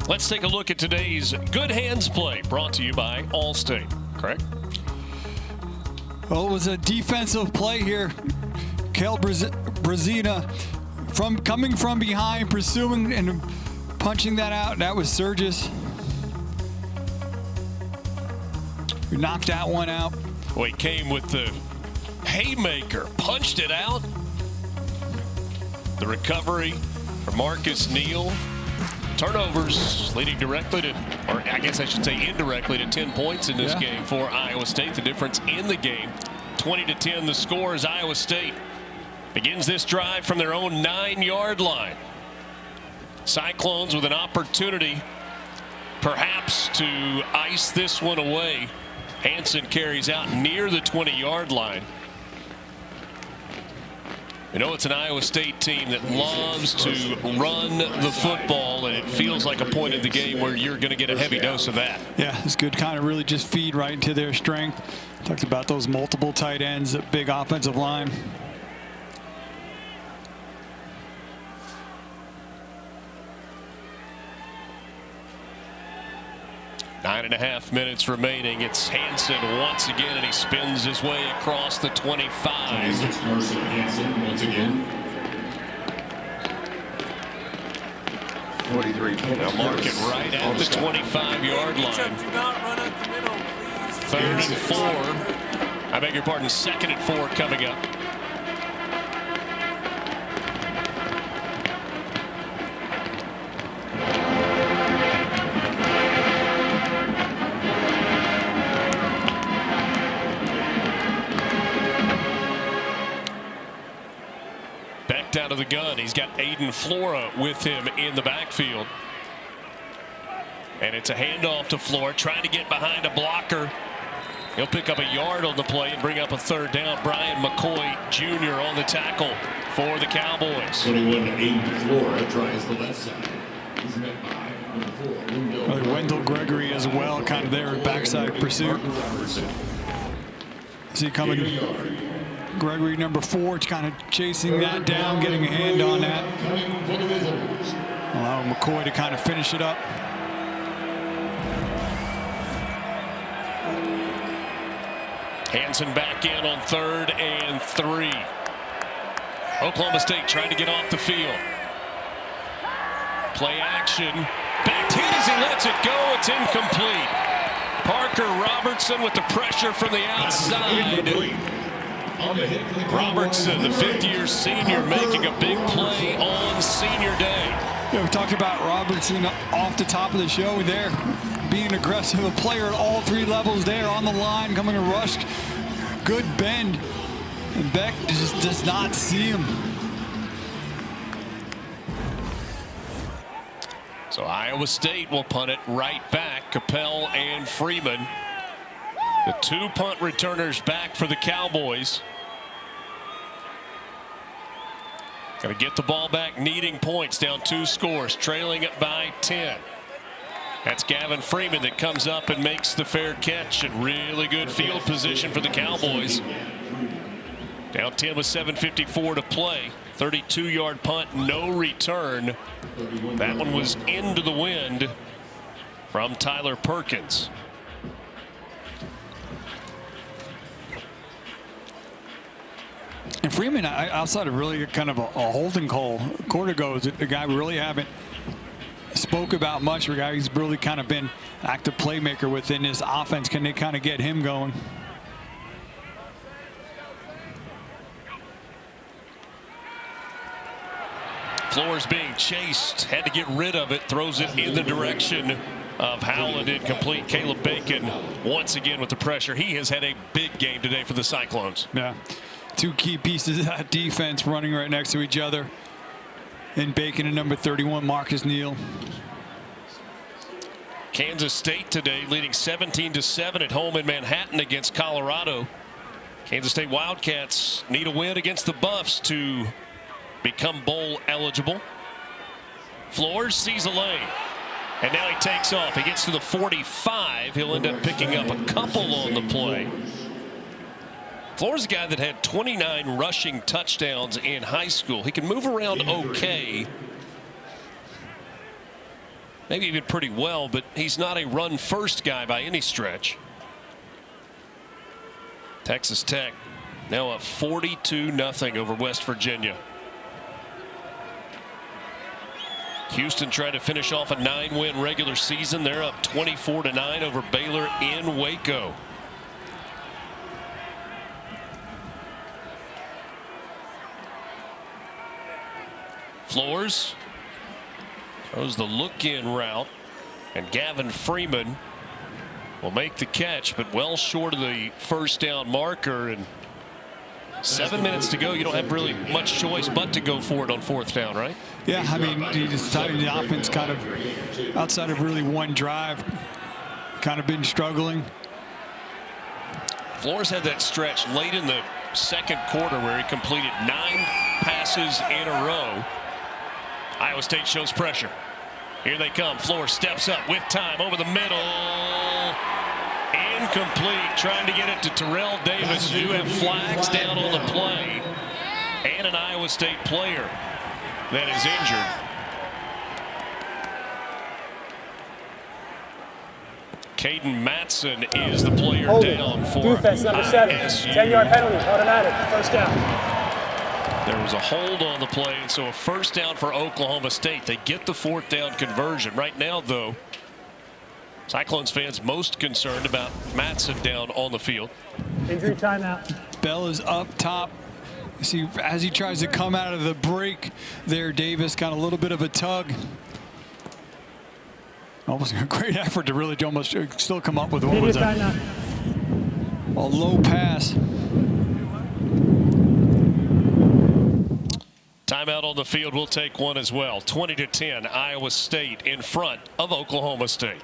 Let's take a look at today's Good Hands play, brought to you by Allstate. Correct? Well, it was a defensive play here. Kel Brazina coming from behind, pursuing and punching that out. That was Surgis. We knocked that one out. Well, he came with the haymaker, punched it out. The recovery for Marcus Neal. Turnovers leading directly to, or I guess I should say indirectly, to 10 points in this game for Iowa State. The difference in the game, 20-10 the score, as Iowa State begins this drive from their own 9-yard line. Cyclones with an opportunity perhaps to ice this one away. Hansen carries out near the 20-yard line. You know, it's an Iowa State team that loves to run the football, and it feels like a point in the game where you're going to get a heavy dose of that. Yeah, it's good. Kind of really just feed right into their strength. Talked about those multiple tight ends, that big offensive line. Nine and a half minutes remaining. It's Hansen once again, and he spins his way across the 25. 26 Marcel Hansen once again. 43. They'll mark it right at the 25-yard line. Third and 4. I beg your pardon, second and 4 coming up. Out of the gun. He's got Aiden Flora with him in the backfield. And it's a handoff to Flora, trying to get behind a blocker. He'll pick up a yard on the play and bring up a third down. Brian McCoy Jr. on the tackle for the Cowboys. 21 Aiden Flora tries the left side. He's met by number 4. Wendell Gregory as well, kind of there in backside pursuit. See coming. Gregory, number 4, kind of chasing that down, getting a hand on that. Allow McCoy to kind of finish it up. Hansen back in on 3rd and 3. Oklahoma State trying to get off the field. Play action. Back hit as he lets it go. It's incomplete. Parker Robertson with the pressure from the outside. Robertson, the 5th-year senior, making a big play on senior day. Yeah, we talked about Robertson off the top of the show there, being aggressive, a player at all 3 levels there on the line, coming to rush. Good bend. And Beck just does not see him. So Iowa State will punt it right back. Capel and Freeman. The 2 punt returners back for the Cowboys. Going to get the ball back, needing points, down 2 scores, trailing it by 10. That's Gavin Freeman that comes up and makes the fair catch, and really good field position for the Cowboys. Down 10 with 7:54 to play. 32-yard punt, no return. That one was into the wind from Tyler Perkins. And Freeman, outside of really kind of a holding call, a quarter ago, is a guy we really haven't spoke about much. A guy who's really kind of been active playmaker within this offense. Can they kind of get him going? Flores being chased, had to get rid of it, throws it in the direction of Howland, incomplete. Caleb Bacon once again with the pressure. He has had a big game today for the Cyclones. Yeah, 2 key pieces of that defense running right next to each other. And Bacon and number 31, Marcus Neal. Kansas State today leading 17-7 at home in Manhattan against Colorado. Kansas State Wildcats need a win against the Buffs to become bowl eligible. Flores sees a lane, and now he takes off. He gets to the 45. He'll end up picking up a couple on the play. Flores is a guy that had 29 rushing touchdowns in high school. He can move around okay. maybe even pretty well, but he's not a run-first guy by any stretch. Texas Tech now up 42-0 over West Virginia. Houston trying to finish off a 9-win regular season. They're up 24-9 over Baylor in Waco. Flores throws the look-in route, and Gavin Freeman will make the catch, but well short of the first down marker. And 7 minutes to go. You don't have really much choice but to go for it on fourth down, right? Yeah, I mean, you just the offense kind of outside of really one drive, kind of been struggling. Flores had that stretch late in the second quarter where he completed 9 passes in a row. Iowa State shows pressure. Here they come. Flores steps up with time over the middle. Incomplete. Trying to get it to Terrell Davis. You have flags down on the play. And an Iowa State player that is injured. Caden Matson is the player down for defense number 7. 10-yard penalty, automatic, first down. There was a hold on the play, and so a first down for Oklahoma State. They get the fourth down conversion. Right now, though, Cyclones fans most concerned about Matson down on the field. Injury timeout. Bell is up top. See, as he tries to come out of the break there, Davis got a little bit of a tug. Almost a great effort to really almost still come up with what was a low pass. Timeout on the field. We'll take one as well. 20-10, Iowa State in front of Oklahoma State.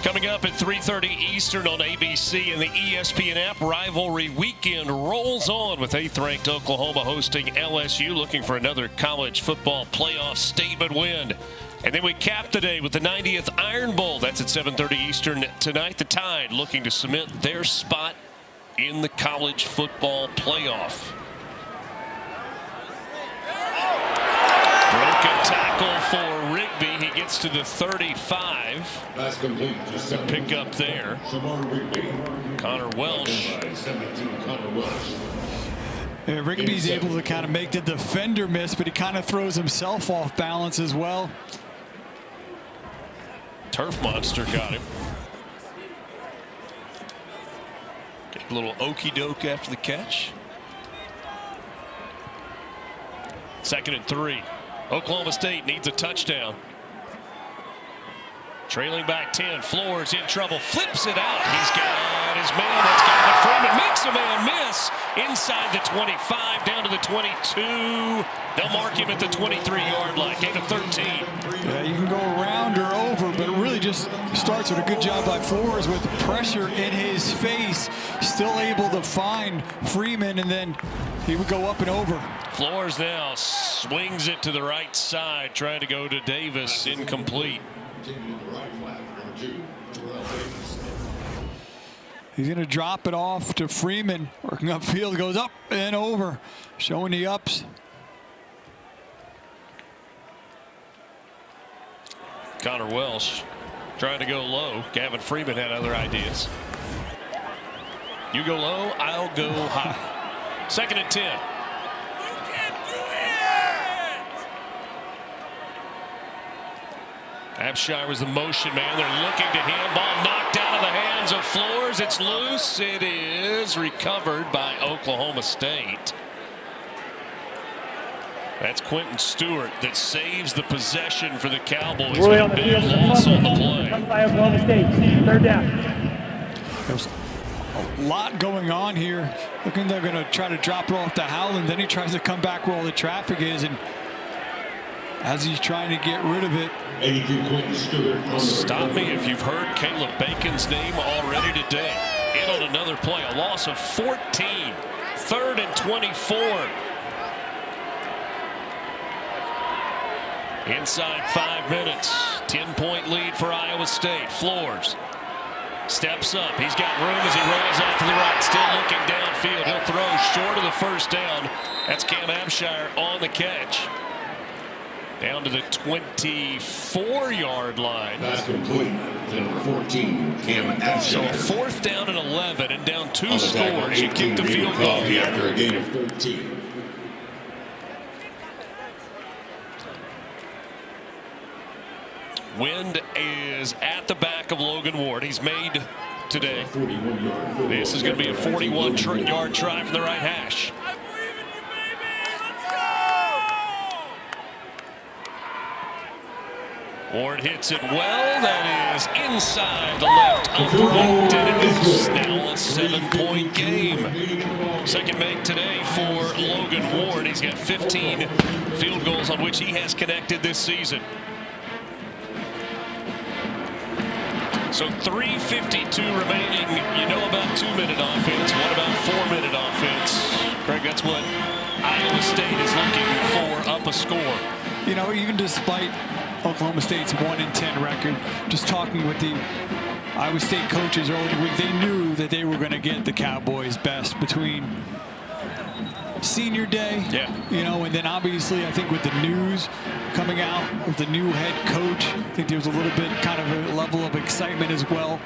Coming up at 3:30 Eastern on ABC and the ESPN app, rivalry weekend rolls on with 8th-ranked Oklahoma hosting LSU, looking for another college football playoff statement win. And then we cap the day with the 90th Iron Bowl. That's at 7:30 Eastern tonight. The Tide looking to cement their spot in the college football playoff. Broken tackle for Rigby. He gets to the 35. Pass complete to 17. Pick up there. Rigby. Connor Welsh. 17, Connor Welsh. Rigby's able to kind of make the defender miss, but he kind of throws himself off balance as well. Turf Monster got him. Get a little okey doke after the catch. 2nd and 3. Oklahoma State needs a touchdown. Trailing back 10. Flores in trouble. Flips it out. He's got his man. That's got the Freeman. Makes a man miss. Inside the 25. Down to the 22. They'll mark him at the 23-yard line. Gain of 13. Yeah, you can go around or over, but it really just starts with a good job by Flores with pressure in his face. Still able to find Freeman, and then he would go up and over. Flores now swings it to the right side, trying to go to Davis. Incomplete. He's going to drop it off to Freeman. Working upfield, goes up and over, showing the ups. Connor Welsh trying to go low. Gavin Freeman had other ideas. You go low, I'll go high. 2nd and 10. Abshire was the motion man. They're looking to him. Ball knocked out of the hands of Flores. It's loose. It is recovered by Oklahoma State. That's Quentin Stewart that saves the possession for the Cowboys. Roy With on a the big field. loss on the play. Come by Oklahoma State. 3rd down. There's a lot going on here. Looking, they're going to try to drop it off to Howland. Then he tries to come back where all the traffic is, and as he's trying to get rid of it. 82, Quentin Stewart. Stop me if you've heard Caleb Bacon's name already today. In on another play, a loss of 14. 3rd and 24. Inside 5 minutes. 10-point lead for Iowa State. Flores steps up. He's got room as he rolls off to the right. Still looking downfield. He'll throw short of the first down. That's Cam Abshire on the catch. Down to the 24-yard line. Pass complete to number 14, Cam Abshire. So 4th down and 11 and down 2 scores. You kick the field goal here. After a gain of 13. Wind is at the back of Logan Ward. He's made today. 41-yard. This is going to be a 41-yard try from the right hash. Ward hits it well. That is inside the left upright, and it is now a 7-point game. Second make today for Logan Ward. He's got 15 field goals on which he has connected this season. So 3:52 remaining. You know about 2-minute offense. What about 4-minute offense? Craig, that's what Iowa State is looking for, up a score. You know, even despite Oklahoma State's 1-10 record, just talking with the Iowa State coaches early in the week, they knew that they were going to get the Cowboys' best between senior day, you know, and then obviously I think with the news coming out with the new head coach, I think there was a little bit kind of a level of excitement as well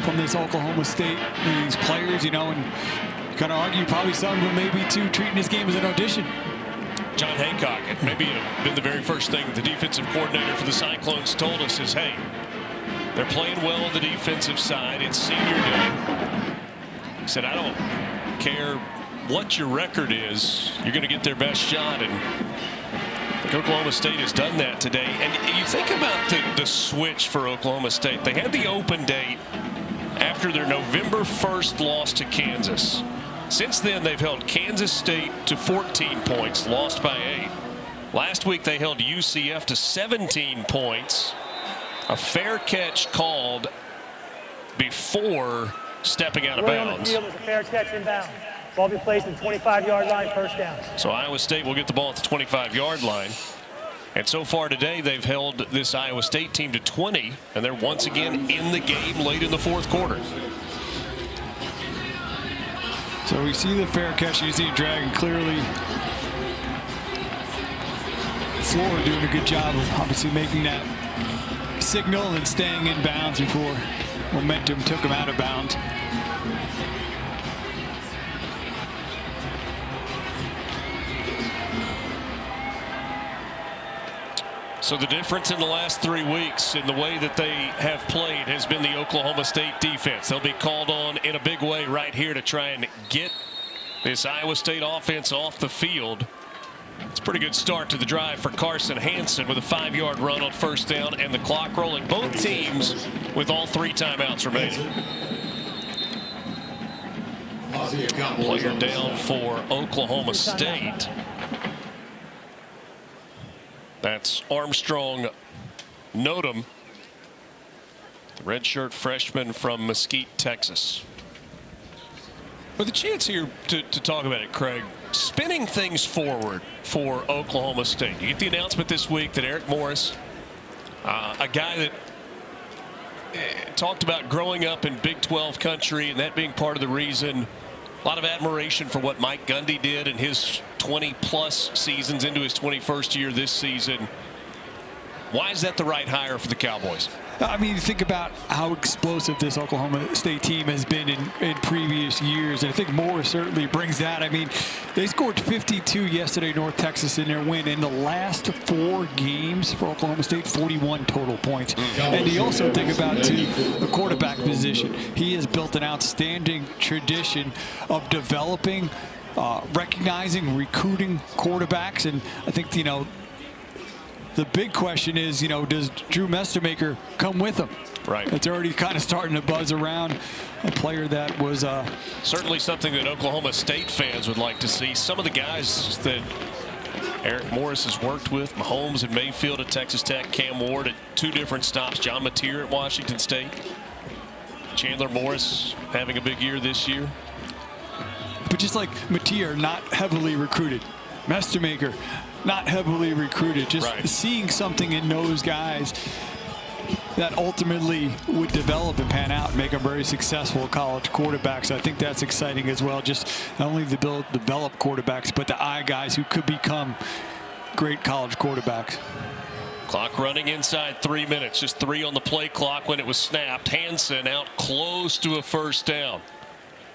from this Oklahoma State, these players, you know, and you kind of argue probably some of them maybe too treating this game as an audition. John Hancock, maybe been the very first thing the defensive coordinator for the Cyclones told us is, hey, they're playing well on the defensive side. It's senior day. He said, I don't care what your record is, you're going to get their best shot, and Oklahoma State has done that today. And you think about the switch for Oklahoma State. They had the open date after their November 1st loss to Kansas. Since then, they've held Kansas State to 14 points, lost by 8. Last week, they held UCF to 17 points. A fair catch called before stepping out of bounds. On the field was a fair catch inbound. Ball be placed at the 25-yard line, 1st down. So Iowa State will get the ball at the 25-yard line. And so far today, they've held this Iowa State team to 20, and they're once again in the game late in the fourth quarter. So we see the fair catch. You see a drag, and clearly Florida doing a good job of obviously making that signal and staying in bounds before momentum took him out of bounds. So the difference in the last 3 weeks in the way that they have played has been the Oklahoma State defense. They'll be called on in a big way right here to try and get this Iowa State offense off the field. It's a pretty good start to the drive for Carson Hansen with a 5-yard run on first down and the clock rolling. Both teams with all 3 timeouts remaining. Player down for Oklahoma State. That's Armstrong Nodum, the redshirt freshman from Mesquite, Texas. With a chance here to talk about it, Craig, spinning things forward for Oklahoma State. You get the announcement this week that Eric Morris, a guy that talked about growing up in Big 12 country and that being part of the reason. A lot of admiration for what Mike Gundy did in his 20-plus seasons into his 21st year this season. Why is that the right hire for the Cowboys? I mean, think about how explosive this Oklahoma State team has been in previous years. And I think Morris certainly brings that. I mean, they scored 52 yesterday, North Texas, in their win. In the last 4 games for Oklahoma State, 41 total points. And you also think about, too, the quarterback position. He has built an outstanding tradition of developing, recognizing, recruiting quarterbacks. And I think, you know, the big question is, you know, does Drew Mestermaker come with him? Right. It's already kind of starting to buzz around. A player that was certainly something that Oklahoma State fans would like to see. Some of the guys that Eric Morris has worked with, Mahomes at Mayfield at Texas Tech, Cam Ward at 2 different stops, John Mateer at Washington State, Chandler Morris having a big year this year. But just like Mateer, not heavily recruited. Mestermaker, not heavily recruited. Just seeing something in those guys that ultimately would develop and pan out and make them very successful college quarterbacks. I think that's exciting as well. Just not only to develop quarterbacks, but the guys who could become great college quarterbacks. Clock running inside 3 minutes. Just 3 on the play clock when it was snapped. Hansen out close to a first down.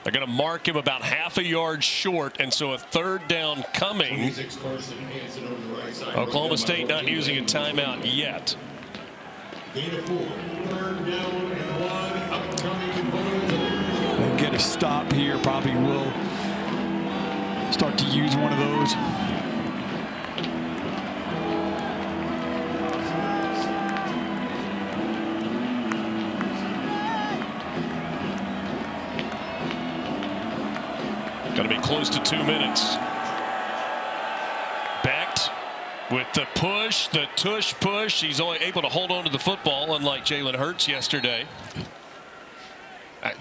They're going to mark him about half a yard short, and so a third down coming. Oklahoma State not using a timeout yet. And get a stop here. Probably will start to use one of those. Going to be close to 2 minutes. Becht with the push, the tush push. He's only able to hold on to the football, unlike Jalen Hurts yesterday.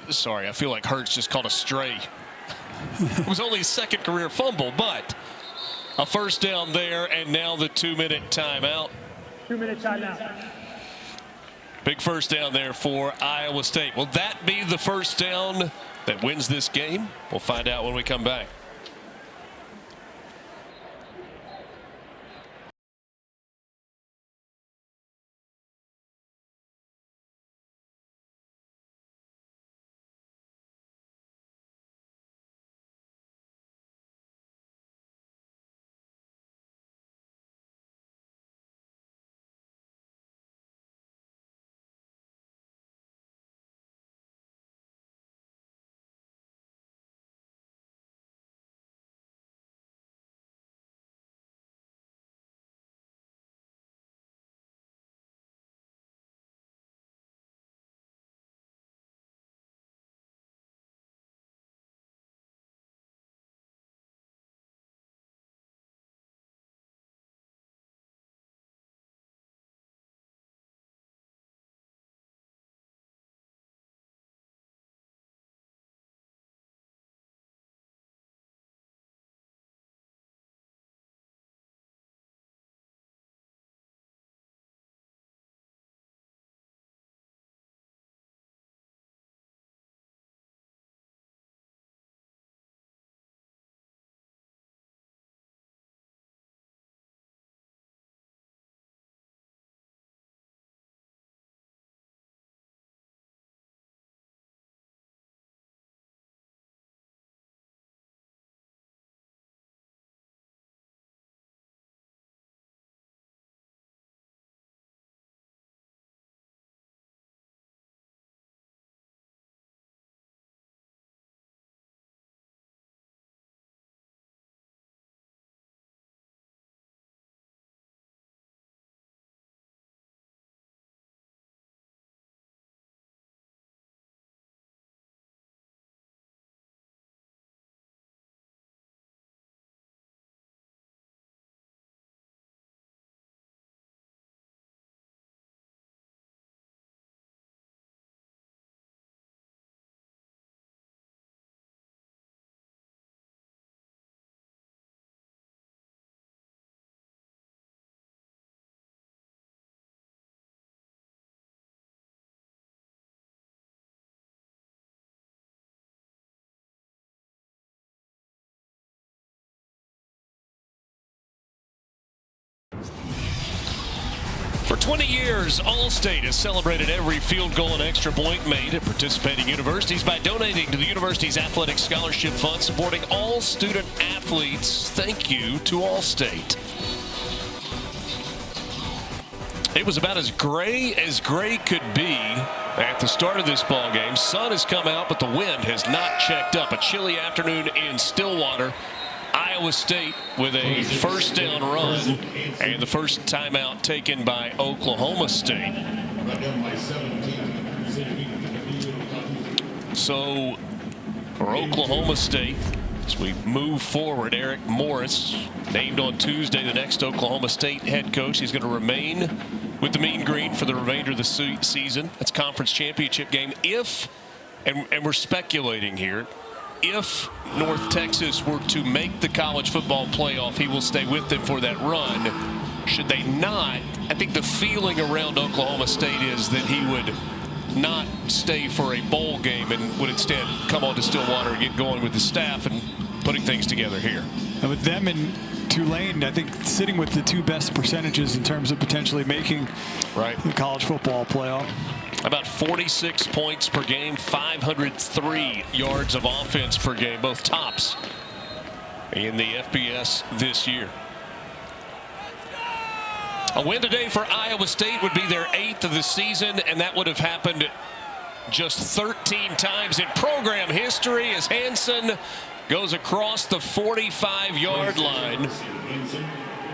Sorry, I feel like Hurts just caught a stray. It was only his 2nd career fumble, but a first down there, and now the 2-minute timeout. 2-minute timeout. Big first down there for Iowa State. Will that be the first down that wins this game? We'll find out when we come back. For 20 years, Allstate has celebrated every field goal and extra point made at participating universities by donating to the university's athletic scholarship fund, supporting all student athletes. Thank you to Allstate. It was about as gray could be at the start of this ball game. Sun has come out, but the wind has not checked up. A chilly afternoon in Stillwater. Iowa State with a first down run and the first timeout taken by Oklahoma State. So for Oklahoma State, as we move forward, Eric Morris named on Tuesday the next Oklahoma State head coach. He's going to remain with the Mean Green for the remainder of the season. That's conference championship game. If, and we're speculating here, if North Texas were to make the college football playoff, he will stay with them for that run. Should they not, I think the feeling around Oklahoma State is that he would not stay for a bowl game and would instead come on to Stillwater and get going with the staff and putting things together here. And with them and Tulane, I think sitting with the two best percentages in terms of potentially making the college football playoff. About 46 points per game, 503 yards of offense per game, both tops in the FBS this year. A win today for Iowa State would be their 8th of the season, and that would have happened just 13 times in program history as Hansen goes across the 45-yard line.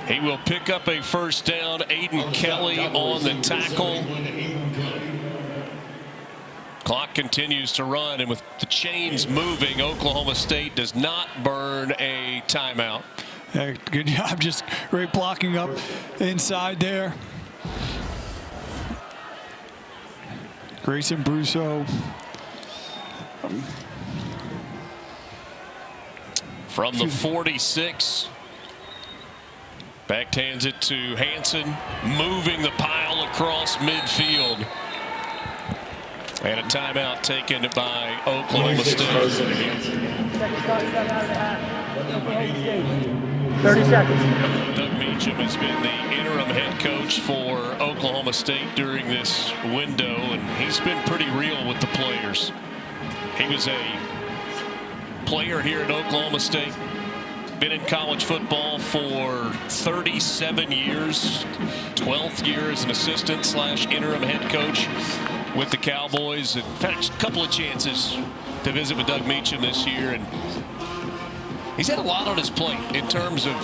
He will pick up a first down. Aiden Kelly on the tackle. Clock continues to run, and with the chains moving, Oklahoma State does not burn a timeout. Good job, just great blocking up inside there. Grayson Brusso. From the 46. Backhands it to Hansen, moving the pile across midfield. And a timeout taken by Oklahoma State. 30 seconds. Doug Meacham has been the interim head coach for Oklahoma State during this window, and he's been pretty real with the players. He was a player here at Oklahoma State, been in college football for 37 years, 12th year as an assistant / interim head coach with the Cowboys, and had a couple of chances to visit with Doug Meacham this year, and he's had a lot on his plate in terms of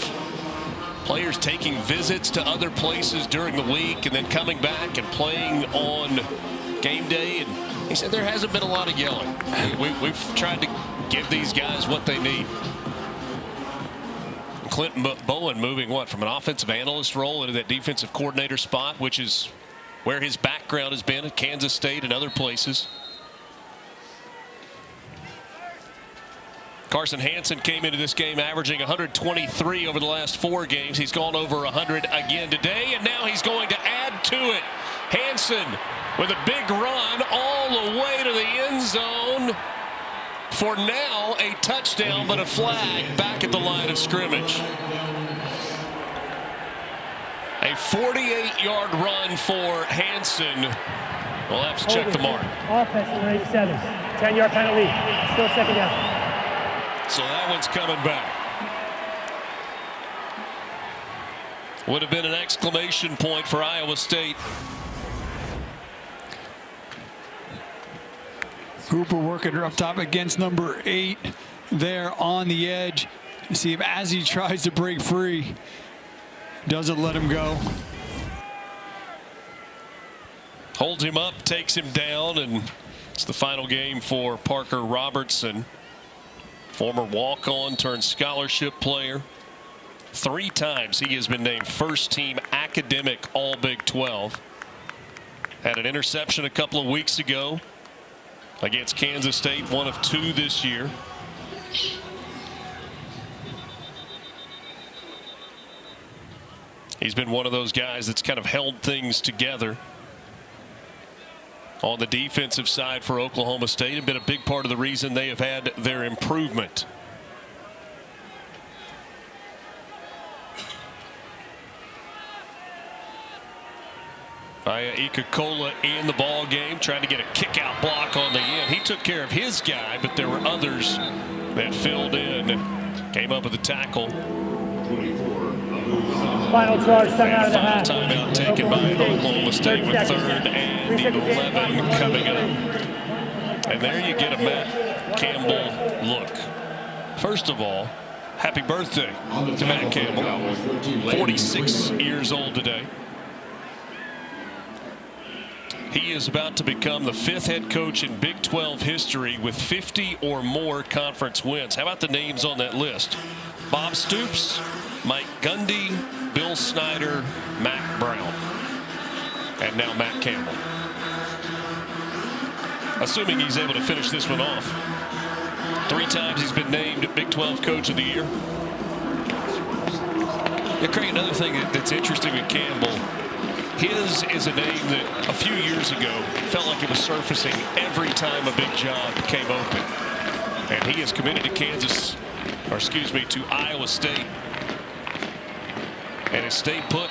players taking visits to other places during the week and then coming back and playing on game day. And he said there hasn't been a lot of yelling. We've tried to give these guys what they need. Clinton Bowen moving from an offensive analyst role into that defensive coordinator spot, which is where his background has been at Kansas State and other places. Carson Hansen came into this game averaging 123 over the last 4 games. He's gone over 100 again today, and now he's going to add to it. Hansen with a big run all the way to the end zone. For now, a touchdown, but a flag back at the line of scrimmage. A 48-yard run for Hansen. We'll have to check the mark. Offense number 87. 10-yard penalty. Still second down. So that one's coming back. Would have been an exclamation point for Iowa State. Hooper working her up top against number 8 there on the edge. You see him as he tries to break free. Doesn't let him go. Holds him up, takes him down, and it's the final game for Parker Robertson. Former walk-on turned scholarship player. 3 times he has been named first team academic All Big 12. Had an interception a couple of weeks ago against Kansas State, 1 of 2 this year. He's been one of those guys that's kind of held things together on the defensive side for Oklahoma State and been a big part of the reason they have had their improvement. Ikakola in the ball game, trying to get a kick-out block on the end. He took care of his guy, but there were others that filled in, came up with a tackle. Final charge, timeout of the Final half. timeout taken by Oklahoma State with 3rd and 11 coming up. And there you get a Matt Campbell look. First of all, happy birthday to Matt Campbell, 46 years old today. He is about to become the 5th head coach in Big 12 history with 50 or more conference wins. How about the names on that list? Bob Stoops, Mike Gundy, Bill Snyder, Mac Brown, and now Matt Campbell. Assuming he's able to finish this one off. 3 times he's been named Big 12 Coach of the Year. Yeah, Craig, another thing that's interesting with Campbell, his is a name that a few years ago felt like it was surfacing every time a big job came open. And he is committed to to Iowa State. And has stayed put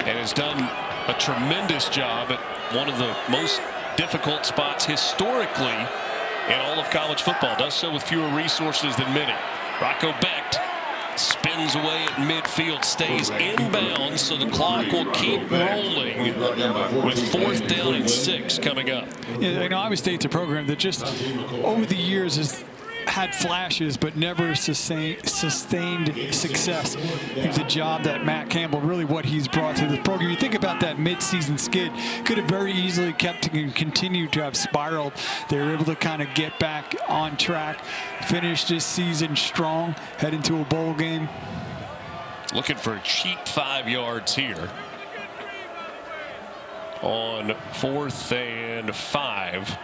and has done a tremendous job at one of the most difficult spots historically in all of college football. Does so with fewer resources than many. Rocco Becht spins away at midfield, stays inbounds, so the clock will keep rolling with 4th down and 6 coming up. Yeah, you know, Iowa State's a program that just over the years has had flashes but never sustained success. The job that Matt Campbell, really what he's brought to the program. You think about that midseason skid, could have very easily kept and continued to have spiraled. They were able to kind of get back on track, finish this season strong, head into a bowl game. Looking for a cheap 5 yards here on 4th and 5.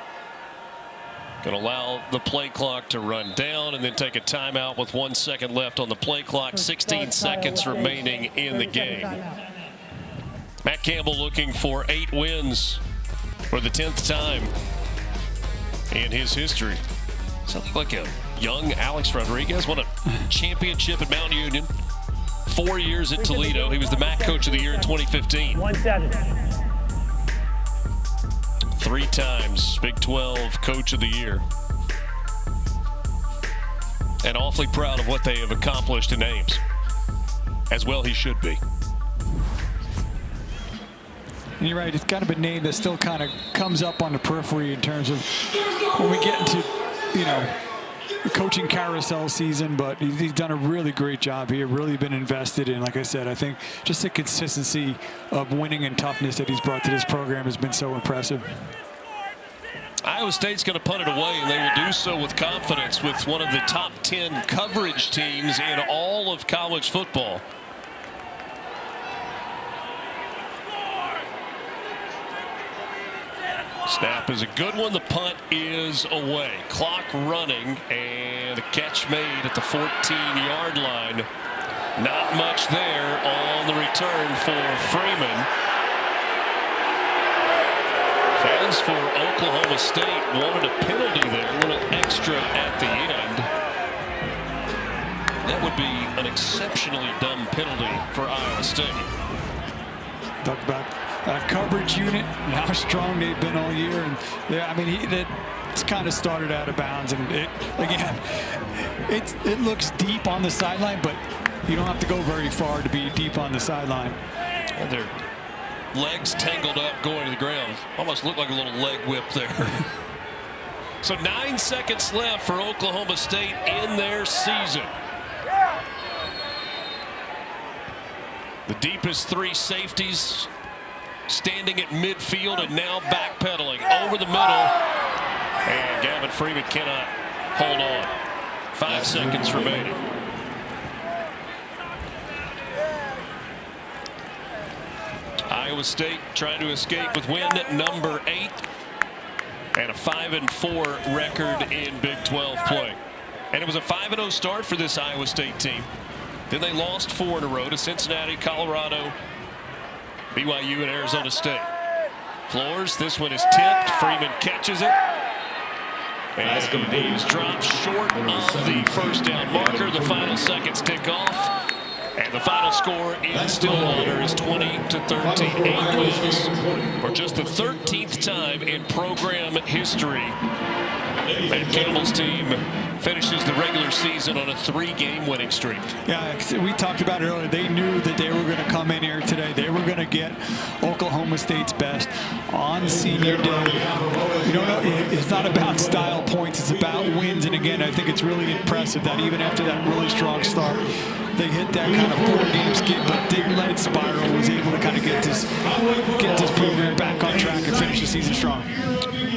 Going to allow the play clock to run down and then take a timeout with 1 second left on the play clock. 16 seconds remaining in the game. Matt Campbell looking for 8 wins for the 10th time in his history. Something like a young Alex Rodriguez. Won a championship at Mount Union. 4 years at Toledo. He was the MAC Coach of the Year in 2015. 1-7. 3 times Big 12 Coach of the Year. And awfully proud of what they have accomplished in Ames. As well he should be. And you're right, it's kind of a name that still kind of comes up on the periphery in terms of when we get into, you know, the coaching carousel season, but he's done a really great job here, really been invested in. Like I said, I think just the consistency of winning and toughness that he's brought to this program has been so impressive. Iowa State's going to punt it away, and they will do so with confidence with one of the top 10 coverage teams in all of college football. Snap is a good one. The punt is away. Clock running, and a catch made at the 14-yard line. Not much there on the return for Freeman. Fans for Oklahoma State wanted a penalty there, a little extra at the end. That would be an exceptionally dumb penalty for Iowa State. Talk about coverage unit and how strong they've been all year, and yeah, I mean, it's kind of started out of bounds, and it looks deep on the sideline, but you don't have to go very far to be deep on the sideline. And their legs tangled up going to the ground. Almost looked like a little leg whip there. So 9 seconds left for Oklahoma State in their season. The deepest 3 safeties standing at midfield and now backpedaling over the middle. And Gavin Freeman cannot hold on. 5 seconds remaining. Iowa State trying to escape with win number 8 and a 5-4 record in Big 12 play. And it was a 5-0 start for this Iowa State team. Then they lost 4 in a row to Cincinnati, Colorado, BYU, and Arizona State. Flores, this one is tipped. Freeman catches it. And he's dropped short of the first down marker. The final seconds tick off. And the final score. score in Stillwater is 20-13. 8 wins for just the 13th time in program history. Matt Campbell's team finishes the regular season on a 3-game winning streak. Yeah, we talked about it earlier. They knew that they were going to come in here today. They were going to get Oklahoma State's best on senior day. You know, it's not about style points. It's about wins. And again, I think it's really impressive that even after that really strong start, they hit that kind of 4-game skid, but didn't let it spiral. Was able to kind of get this program back on track and finish the season strong.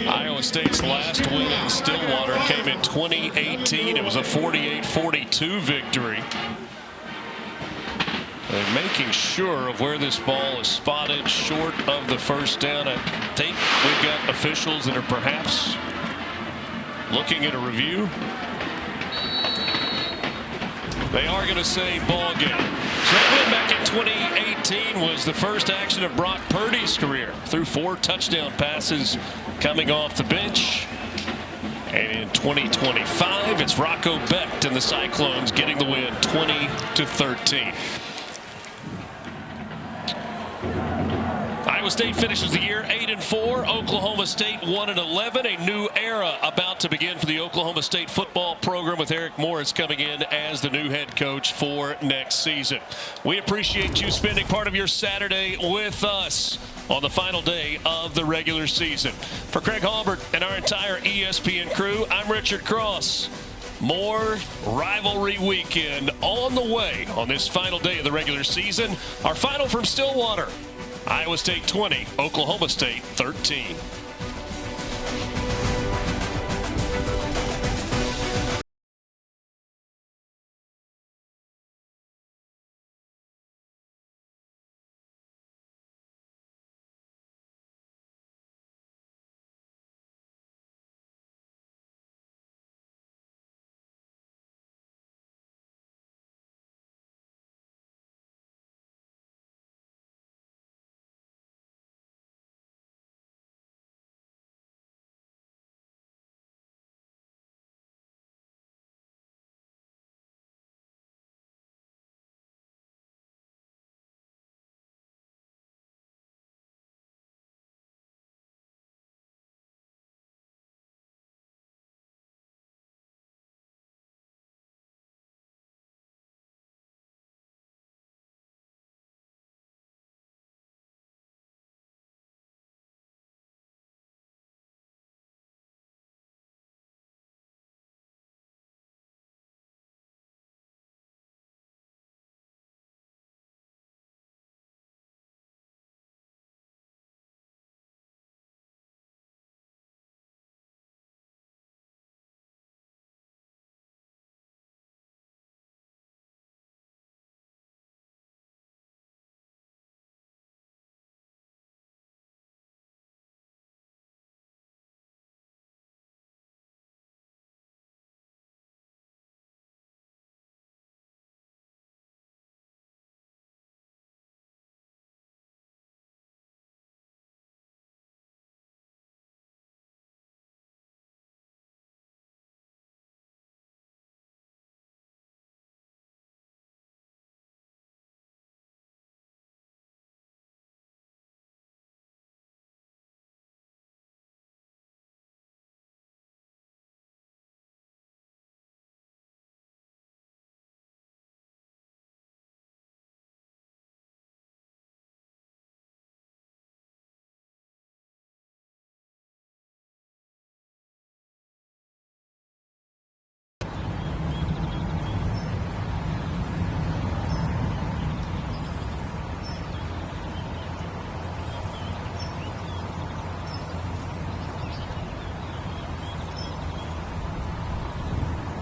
Iowa State's last win in Stillwater came in 2018. It was a 48-42 victory. They're making sure of where this ball is spotted short of the first down. I think we've got officials that are perhaps looking at a review. They are going to say ball game. So that win back in 2018 was the first action of Brock Purdy's career. Threw 4 touchdown passes coming off the bench. And in 2025, it's Rocco Becht and the Cyclones getting the win 20-13. Iowa State finishes the year 8-4. Oklahoma State 1-11. A new era about to begin for the Oklahoma State football program with Eric Morris coming in as the new head coach for next season. We appreciate you spending part of your Saturday with us on the final day of the regular season. For Craig Halbert and our entire ESPN crew, I'm Richard Cross. More rivalry weekend on the way on this final day of the regular season. Our final from Stillwater. Iowa State 20, Oklahoma State 13.